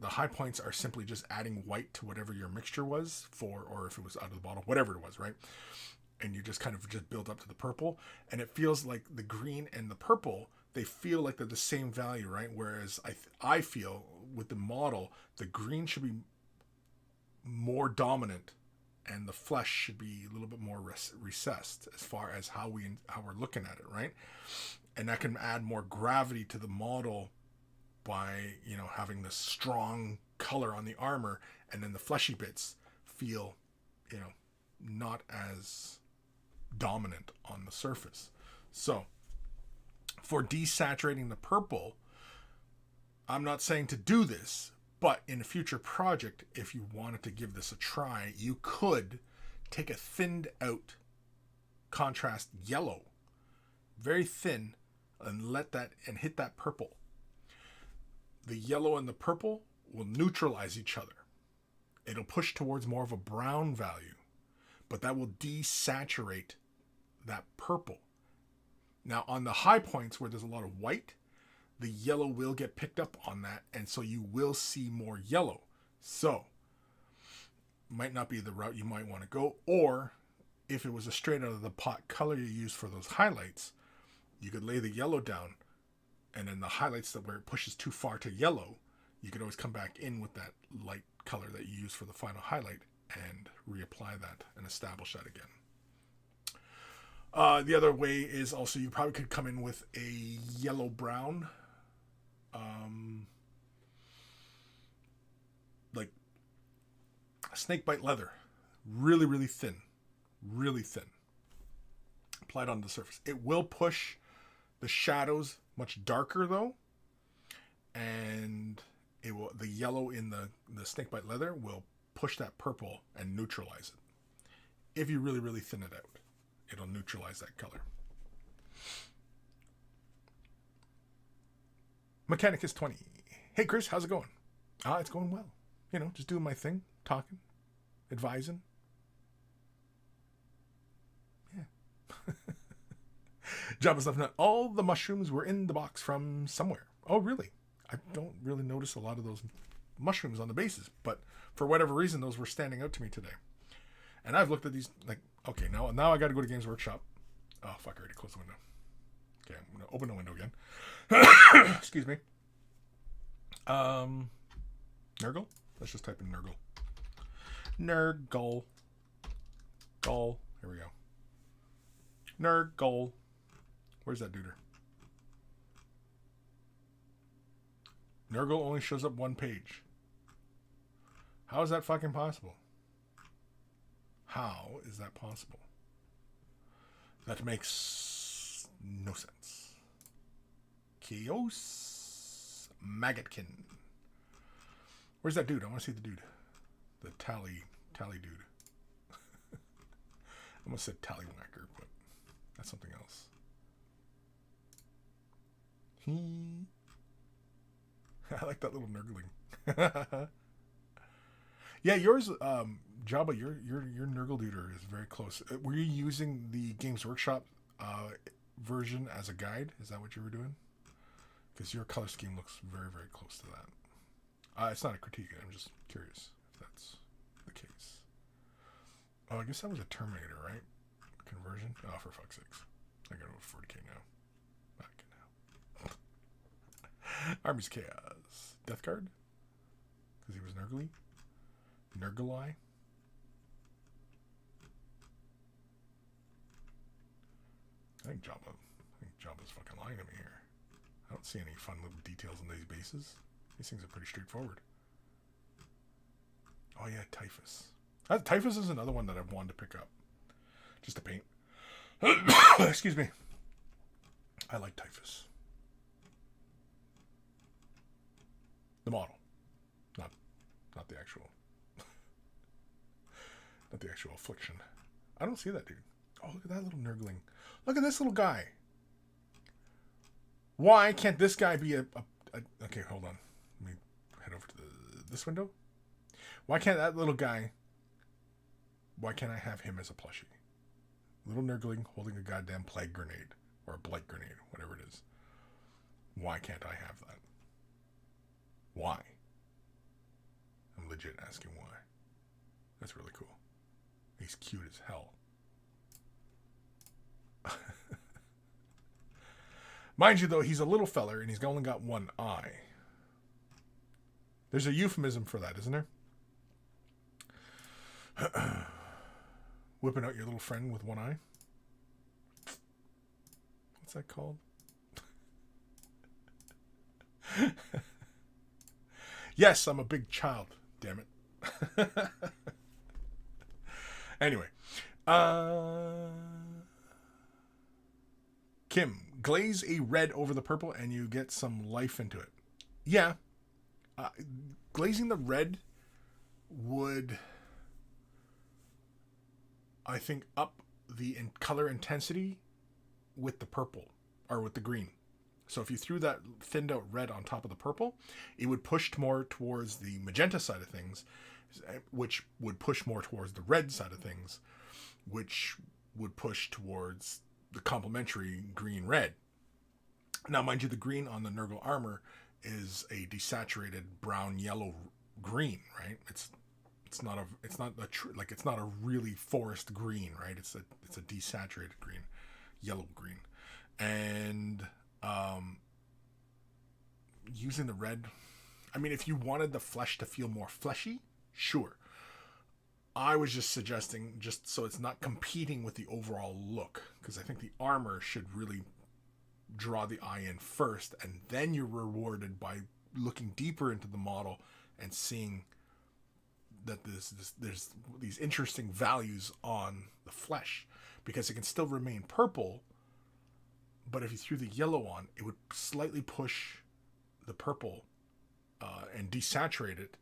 high points are simply just adding white to whatever your mixture was or if it was out of the bottle, whatever it was, right? and you just kind of just build up to the purple, and it feels like the green and the purple, they feel like they're the same value, right? Whereas I feel with the model, the green should be more dominant and the flesh should be a little bit more recessed as far as how we're looking at it, right? And that can add more gravity to the model by, you know, having this strong color on the armor, and then the fleshy bits feel, you know, not as dominant on the surface. So for desaturating the purple, I'm not saying to do this, but in a future project, if you wanted to give this a try, you could take a thinned out contrast yellow, very thin, and hit that purple. The yellow and the purple will neutralize each other. It'll push towards more of a brown value, but that will desaturate that purple. Now, on the high points where there's a lot of white, the yellow will get picked up on that, and so you will see more yellow. So, might not be the route you might want to go, or if it was a straight out of the pot color you use for those highlights, you could lay the yellow down, and then the highlights that where it pushes too far to yellow, you could always come back in with that light color that you use for the final highlight and reapply that and establish that again. The other way is also you probably could come in with a yellow-brown, like snakebite leather, really, really thin, applied on the surface. It will push the shadows much darker though, and the yellow in the snakebite leather will push that purple and neutralize it. If you really, really thin it out, it'll neutralize that color. Mechanicus 20. Hey Kris, how's it going? It's going well. You know, just doing my thing, talking, advising. Yeah. Jabba's left nut. All the mushrooms were in the box from somewhere. Oh, really? I don't really notice a lot of those mushrooms on the bases, but for whatever reason, those were standing out to me today. And I've looked at these, like, okay, now I got to go to Games Workshop. Oh, fuck, I already closed the window. Okay, I'm going to open the window again. Excuse me. Nurgle? Let's just type in Nurgle. Nurgle. Gull. Here we go. Nurgle. Where's that duder? Nurgle only shows up one page. How is that fucking possible? How is that possible? That makes no sense. Chaos Maggotkin. Where's that dude? I want to see the dude. The tally dude. I almost said tallywhacker, but that's something else. I like that little nurgling. Yeah, yours, Jabba, your Nurgle Duder is very close. Were you using the Games Workshop version as a guide? Is that what you were doing? Because your color scheme looks very, very close to that. It's not a critique. I'm just curious if that's the case. Oh, I guess that was a Terminator, right? Conversion? Oh, for fuck's sakes. I got over 40k now. Back now. Army's Chaos. Death Guard? Because he was Nurgly? Nurgle-eye? I think Jabba's fucking lying to me here. I don't see any fun little details in these bases. These things are pretty straightforward. Oh yeah, Typhus. Typhus is another one that I've wanted to pick up. Just to paint. Excuse me. I like Typhus. The model. Not the actual. Not the actual affliction. I don't see that dude. Oh, look at that little nurgling. Look at this little guy. Why can't this guy be a okay, hold on. Let me head over to this window. Why can't that little guy... Why can't I have him as a plushie? Little nurgling holding a goddamn plague grenade. Or a blight grenade, whatever it is. Why can't I have that? Why? I'm legit asking why. That's really cool. He's cute as hell. Mind you, though, he's a little feller and he's only got one eye. There's a euphemism for that, isn't there? Whipping out your little friend with one eye. What's that called? Yes, I'm a big child. Damn it. Anyway. Kim, glaze a red over the purple and you get some life into it. Yeah. Glazing the red would, I think, up the color intensity with the purple or with the green. So if you threw that thinned out red on top of the purple, it would push more towards the magenta side of things, which would push more towards the red side of things, which would push towards the complementary green-red. Now, mind you, the green on the Nurgle armor is a desaturated brown-yellow-green, right? It's not a really forest green, right? It's a desaturated green, yellow-green, and using the red, I mean, if you wanted the flesh to feel more fleshy, sure. I was just suggesting, just so it's not competing with the overall look, because I think the armor should really draw the eye in first, and then you're rewarded by looking deeper into the model and seeing that there's these interesting values on the flesh, because it can still remain purple, but if you threw the yellow on, it would slightly push the purple and desaturate it,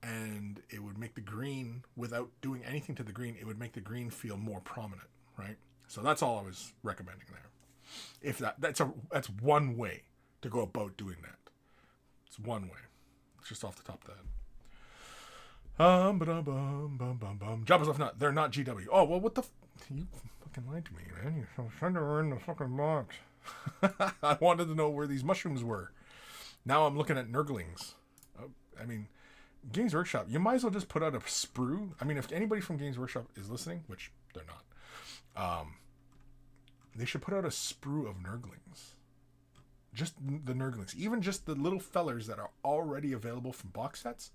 and it would make the green, without doing anything to the green, it would make the green feel more prominent, right? So that's all I was recommending there. If that's one way to go about doing that. It's one way. It's just off the top of that. Jabba's Left Nut. They're not GW. Oh, well, what the... You fucking lied to me, man. You said they were in the fucking box. I wanted to know where these mushrooms were. Now I'm looking at Nurglings. I mean, Games Workshop, you might as well just put out a sprue. I mean, if anybody from Games Workshop is listening, which they're not, they should put out a sprue of Nurglings. Just the Nurglings. Even just the little fellers that are already available from box sets.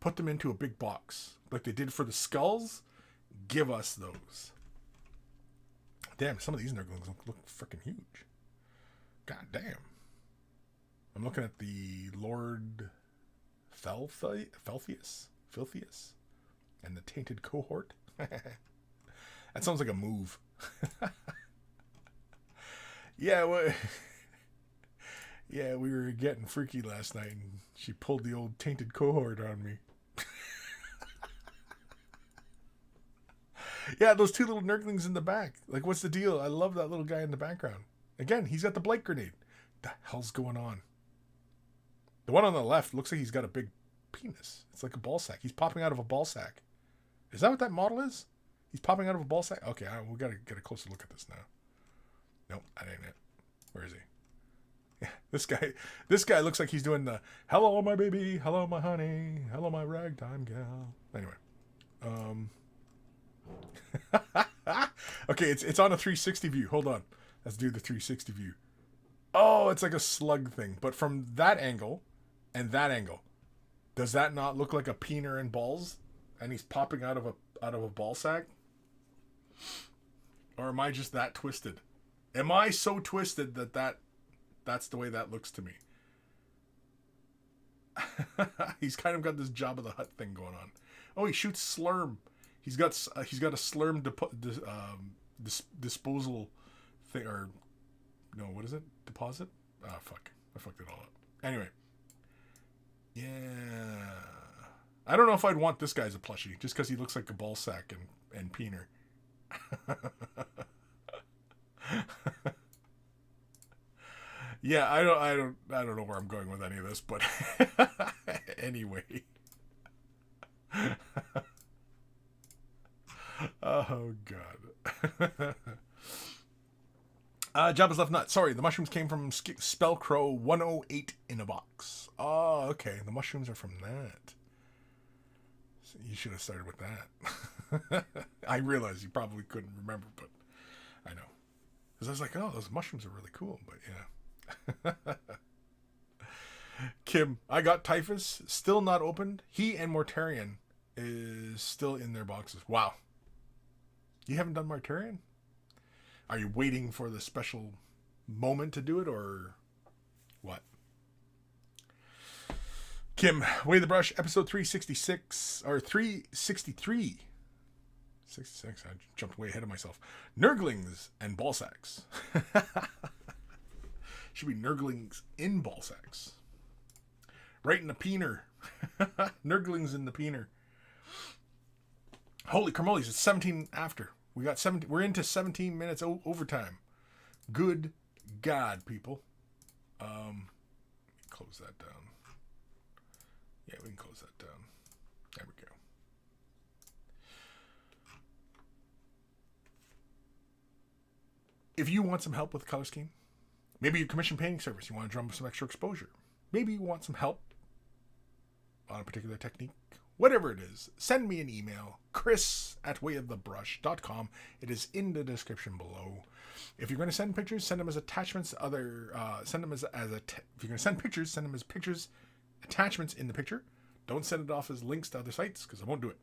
Put them into a big box. Like they did for the skulls. Give us those. Damn, some of these Nurglings look freaking huge. God damn. I'm looking at the Lord Filthius, and the Tainted Cohort. That sounds like a move. Yeah, we were getting freaky last night, and she pulled the old Tainted Cohort on me. Yeah, those two little Nurglings in the back. Like, what's the deal? I love that little guy in the background. Again, he's got the Blake grenade. The hell's going on? The one on the left looks like he's got a big penis. It's like a ball sack. He's popping out of a ball sack. Is that what that model is? He's popping out of a ball sack? Okay, we got to get a closer look at this now. Nope, that ain't it. Where is he? Yeah, this guy looks like he's doing the hello, my baby. Hello, my honey. Hello, my ragtime gal. Anyway. Okay, it's on a 360 view. Hold on. Let's do the 360 view. Oh, it's like a slug thing. But from that angle and that angle, does that not look like a peener and balls? And he's popping out of a ball sack? Or am I just that twisted? Am I so twisted that's the way that looks to me? He's kind of got this Jabba the Hutt thing going on. Oh, he shoots slurm. He's got a slurm disposal thing, or no, what is it? Deposit? Ah, fuck. I fucked it all up. Anyway. Yeah. I don't know if I'd want this guy as a plushie, just because he looks like a ball sack and peener. Yeah, I don't know where I'm going with any of this, but anyway. Oh god. Jabba's Left Nut. Sorry, the mushrooms came from Spellcrow 108 in a box. Oh, okay. The mushrooms are from that. So you should have started with that. I realize you probably couldn't remember, but I know. Because I was like, oh, those mushrooms are really cool. But yeah. Kim, I got typhus. Still not opened. He and Mortarion is still in their boxes. Wow. You haven't done Mortarion? Are you waiting for the special moment to do it, or what? Kim, Way the Brush, episode 366, or 363. 66, I jumped way ahead of myself. Nurglings and ball sacks. Should be Nurglings in ball sacks. Right in the peener. Nurglings in the peener. Holy carmoles, it's 17 after. We're into 17 minutes overtime. Good God, people. Close that down. Yeah, we can close that down. There we go. If you want some help with the color scheme, maybe your commission painting service, you want to drum up some extra exposure. Maybe you want some help on a particular technique. Whatever it is, send me an email, Kris@wayofthebrush.com. It is in the description below. If you're going to send pictures, send them as attachments to other, if you're going to send pictures, send them as pictures, attachments in the picture. Don't send it off as links to other sites, because I won't do it.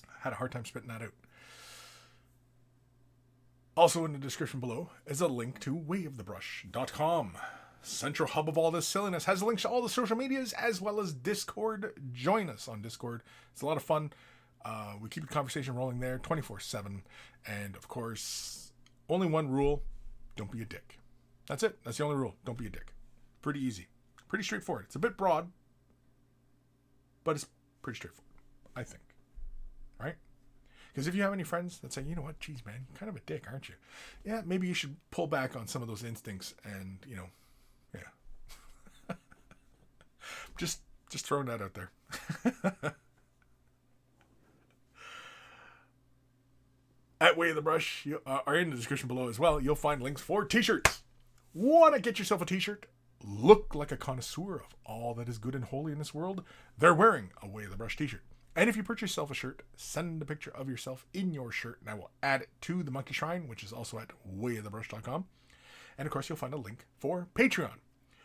I had a hard time spitting that out. Also in the description below is a link to wayofthebrush.com. Central hub of all this silliness, has links to all the social medias as well as Discord. Join us on Discord. It's a lot of fun. We keep the conversation rolling there 24/7. And of course, only one rule: don't be a dick. That's it. That's the only rule. Don't be a dick. Pretty easy. Pretty straightforward. It's a bit broad, but it's pretty straightforward, I think. Right? Because if you have any friends that say, you know what, geez, man, you're kind of a dick, aren't you? Yeah, maybe you should pull back on some of those instincts and, yeah. Just throwing that out there. At Way of the Brush are in the description below as well. You'll find links for t-shirts. Want to get yourself a t-shirt? Look like a connoisseur of all that is good and holy in this world? They're wearing a Way of the Brush t-shirt. And if you purchase yourself a shirt, send a picture of yourself in your shirt, and I will add it to the Monkey Shrine, which is also at wayofthebrush.com. And of course, you'll find a link for Patreon.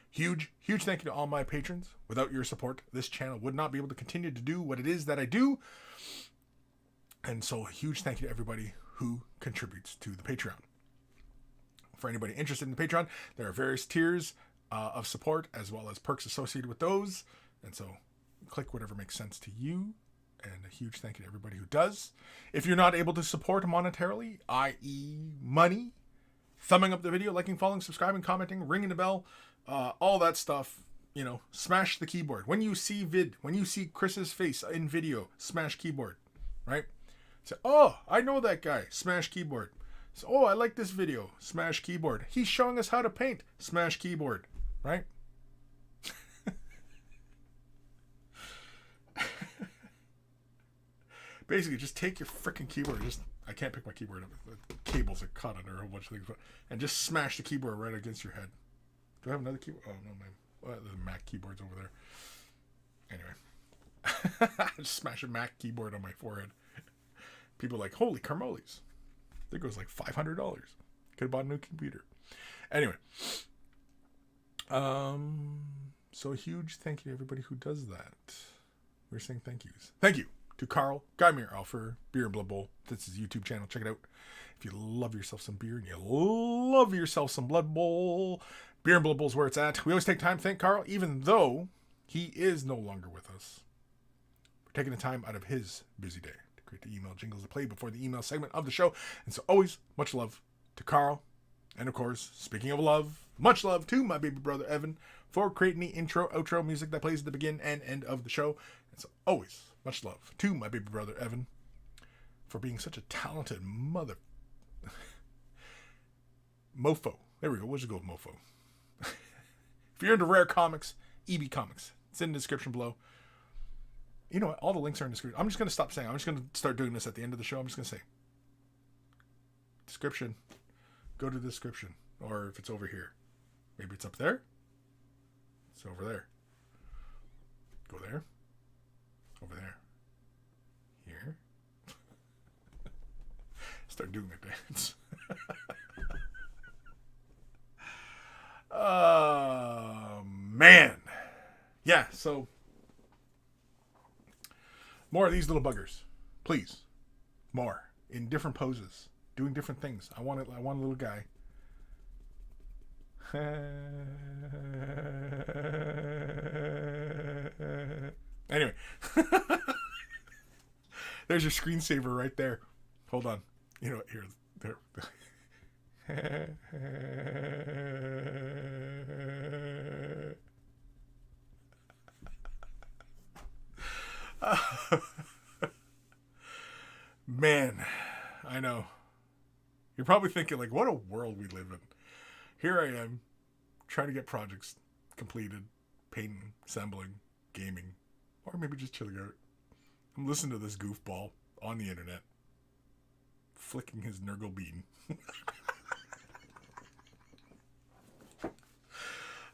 Huge thank you to all my patrons. Without your support, this channel would not be able to continue to do what it is that I do. And so a huge thank you to everybody who contributes to the Patreon. For anybody interested in the Patreon, there are various tiers of support as well as perks associated with those. And so click whatever makes sense to you. And a huge thank you to everybody who does. If you're not able to support monetarily, i.e. money, thumbing up the video, liking, following, subscribing, commenting, ringing the bell, all that stuff, smash the keyboard. When you see Kris's face in video, smash keyboard, right? Say, oh, I know that guy, smash keyboard. So, oh, I like this video, smash keyboard. He's showing us how to paint, smash keyboard, right? Basically, just take your freaking keyboard. I can't pick my keyboard up. The cables are caught under a whole bunch of things. And just smash the keyboard right against your head. Do I have another keyboard? Oh, no, the Mac keyboard's over there. Anyway. Just smash a Mac keyboard on my forehead. People are like, holy carmoles. There goes like $500. Could have bought a new computer. Anyway. So a huge thank you to everybody who does that. We're saying thank yous. Thank you to Carl, Guymere Alfer, Beer and Blood Bowl. That's his YouTube channel. Check it out. If you love yourself some beer and you love yourself some Blood Bowl, Beer and Blood Bowl is where it's at. We always take time to thank Carl, even though he is no longer with us. We're taking the time out of his busy day to create the email jingles to play before the email segment of the show. And so always much love to Carl. And of course, speaking of love, much love to my baby brother Evan for creating the intro, outro music that plays at the begin and end of the show. And so always much love to my baby brother Evan for being such a talented mother mofo. There we go. We'll just go with mofo. If you're into rare comics, EB Comics. It's in the description below. You know what? All the links are in the description. I'm just going to stop saying. I'm just going to start doing this at the end of the show. I'm just going to say description. Go to the description. Or if it's over here. Maybe it's up there. It's over there. Go there. Over there. Here. Start doing the dance. Man. Yeah, so more of these little buggers. Please. More. In different poses. Doing different things. I want a little guy. Anyway. There's your screensaver right there. Hold on. You know what? Here. There. Man, I know. You're probably thinking, like, what a world we live in. Here I am, trying to get projects completed, painting, assembling, gaming, or maybe just chilling out. I'm listening to this goofball on the internet, flicking his Nurgle Bean.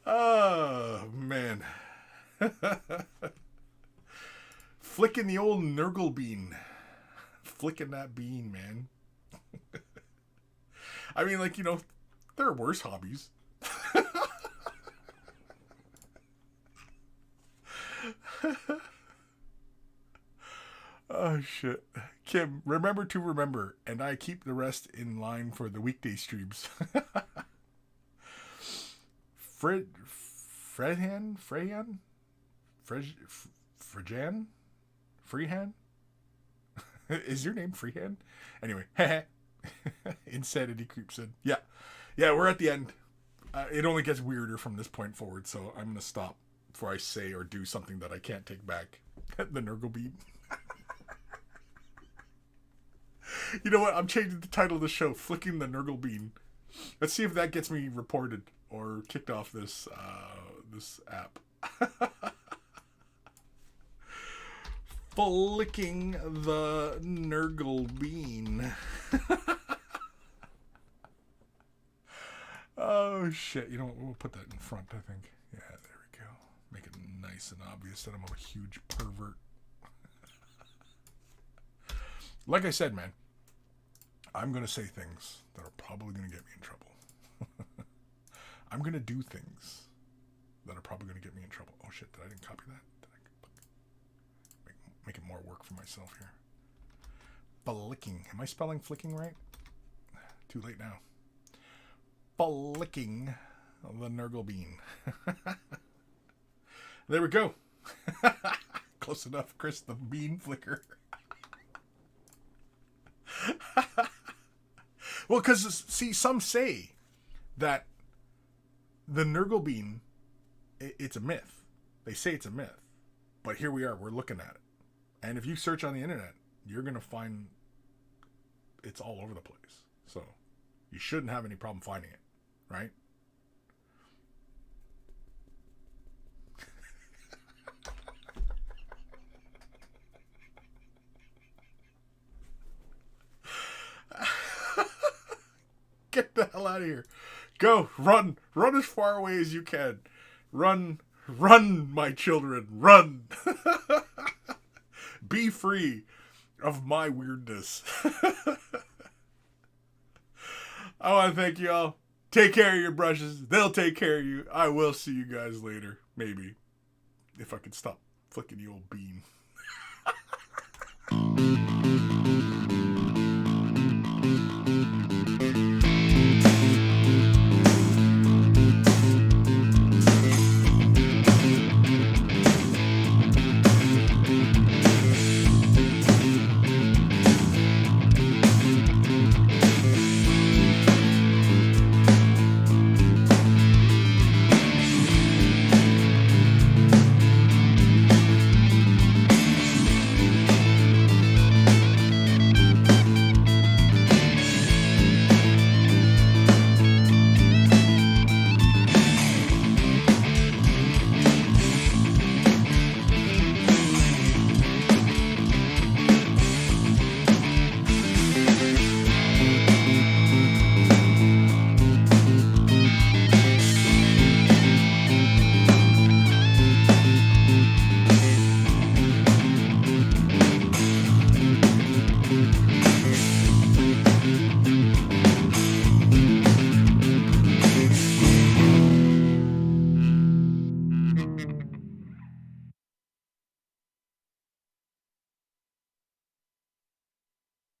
Oh, man. Flicking the old Nurgle Bean. Flicking that bean, man. I mean, like, you know, there are worse hobbies. Oh, shit. Kim, remember to remember, and I keep the rest in line for the weekday streams. Freehan? Is your name Freehan? Anyway, Insanity creeps in. Yeah, we're at the end. It only gets weirder from this point forward, so I'm gonna stop before I say or do something that I can't take back. The Nurgle Bean. You know what? I'm changing the title of the show, Flicking the Nurgle Bean. Let's see if that gets me reported or kicked off this app. Flicking the Nurgle Bean. Oh, shit. You know what? We'll put that in front, I think. Yeah, there we go. Make it nice and obvious that I'm a huge pervert. Like I said, man, I'm going to say things that are probably going to get me in trouble. I'm going to do things that are probably going to get me in trouble. Oh, shit. Did I didn't copy that? Make it more work for myself here. Flicking. Am I spelling flicking right? Too late now. Flicking the Nurgle Bean. There we go. Close enough, Kris the Bean Flicker. Well, because, see, some say that the Nurgle Bean, it's a myth. They say it's a myth. But here we are. We're looking at it. And if you search on the internet, you're going to find it's all over the place. So you shouldn't have any problem finding it, right? Get the hell out of here. Go, run as far away as you can. Run, my children, run. Be free of my weirdness. I want to thank you all. Take care of your brushes. They'll take care of you. I will see you guys later. Maybe. If I can stop flicking the old bean.